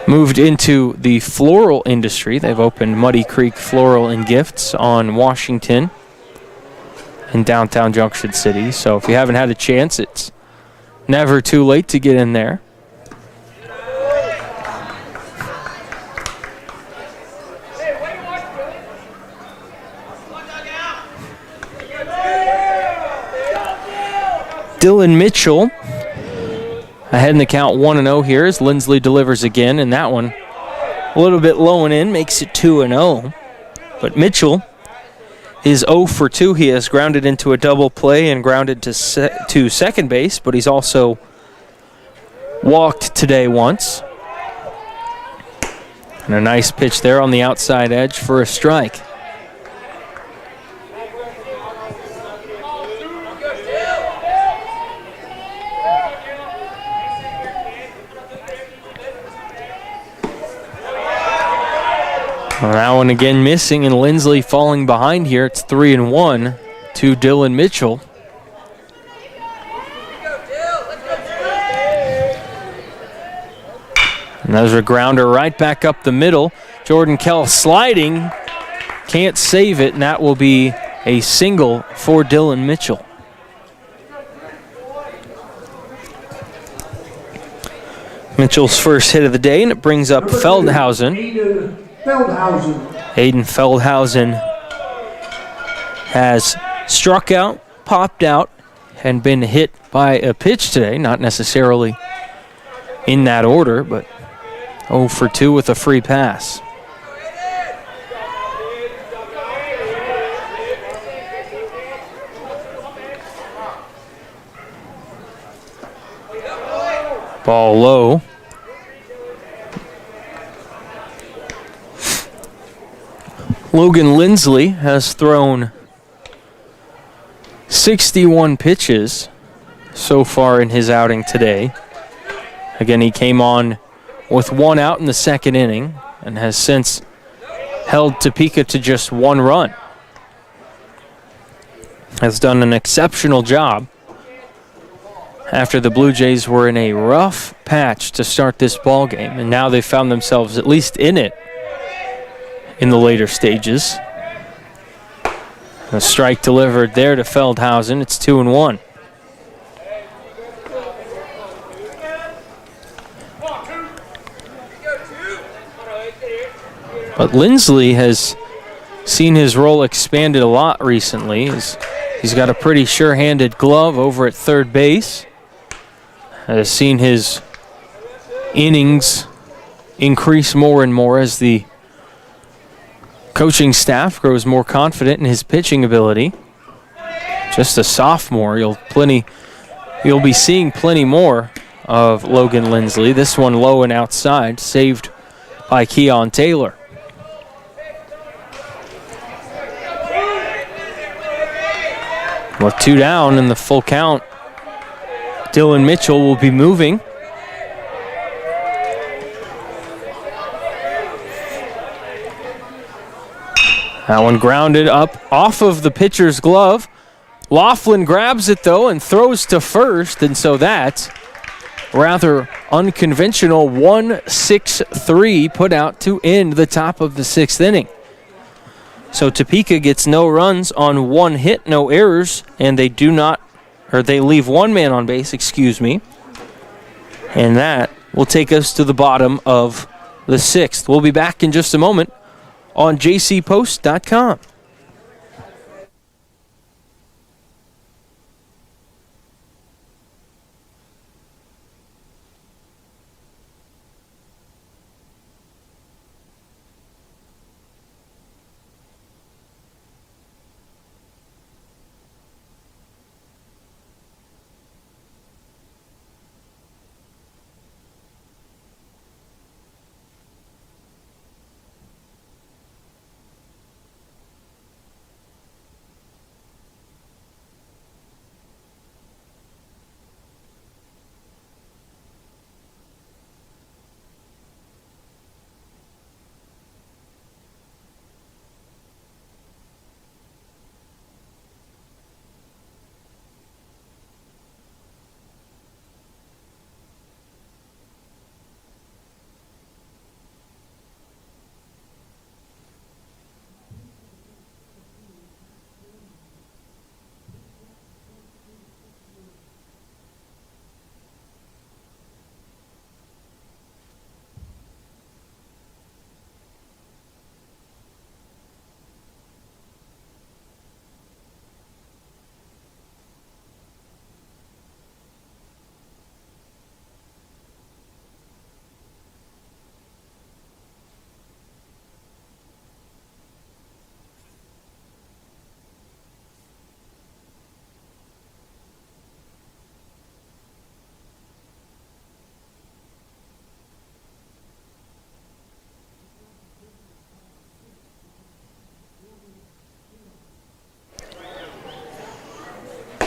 B: moved into the floral industry. They've opened Muddy Creek Floral and Gifts on Washington in downtown Junction City. So if you haven't had a chance, it's never too late to get in there. Dylan Mitchell ahead in the count 1-0 here as Lindsley delivers again, and that one a little bit low and in makes it 2-0. But Mitchell is 0 for 2. He has grounded into a double play and grounded to second base, but he's also walked today once. And a nice pitch there on the outside edge for a strike. Well, that one again missing, and Lindsley falling behind here. It's 3-1 to Dylan Mitchell. And there's a grounder right back up the middle. Jordan Kell sliding, can't save it, and that will be a single for Dylan Mitchell. Mitchell's first hit of the day, and it brings up Feldhausen. Aiden Feldhausen has struck out, popped out, and been hit by a pitch today. Not necessarily in that order, but 0 for 2 with a free pass. Ball low. Logan Lindsley has thrown 61 pitches so far in his outing today. Again, he came on with 1 out in the second inning and has since held Topeka to just 1 run. Has done an exceptional job after the Blue Jays were in a rough patch to start this ball game, and now they found themselves at least in it in the later stages. A strike delivered there to Feldhausen. It's 2-1. But Lindsley has seen his role expanded a lot recently. He's got a pretty sure-handed glove over at third base. Has seen his innings increase more and more as the coaching staff grows more confident in his pitching ability. Just a sophomore, you'll be seeing plenty more of Logan Lindsley. This one low and outside, saved by Keon Taylor. With 2 down in the full count, Dylan Mitchell will be moving. That one grounded up off of the pitcher's glove. Laughlin grabs it, though, and throws to first, and so that's rather unconventional 1-6-3 put out to end the top of the 6th inning. So Topeka gets no runs on 1 hit, no errors, and they leave 1 man on base, And that will take us to the bottom of the 6th. We'll be back in just a moment on jcpost.com.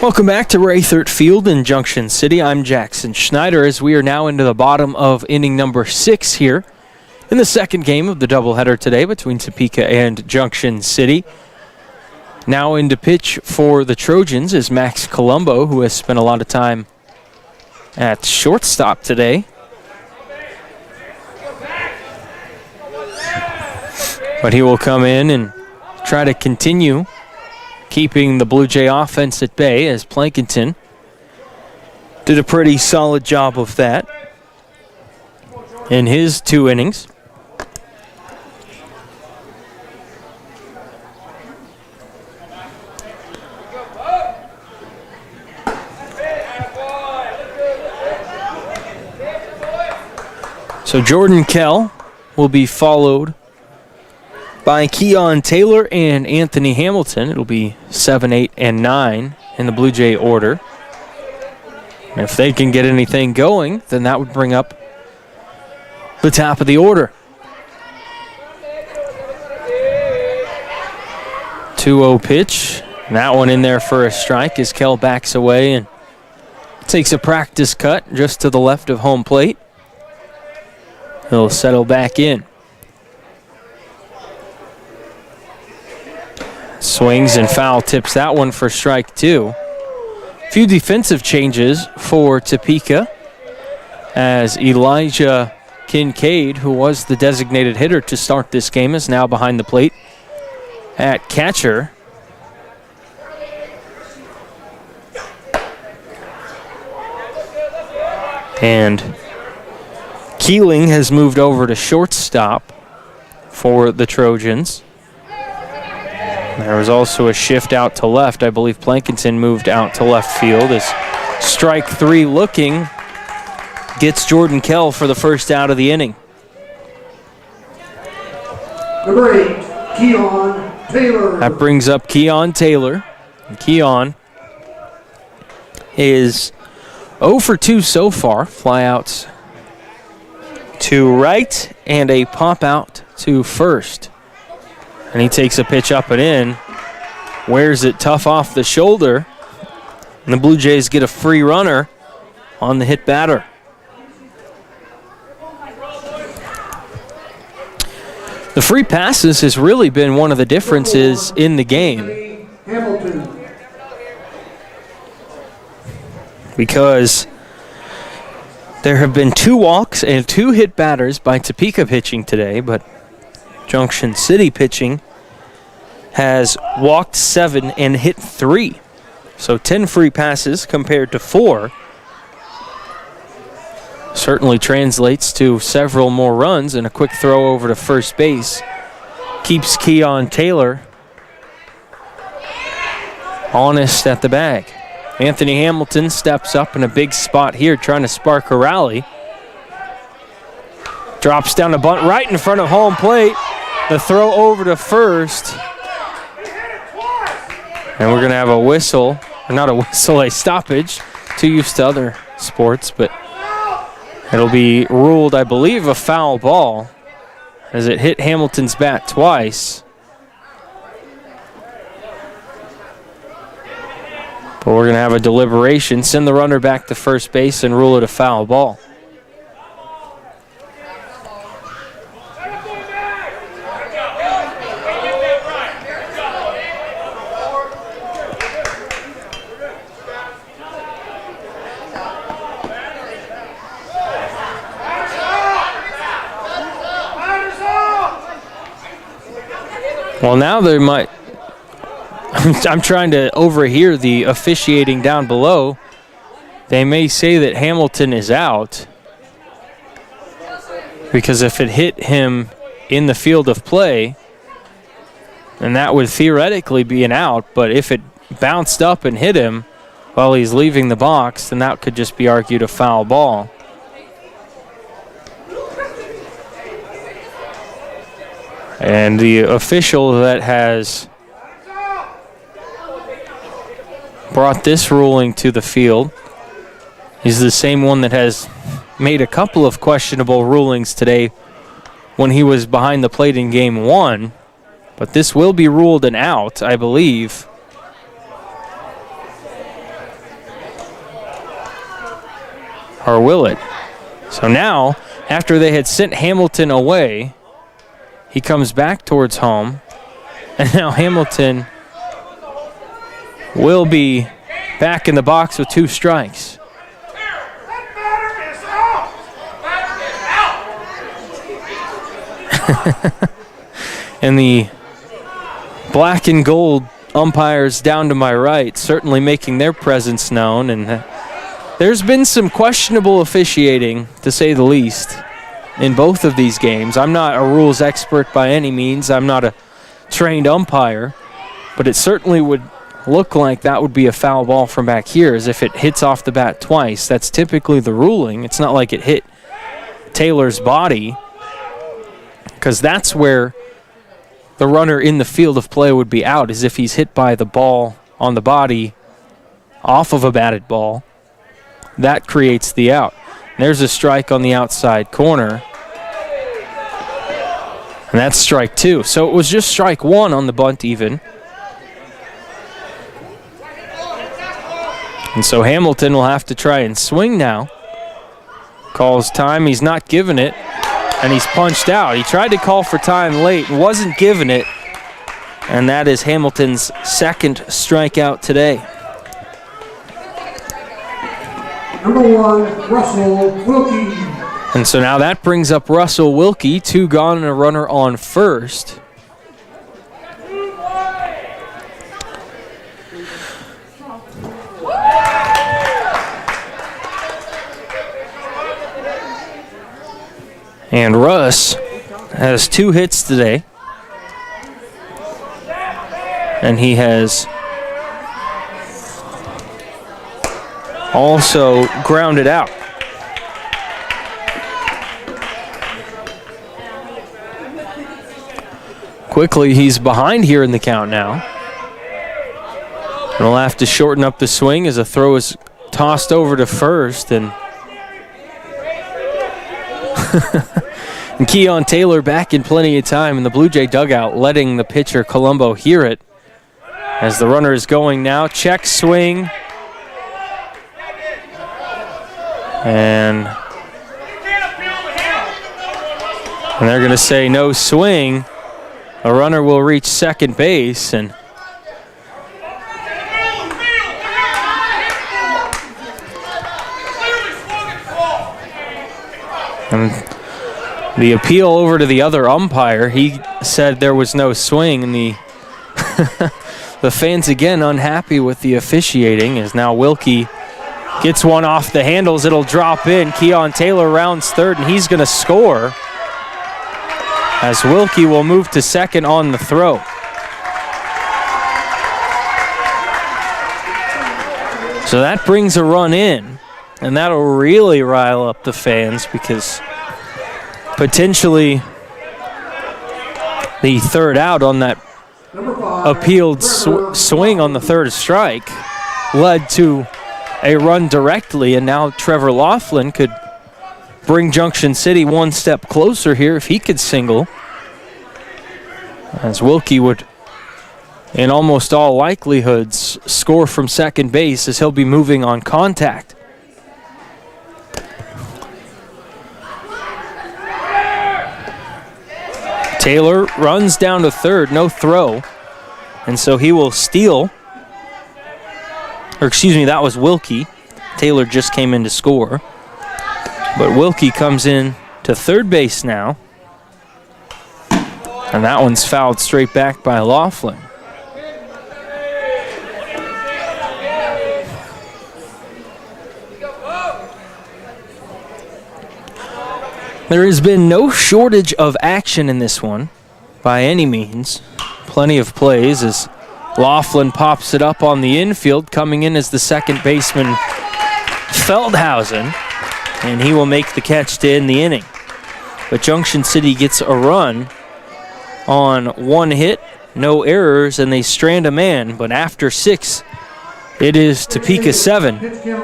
B: Welcome back to Raythert Field in Junction City. I'm Jackson Schneider as we are now into the bottom of inning number 6 here in the second game of the doubleheader today between Topeka and Junction City. Now in to pitch for the Trojans is Max Colombo, who has spent a lot of time at shortstop today. But he will come in and try to continue keeping the Blue Jay offense at bay, as Plankinton did a pretty solid job of that in his 2 innings. So Jordan Kell will be followed by Keon Taylor and Anthony Hamilton. It'll be 7, 8, and 9 in the Blue Jay order. If they can get anything going, then that would bring up the top of the order. 2-0 pitch. That one in there for a strike as Kell backs away and takes a practice cut just to the left of home plate. He'll settle back in. Swings and foul tips that one for strike 2. A few defensive changes for Topeka as Elijah Kinkade, who was the designated hitter to start this game, is now behind the plate at catcher. And Keeling has moved over to shortstop for the Trojans. There was also a shift out to left. I believe Plankinson moved out to left field as strike 3 looking gets Jordan Kell for the first out of the inning.
A: Number 8, Keon Taylor.
B: That brings up Keon Taylor. And Keon is 0 for 2 so far. Flyouts to right and a pop out to first. And he takes a pitch up and in, wears it tough off the shoulder, and the Blue Jays get a free runner on the hit batter. The free passes has really been one of the differences in the game,
A: Hamilton.
B: because there have been 2 walks and 2 hit batters by Topeka pitching today, but Junction City pitching has walked 7 and hit 3. So 10 free passes compared to 4. Certainly translates to several more runs, and a quick throw over to first base keeps Keon Taylor honest at the bag. Anthony Hamilton steps up in a big spot here, trying to spark a rally. Drops down a bunt right in front of home plate. The throw over to first. And we're going to have a whistle, or not a whistle, a stoppage. Too used to other sports, but it'll be ruled, I believe, a foul ball as it hit Hamilton's bat twice. But we're going to have a deliberation, send the runner back to first base, and rule it a foul ball. Well, now there might... I'm trying to overhear the officiating down below. They may say that Hamilton is out, because if it hit him in the field of play, then that would theoretically be an out. But if it bounced up and hit him while he's leaving the box, then that could just be argued a foul ball. And the official that has brought this ruling to the field is the same one that has made a couple of questionable rulings today when he was behind the plate in Game 1. But this will be ruled an out, I believe. Or will it? So now, after they had sent Hamilton away, he comes back towards home, and now Hamilton will be back in the box with 2 strikes. And the black and gold umpires down to my right certainly making their presence known, and there's been some questionable officiating, to say the least, in both of these games. I'm not a rules expert by any means. I'm not a trained umpire, but it certainly would look like that would be a foul ball from back here, as if it hits off the bat twice. That's typically the ruling. It's not like it hit Taylor's body, because that's where the runner in the field of play would be out, is if he's hit by the ball on the body off of a batted ball. that creates the out. There's a strike on the outside corner. And that's strike 2. So it was just strike 1 on the bunt even. And so Hamilton will have to try and swing now. Calls time, he's not giving it, and he's punched out. He tried to call for time late and wasn't giving it, and that is Hamilton's second strikeout today.
A: Number 1, Russell Wilkie.
B: And so now that brings up Russell Wilkie, 2 gone and a runner on first. And Russ has 2 hits today. And he has also grounded out. Quickly, he's behind here in the count now. And he'll have to shorten up the swing as a throw is tossed over to first. And Keon Taylor back in plenty of time in the Blue Jay dugout, letting the pitcher Colombo hear it. As the runner is going now, check swing. And they're going to say no swing. A runner will reach second base, and the appeal over to the other umpire, he said there was no swing, and the the fans again unhappy with the officiating as now Wilkie gets one off the handles. It'll drop in. Keon Taylor rounds third, and he's going to score as Wilkie will move to second on the throw. So that brings a run in, and that'll really rile up the fans because potentially the third out on that appealed swing on the third strike led to a run directly, and now Trevor Laughlin could bring Junction City one step closer here if he could single, as Wilkie would in almost all likelihoods score from second base as he'll be moving on contact. Taylor runs down to third, no throw, and so he will steal. Or excuse me, that was Wilkie. Taylor just came in to score. But Wilkie comes in to third base now. And that one's fouled straight back by Laughlin. There has been no shortage of action in this one by any means. Plenty of plays as Laughlin pops it up on the infield. Coming in as the second baseman Feldhausen, and he will make the catch to end the inning. But Junction City gets a run on 1 hit, no errors, and they strand a man. But after 6, it is Topeka 7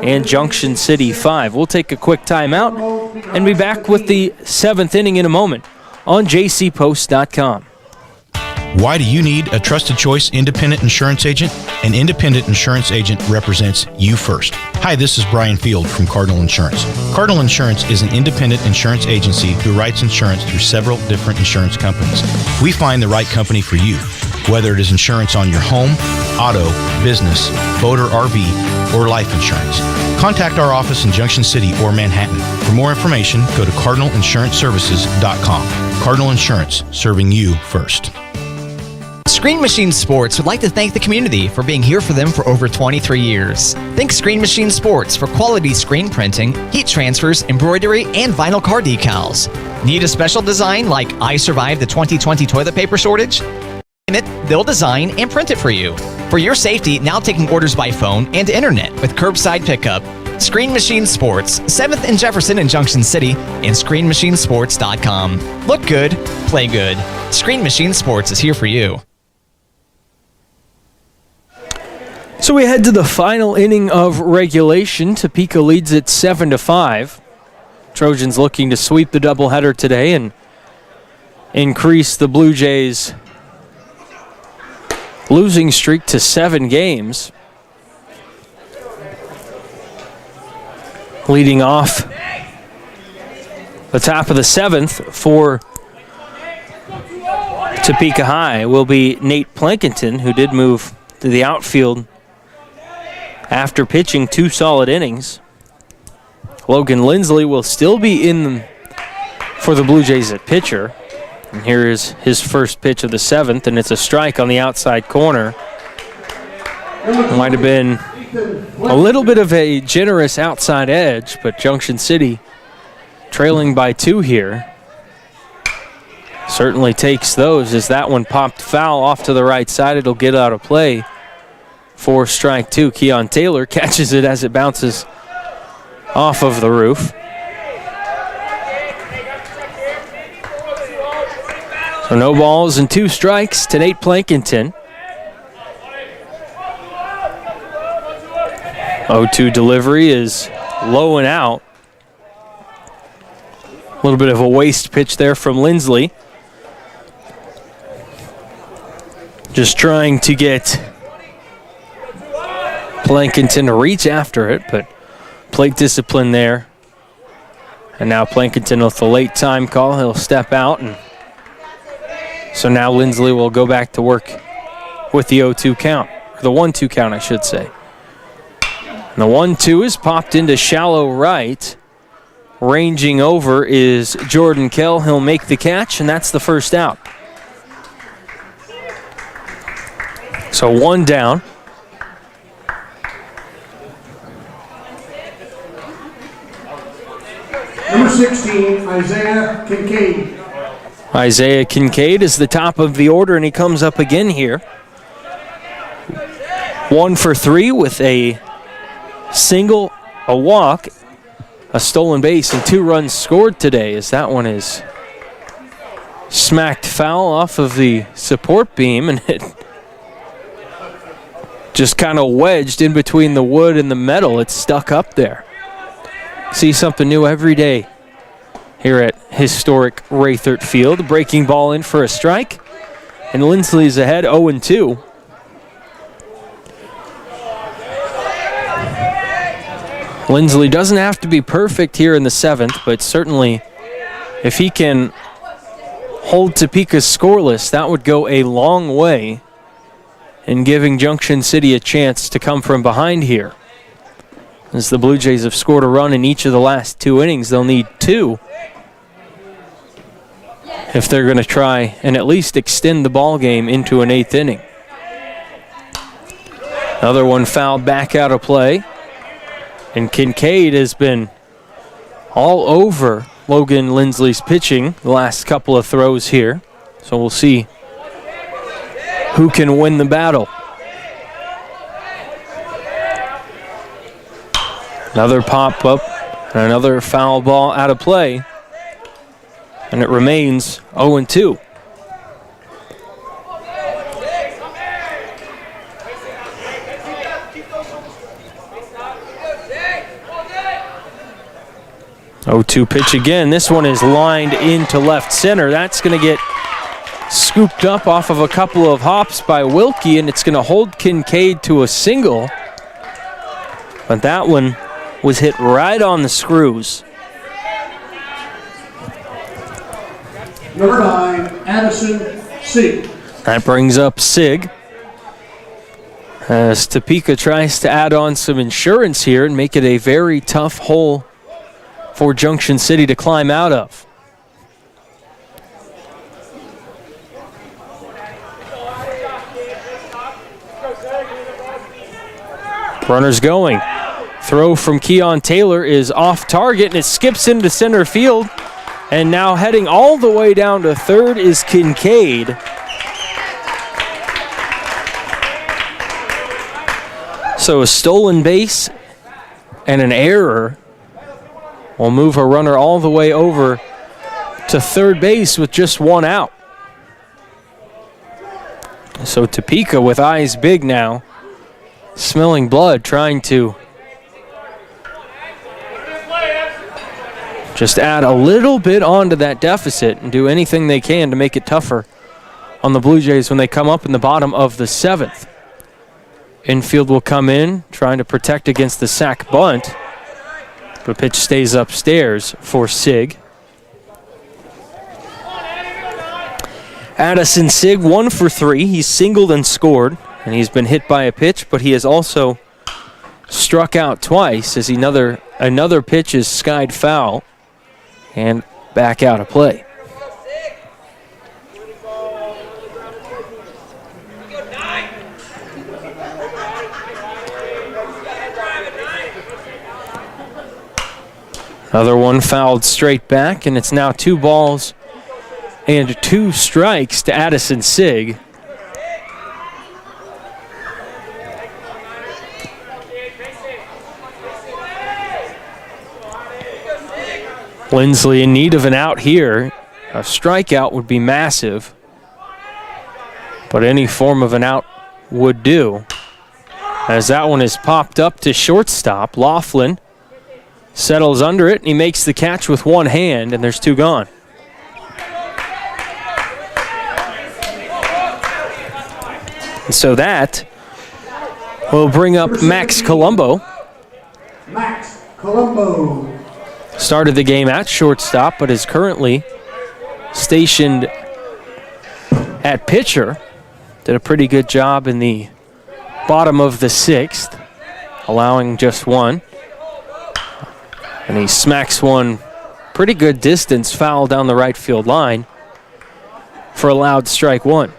B: and Junction City 5. We'll take a quick timeout and be back with the 7th inning in a moment on jcpost.com.
C: Why do you need a trusted choice independent insurance agent? An independent insurance agent represents you first. Hi, this is Brian Field from Cardinal Insurance. Cardinal Insurance is an independent insurance agency who writes insurance through several different insurance companies. We find the right company for you, whether it is insurance on your home, auto, business, boat or RV, or life insurance. Contact our office in Junction City or Manhattan. For more information, go to cardinalinsuranceservices.com. Cardinal Insurance, serving you first.
D: Screen Machine Sports would like to thank the community for being here for them for over 23 years. Think Screen Machine Sports for quality screen printing, heat transfers, embroidery, and vinyl car decals. Need a special design like I Survived the 2020 toilet paper shortage? They'll design and print it for you. For your safety, now taking orders by phone and internet with curbside pickup. Screen Machine Sports, 7th and Jefferson in Junction City, and ScreenMachineSports.com. Look good, play good. Screen Machine Sports is here for you.
B: So we head to the final inning of regulation. Topeka leads it 7-5. Trojans looking to sweep the doubleheader today and increase the Blue Jays' losing streak to 7 games. Leading off the top of the 7th for Topeka High will be Nate Plankinton, who did move to the outfield after pitching 2 solid innings. Logan Lindsley will still be in for the Blue Jays at pitcher. And here is his first pitch of the 7th, and it's a strike on the outside corner. Might have been a little bit of a generous outside edge, but Junction City trailing by 2 here certainly takes those, as that one popped foul off to the right side. It'll get out of play for strike 2. Keon Taylor catches it as it bounces off of the roof. So no balls and 2 strikes to Nate Plankinton. 0-2 delivery is low and out. A little bit of a waste pitch there from Lindsley. Just trying to get Plankinton to reach after it, but plate discipline there. And now Plankinton with the late time call. He'll step out, and so now Lindsley will go back to work with the 0-2 count, or the 1-2 count, I should say. And the 1-2 is popped into shallow right. Ranging over is Jordan Kell. He'll make the catch, and that's the first out. So 1 down.
A: Number 16, Isaiah Kinkade.
B: Isaiah Kinkade is the top of the order, and he comes up again here. 1 for 3 with a single, a walk, a stolen base, and 2 runs scored today, as that one is smacked foul off of the support beam, and it just kind of wedged in between the wood and the metal. It's stuck up there. See something new every day here at historic Raythert Field. Breaking ball in for a strike, and Lindsley's ahead 0-2. Lindsley doesn't have to be perfect here in the 7th, but certainly if he can hold Topeka's scoreless, that would go a long way in giving Junction City a chance to come from behind here. As the Blue Jays have scored a run in each of the last 2 innings, they'll need 2 if they're going to try and at least extend the ball game into an 8th inning. Another one fouled back out of play. And Kinkade has been all over Logan Lindsley's pitching the last couple of throws here. So we'll see who can win the battle. Another pop-up and another foul ball out of play. And it remains 0-2. Oh, 0-2 pitch again. This one is lined into left center. That's going to get scooped up off of a couple of hops by Wilkie, and it's going to hold Kinkade to a single. But that one was hit right on the screws.
A: Number 9, Addison Sig.
B: That brings up Sig, as Topeka tries to add on some insurance here and make it a very tough hole for Junction City to climb out of. Runners going. Throw from Keon Taylor is off target, and it skips into center field. And now heading all the way down to third is Kinkade. So a stolen base and an error will move a runner all the way over to third base with just 1 out. So Topeka with eyes big now, smelling blood, trying to just add a little bit onto that deficit and do anything they can to make it tougher on the Blue Jays when they come up in the bottom of the 7th. Infield will come in, trying to protect against the sac bunt. The pitch stays upstairs for Sig. Addison Sig, 1 for 3. He's singled and scored, and he's been hit by a pitch, but he has also struck out twice as another pitch is skied foul and back out of play. Another one fouled straight back, and it's now 2 balls and 2 strikes to Addison Sig. Lindsley in need of an out here. A strikeout would be massive, but any form of an out would do. As that one is popped up to shortstop, Laughlin settles under it, and he makes the catch with one hand, and there's 2 gone. And so that will bring up Max Colombo.
A: Max Colombo.
B: Started the game at shortstop, but is currently stationed at pitcher. Did a pretty good job in the bottom of the 6th, allowing just 1. And he smacks one pretty good distance foul down the right field line for a loud strike 1.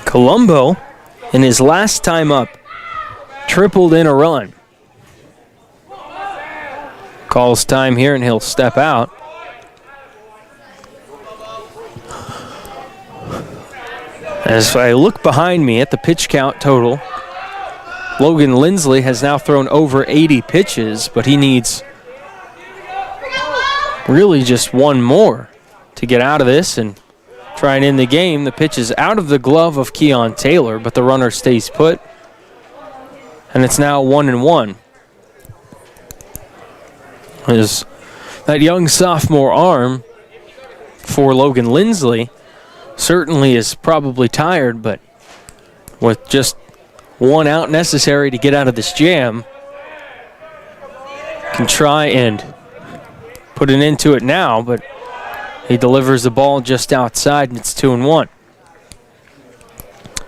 B: Colombo, in his last time up, tripled in a run. Calls time here, and he'll step out. As I look behind me at the pitch count total, Logan Lindsley has now thrown over 80 pitches, but he needs really just one more to get out of this and try and end the game. The pitch is out of the glove of Keon Taylor, but the runner stays put, and it's now 1-1. That young sophomore arm for Logan Lindsley certainly is probably tired, but with just one out necessary to get out of this jam, can try and put an end to it now, but he delivers the ball just outside, and it's 2-1.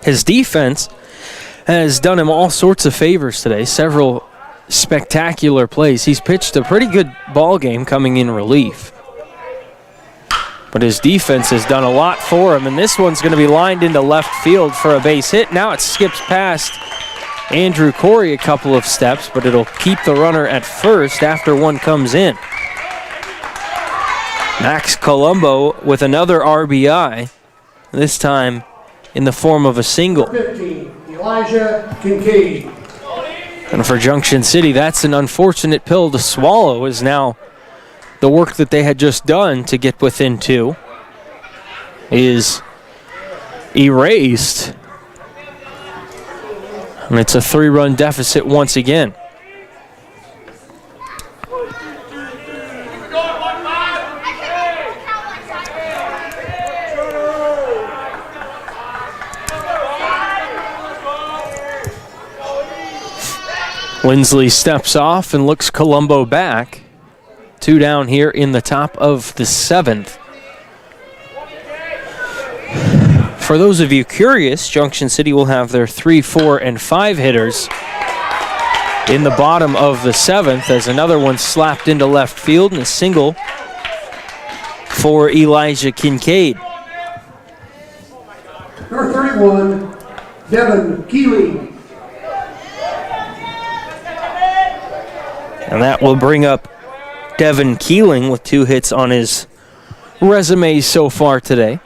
B: His defense has done him all sorts of favors today, several spectacular plays. He's pitched a pretty good ball game coming in relief, but his defense has done a lot for him, and this one's going to be lined into left field for a base hit. Now it skips past Andrew Corey a couple of steps, but it'll keep the runner at first after one comes in. Max Colombo with another RBI, this time in the form of a single.
A: 15, Elijah Kinkade.
B: And for Junction City, that's an unfortunate pill to swallow, as now the work that they had just done to get within 2 is erased. And it's a 3-run deficit once again. Lindsley steps off and looks Colombo back. 2 down here in the top of the 7th. For those of you curious, Junction City will have their 3, 4, and 5 hitters in the bottom of the 7th, as another one slapped into left field, and a single for Elijah Kinkade.
A: Number 31, Devin Keeley.
B: And that will bring up Devin Keeling with 2 hits on his resume so far today.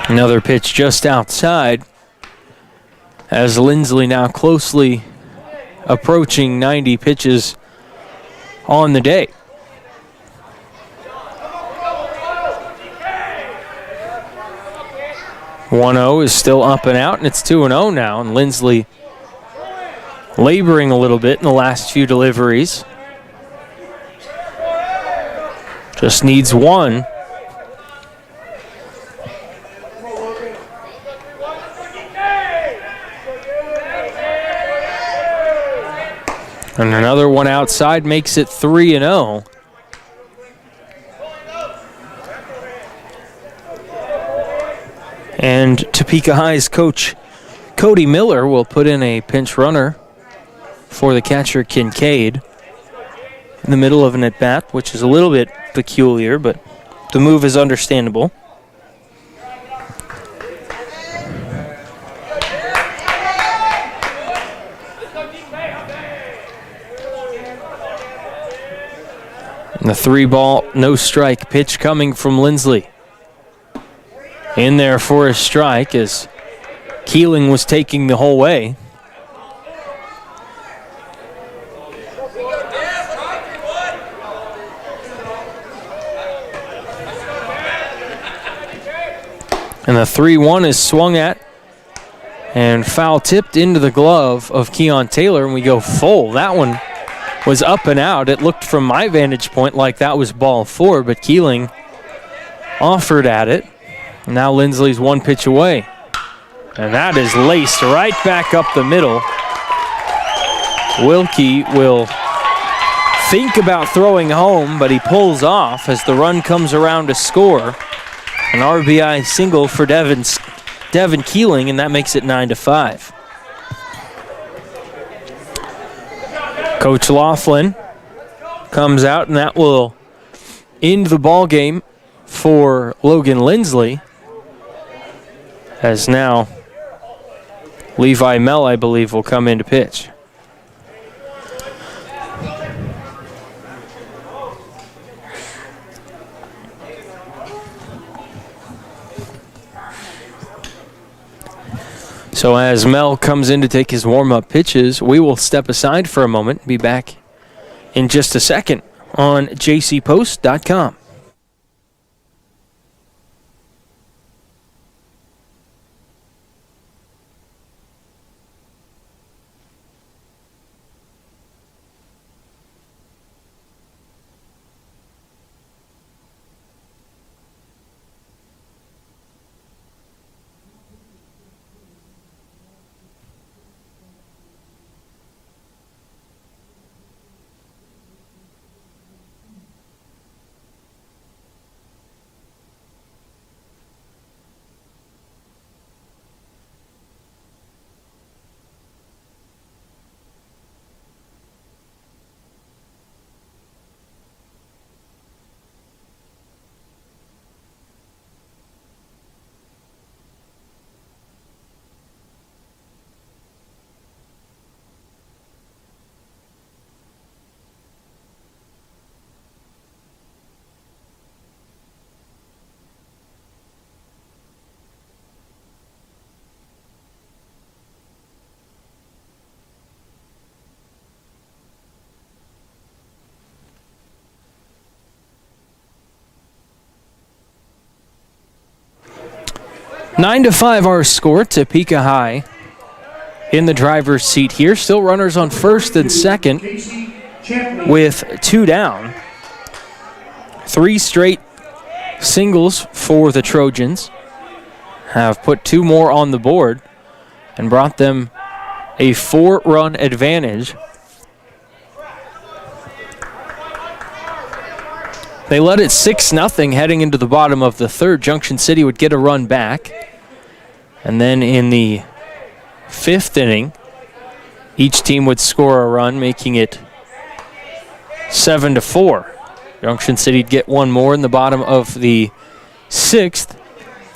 B: Another pitch just outside. as Lindsley now closely approaching 90 pitches on the day. "1-0 is still up and out, and it's 2-0 now, and Lindsley laboring a little bit in the last few deliveries. Just needs one. And another one outside makes it 3-0. And Topeka High's coach Cody Miller will put in a pinch runner for the catcher Kinkade in the middle of an at-bat, which is a little bit peculiar, but the move is understandable. And the 3-ball, no strike pitch coming from Lindsley. In there for a strike as Keeling was taking the whole way. And the 3-1 is swung at and foul tipped into the glove of Keon Taylor, and we go full. That one was up and out. It looked from my vantage point like that was ball 4, but Keeling offered at it. Now Lindsley's one pitch away. And that is laced right back up the middle. Wilkie will think about throwing home, but he pulls off as the run comes around to score. An RBI single for Devin Keeling, and that makes it 9-5. Coach Laughlin comes out, and that will end the ball game for Logan Lindsley. As now Levi Mell, I believe, will come in to pitch. So as Mel comes in to take his warm-up pitches, we will step aside for a moment and be back in just a second on jcpost.com. Nine to 5 our score. Topeka High in the driver's seat here. Still runners on first and second with 2 down. 3 straight singles for the Trojans have put 2 more on the board and brought them a 4-run advantage. They led it 6-0 heading into the bottom of the third. Junction City would get a run back. And then in the 5th inning, each team would score a run, making it 7-4. Junction City'd get one more in the bottom of the 6th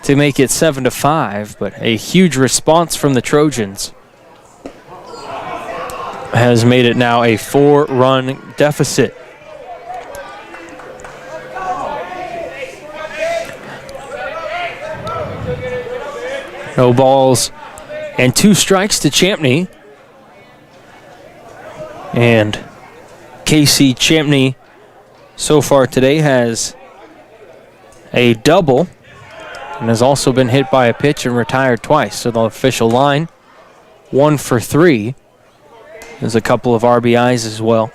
B: to make it 7-5, but a huge response from the Trojans has made it now a 4-run deficit. No balls And 2 strikes to Champney. And Casey Champney so far today has a double and has also been hit by a pitch and retired twice. So the official line, 1 for 3. There's a couple of RBIs as well.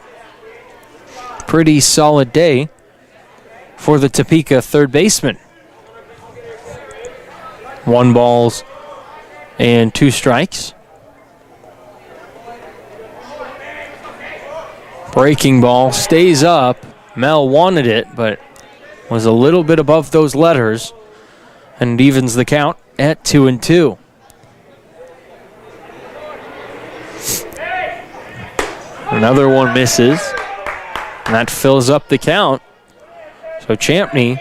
B: Pretty solid day for the Topeka third baseman. 1 ball and 2 strikes. Breaking ball stays up. Mel wanted it, but was a little bit above those letters and evens the count at 2-2. Another one misses, and that fills up the count. So Champney,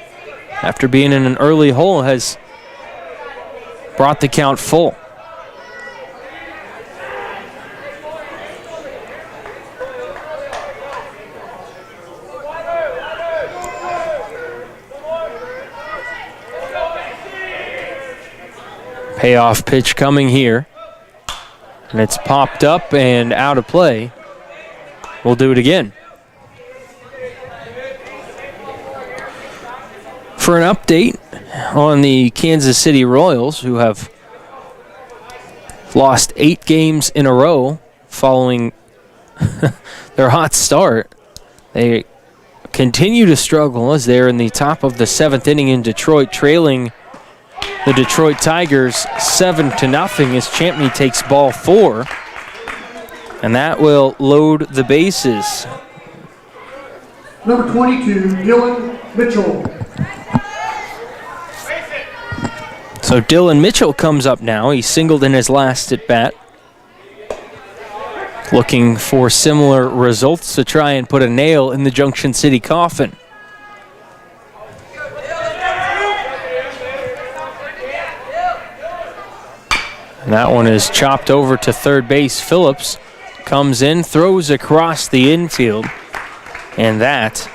B: after being in an early hole, has brought the count full. Payoff pitch coming here. And it's popped up and out of play. We'll do it again. For an update on the Kansas City Royals, who have lost 8 games in a row following their hot start, they continue to struggle as they're in the top of the 7th inning in Detroit, trailing the Detroit Tigers 7-0 as Champney takes ball 4. And that will load the bases.
A: Number 22, Dylan Mitchell.
B: So Dylan Mitchell comes up now. He singled in his last at bat. Looking for similar results to try and put a nail in the Junction City coffin. And that one is chopped over to third base. Phillips comes in, throws across the infield, and that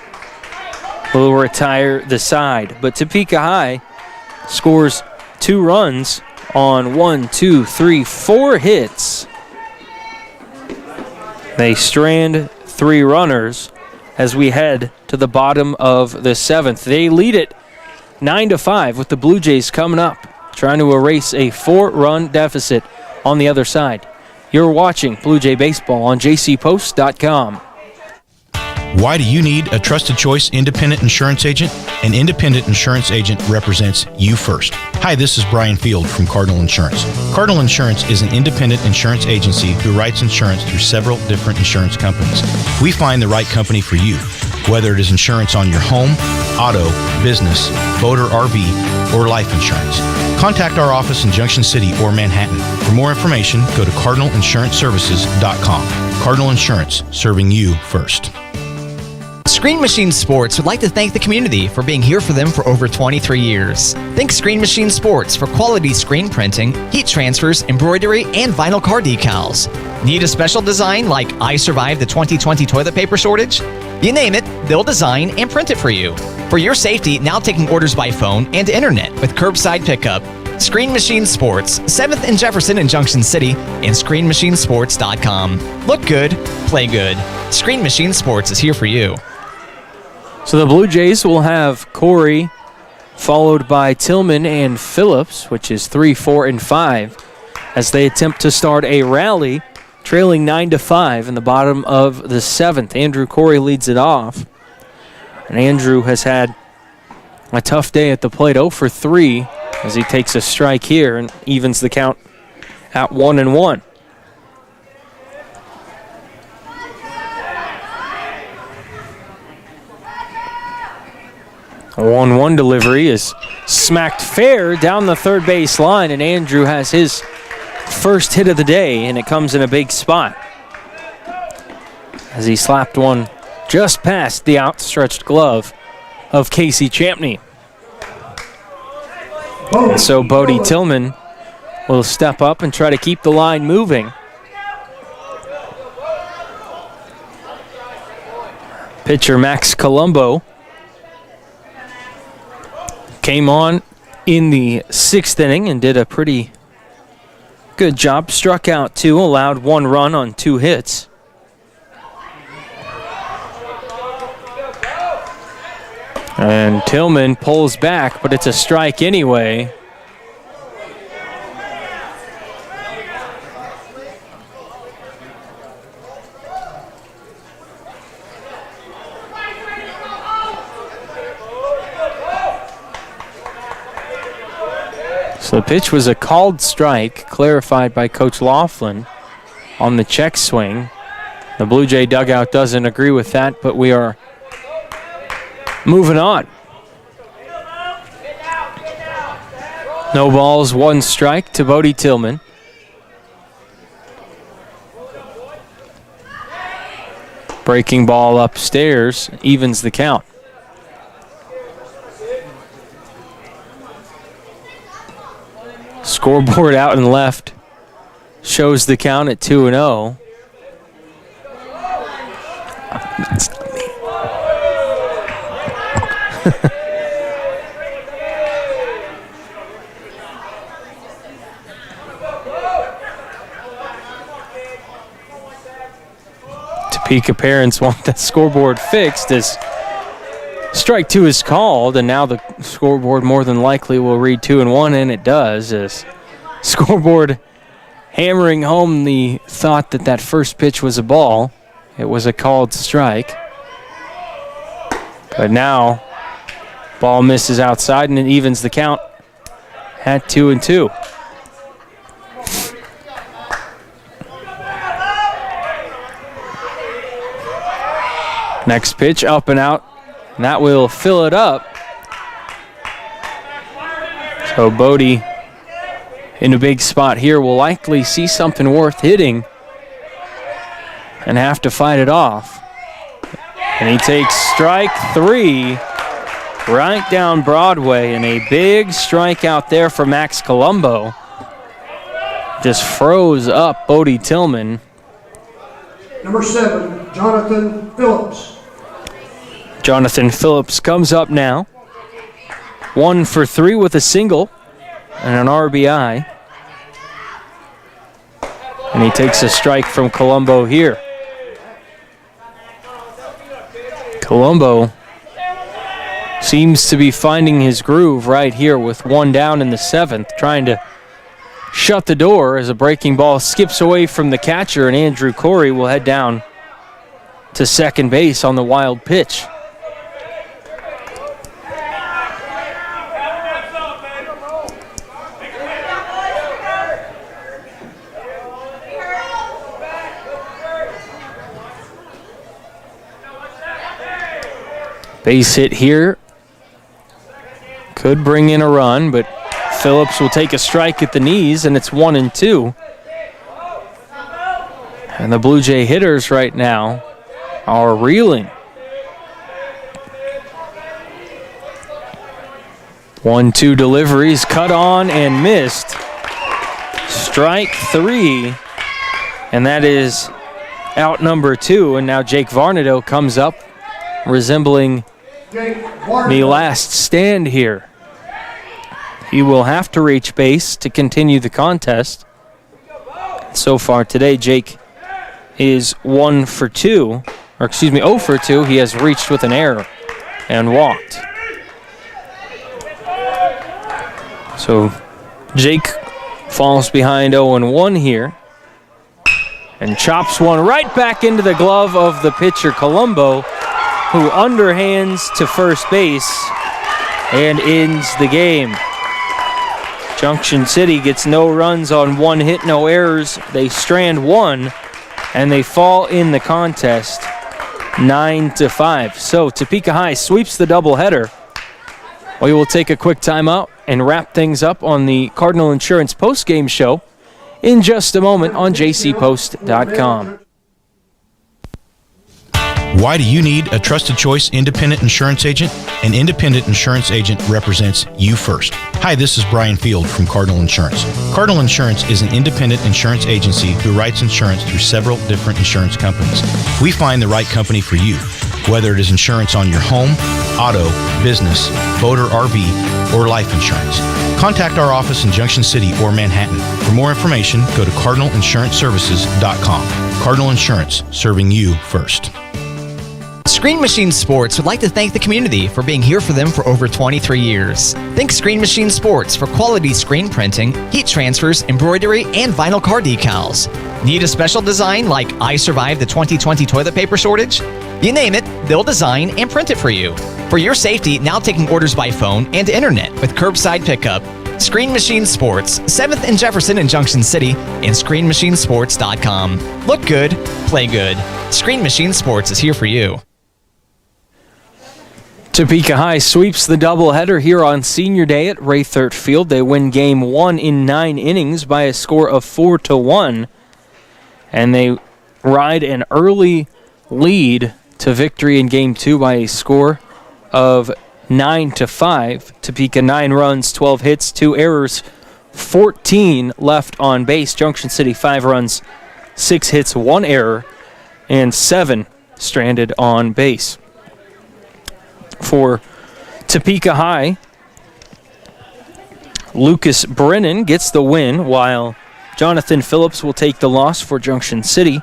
B: will retire the side. But Topeka High scores 2 runs on 4 hits. They strand 3 runners as we head to the bottom of the 7th. They lead it 9-5 with the Blue Jays coming up, trying to erase a 4-run deficit on the other side. You're watching Blue Jay Baseball on jcpost.com.
C: Why do you need a trusted choice independent insurance agent? An independent insurance agent represents you first. Hi, this is Brian Field from Cardinal Insurance. Cardinal Insurance is an independent insurance agency who writes insurance through several different insurance companies. We find the right company for you, whether it is insurance on your home, auto, business, boat or RV, or life insurance. Contact our office in Junction City or Manhattan. For more information, go to cardinalinsuranceservices.com. Cardinal Insurance, serving you first.
D: Screen Machine Sports would like to thank the community for being here for them for over 23 years. Think Screen Machine Sports for quality screen printing, heat transfers, embroidery, and vinyl car decals. Need a special design like I Survived the 2020 toilet paper shortage? You name it, they'll design and print it for you. For your safety, now taking orders by phone and internet with curbside pickup. Screen Machine Sports, 7th and Jefferson in Junction City, and ScreenMachineSports.com. Look good, play good. Screen Machine Sports is here for you.
B: So the Blue Jays will have Corey, followed by Tillman and Phillips, which is 3, 4, and 5, as they attempt to start a rally, trailing 9-5 in the bottom of the 7th. Andrew Corey leads it off. And Andrew has had a tough day at the plate, 0 for 3, as he takes a strike here and evens the count at 1-1. A 1-1 delivery is smacked fair down the third base line, and Andrew has his first hit of the day, and it comes in a big spot as he slapped one just past the outstretched glove of Casey Champney. And so Bodie Tillman will step up and try to keep the line moving. Pitcher Max Colombo came on in the 6th inning and did a pretty Good job. Struck out 2, allowed 1 run on 2 hits. And Tillman pulls back, but it's a strike anyway. So the pitch was a called strike, clarified by Coach Laughlin on the check swing. The Blue Jay dugout doesn't agree with that, but we are moving on. No balls, 1 strike to Bodie Tillman. Breaking ball upstairs evens the count. Scoreboard out and left shows the count at 2-0. Topeka parents want that scoreboard fixed as strike 2 is called, and now the scoreboard more than likely will read 2-1, and it does, as scoreboard hammering home the thought that that first pitch was a ball. It was a called strike. But now, ball misses outside, and it evens the count at 2-2. Next pitch, up and out. And that will fill it up. So Bodie in a big spot here will likely see something worth hitting and have to fight it off. And he takes strike 3 right down Broadway, and a big strikeout there for Max Colombo. Just froze up Bodie Tillman.
A: Number 7, Jonathan Phillips.
B: Jonathan Phillips comes up now. 1 for 3 with a single and an RBI. And he takes a strike from Colombo here. Colombo seems to be finding his groove right here with 1 down in the 7th, trying to shut the door as a breaking ball skips away from the catcher, and Andrew Corey will head down to second base on the wild pitch. Base hit here. Could bring in a run, but Phillips will take a strike at the knees, and it's 1-2. And the Blue Jay hitters right now are reeling. 1-2 deliveries, cut on and missed. Strike 3, and that is out number 2. And now Jake Varnado comes up, resembling the last stand here. He will have to reach base to continue the contest. So far today, Jake is 0 for 2. He has reached with an error and walked. So Jake falls behind 0-1 here and chops one right back into the glove of the pitcher Colombo, who underhands to first base and ends the game. Junction City gets no runs on 1 hit, no errors. They strand 1, and they fall in the contest 9-5. So Topeka High sweeps the doubleheader. We will take a quick timeout and wrap things up on the Cardinal Insurance postgame show in just a moment on jcpost.com.
C: Why do you need a trusted choice independent insurance agent? An independent insurance agent represents you first. Hi, this is Brian Field from Cardinal Insurance. Cardinal Insurance is an independent insurance agency who writes insurance through several different insurance companies. We find the right company for you. whether it is insurance on your home, auto, business, boat or RV, or life insurance. Contact our office in Junction City or Manhattan. For more information, go to cardinalinsuranceservices.com. Cardinal Insurance, serving you first.
D: Screen Machine Sports would like to thank the community for being here for them for over 23 years. Think Screen Machine Sports for quality screen printing, heat transfers, embroidery, and vinyl car decals. Need a special design like I Survived the 2020 toilet paper shortage? You name it, they'll design and print it for you. For your safety, now taking orders by phone and internet with curbside pickup. Screen Machine Sports, 7th and Jefferson in Junction City, and ScreenMachineSports.com. Look good, play good. Screen Machine Sports is here for you.
B: Topeka High sweeps the doubleheader here on Senior Day at Raythert Field. They win Game 1 in 9 innings by a score of 4-1, and they ride an early lead to victory in Game 2 by a score of 9-5. Topeka 9 runs, 12 hits, 2 errors, 14 left on base. Junction City 5 runs, 6 hits, 1 error, and 7 stranded on base. For Topeka High, Lucas Brennan gets the win, while Jonathan Phillips will take the loss for Junction City.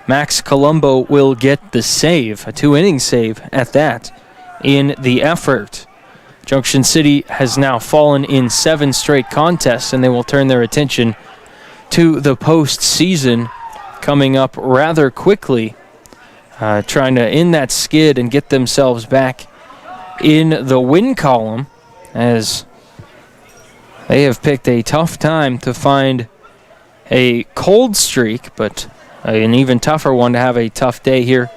B: Max Colombo will get the save, a 2-inning save at that, in the effort. Junction City has now fallen in 7 straight contests, and they will turn their attention to the postseason coming up rather quickly, trying to end that skid and get themselves back in the win column, as they have picked a tough time to find a cold streak, but an even tougher one to have a tough day here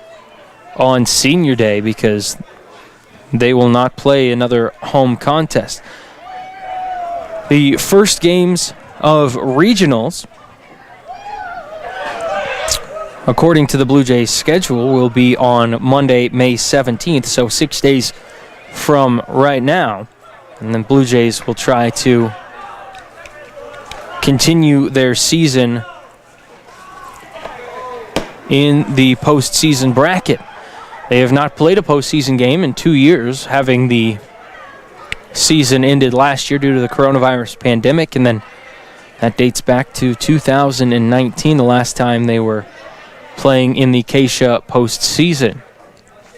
B: on Senior Day, because they will not play another home contest. The first games of regionals, according to the Blue Jays schedule, will be on Monday, May 17th, so 6 days from right now. And then Blue Jays will try to continue their season in the postseason bracket. They have not played a postseason game in 2 years, having the season ended last year due to the coronavirus pandemic, and then that dates back to 2019, the last time they were playing in the Keisha postseason.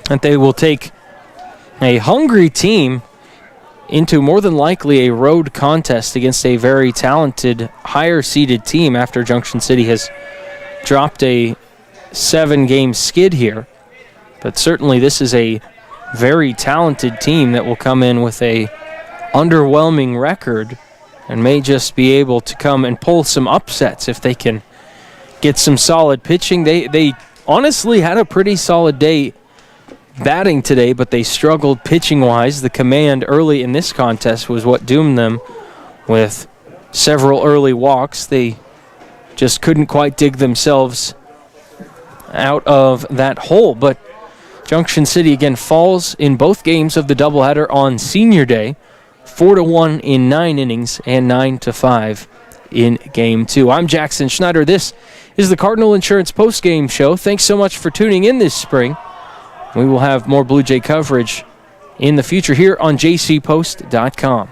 B: And they will take a hungry team into more than likely a road contest against a very talented, higher-seeded team after Junction City has dropped a 7-game skid here. But certainly this is a very talented team that will come in with a underwhelming record and may just be able to come and pull some upsets if they can get some solid pitching. They honestly had a pretty solid day batting today, but they struggled pitching-wise. The command early in this contest was what doomed them with several early walks. They just couldn't quite dig themselves out of that hole. But Junction City again falls in both games of the doubleheader on Senior Day, 4-1 in 9 innings and 9-5 in Game 2. I'm Jackson Schneider. This is the Cardinal Insurance postgame show. Thanks so much for tuning in this spring. We will have more Blue Jay coverage in the future here on jcpost.com.